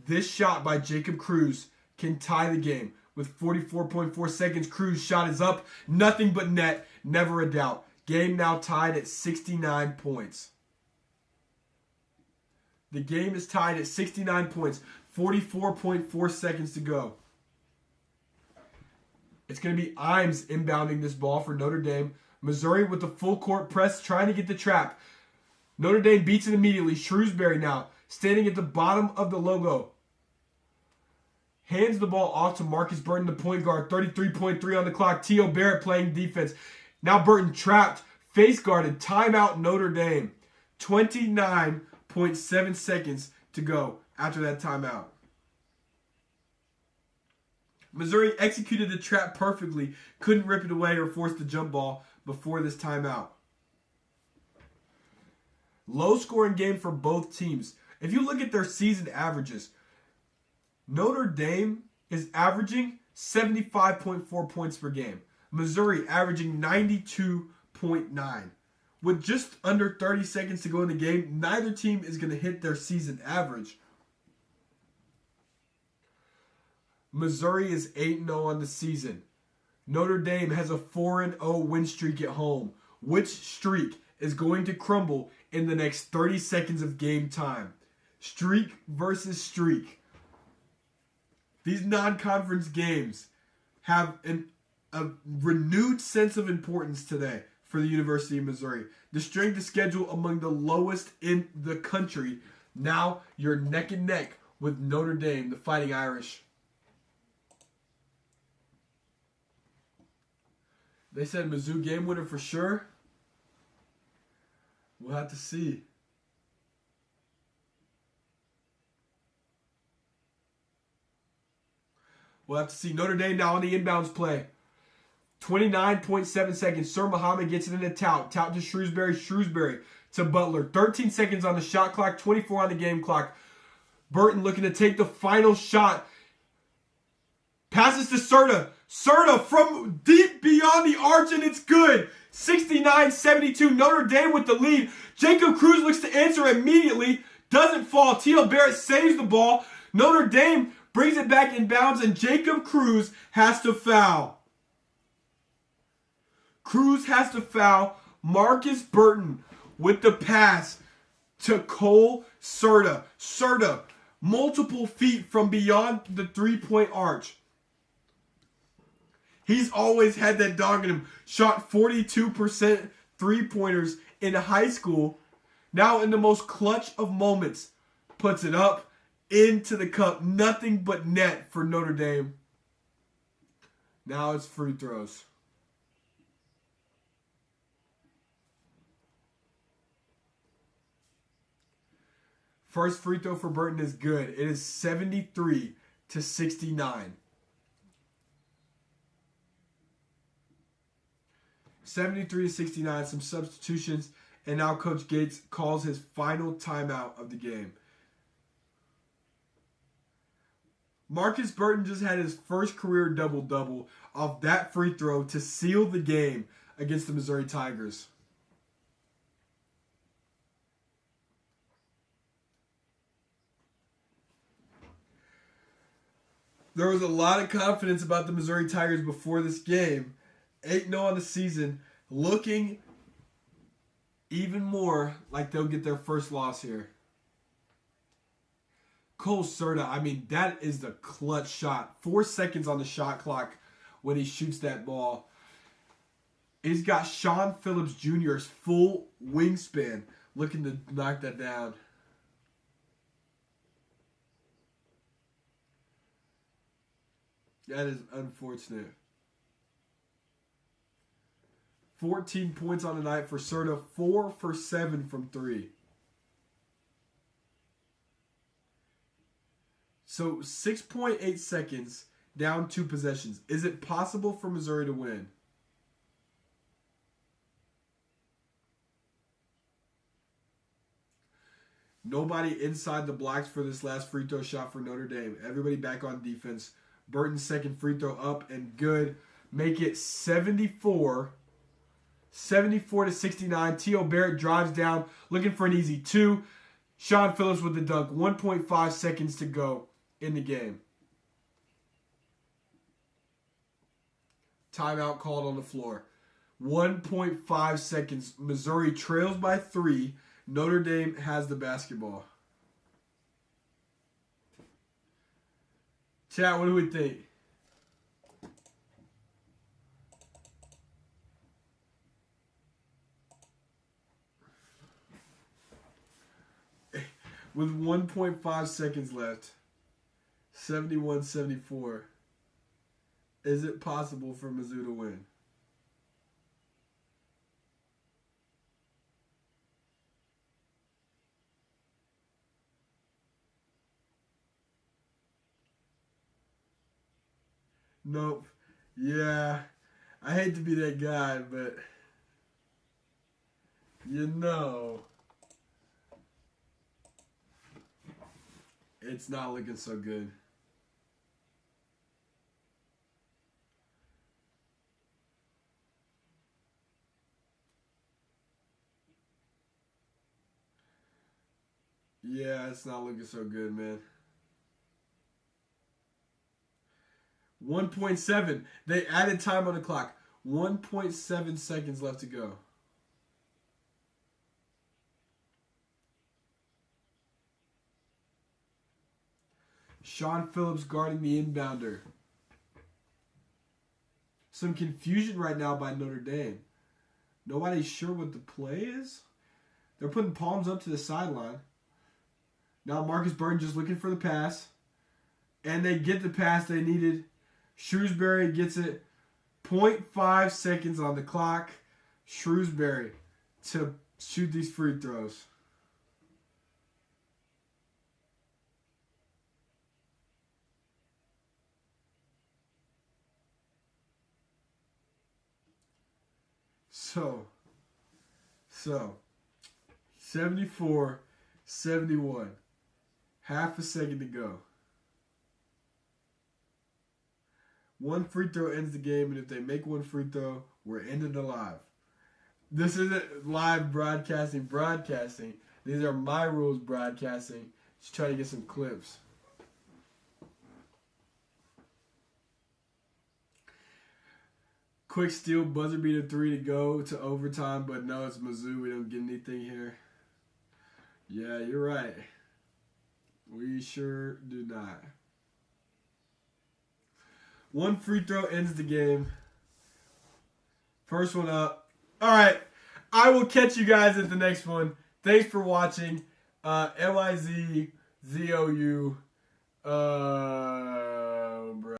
S1: This shot by Jacob Cruz can tie the game. With 44.4 seconds, Cruz shot is up. Nothing but net. Never a doubt. Game now tied at 69 points. The game is tied at 69 points. 44.4 seconds to go. It's going to be Imes inbounding this ball for Notre Dame. Missouri with the full court press trying to get the trap. Notre Dame beats it immediately. Shrewsbury now standing at the bottom of the logo. Hands the ball off to Marcus Burton, the point guard. 33.3 on the clock. T.O. Barrett playing defense. Now Burton trapped. Face guarded. Timeout Notre Dame. 29.7 seconds to go after that timeout. Missouri executed the trap perfectly. Couldn't rip it away or force the jump ball before this timeout. Low scoring game for both teams. If you look at their season averages, Notre Dame is averaging 75.4 points per game. Missouri averaging 92.9. With just under 30 seconds to go in the game, neither team is going to hit their season average. Missouri is 8-0 on the season. Notre Dame has a 4-0 win streak at home. Which streak is going to crumble in the next 30 seconds of game time? Streak versus streak. These non-conference games have a renewed sense of importance today for the University of Missouri. The strength of schedule among the lowest in the country. Now you're neck and neck with Notre Dame, the Fighting Irish. They said Mizzou game winner for sure. We'll have to see. We'll have to see. Notre Dame now on the inbounds play. 29.7 seconds. Sir Muhammad gets it into Tout. Tout to Shrewsbury. Shrewsbury to Butler. 13 seconds on the shot clock. 24 on the game clock. Burton looking to take the final shot. Passes to Serta. Serta from deep beyond the arch, and it's good. 69-72. Notre Dame with the lead. Jacob Cruz looks to answer immediately. Doesn't fall. T.O. Barrett saves the ball. Notre Dame brings it back in bounds, and Jacob Cruz has to foul. Cruz has to foul. Marcus Burton with the pass to Cole Serta. Serta, multiple feet from beyond the three-point arch. He's always had that dog in him. Shot 42% three-pointers in high school. Now in the most clutch of moments, puts it up into the cup. Nothing but net for Notre Dame. Now it's free throws. First free throw for Burton is good. It is 73-69. 73-69. Some substitutions. And now Coach Gates calls his final timeout of the game. Marcus Burton just had his first career double-double off that free throw to seal the game against the Missouri Tigers. There was a lot of confidence about the Missouri Tigers before this game. 8-0 on the season, looking even more like they'll get their first loss here. Cole Serta, I mean, that is the clutch shot. 4 seconds on the shot clock when he shoots that ball. He's got Sean Phillips Jr.'s full wingspan looking to knock that down. That is unfortunate. 14 points on the night for Serta. 4 for 7 from 3. So 6.8 seconds, down 2 possessions. Is it possible for Missouri to win? Nobody inside the blocks for this last free throw shot for Notre Dame. Everybody back on defense. Burton's second free throw up and good. Make it 74-69. T.O. Barrett drives down, looking for an easy 2. Sean Phillips with the dunk. 1.5 seconds to go in the game. Timeout called on the floor. 1.5 seconds. Missouri trails by 3. Notre Dame has the basketball. Chat, what do we think? With 1.5 seconds left, 71-74. Is it possible for Mizzou to win? Nope. Yeah. I hate to be that guy, but you know, it's not looking so good. Yeah, it's not looking so good, man. 1.7. They added time on the clock. 1.7 seconds left to go. Sean Phillips guarding the inbounder. Some confusion right now by Notre Dame. Nobody's sure what the play is. They're putting palms up to the sideline. Now Marcus Burton just looking for the pass. And they get the pass they needed. Shrewsbury gets it. 0.5 seconds on the clock. Shrewsbury to shoot these free throws. So 74-71. Half a second to go. One free throw ends the game, and if they make one free throw, we're ending it live. This isn't live broadcasting. These are my rules broadcasting. Just trying to get some clips. Quick steal, buzzer beater 3 to go to overtime, but no, it's Mizzou. We don't get anything here. Yeah, you're right. We sure do not. One free throw ends the game. First one up. All right. I will catch you guys at the next one. Thanks for watching. MIZZOU.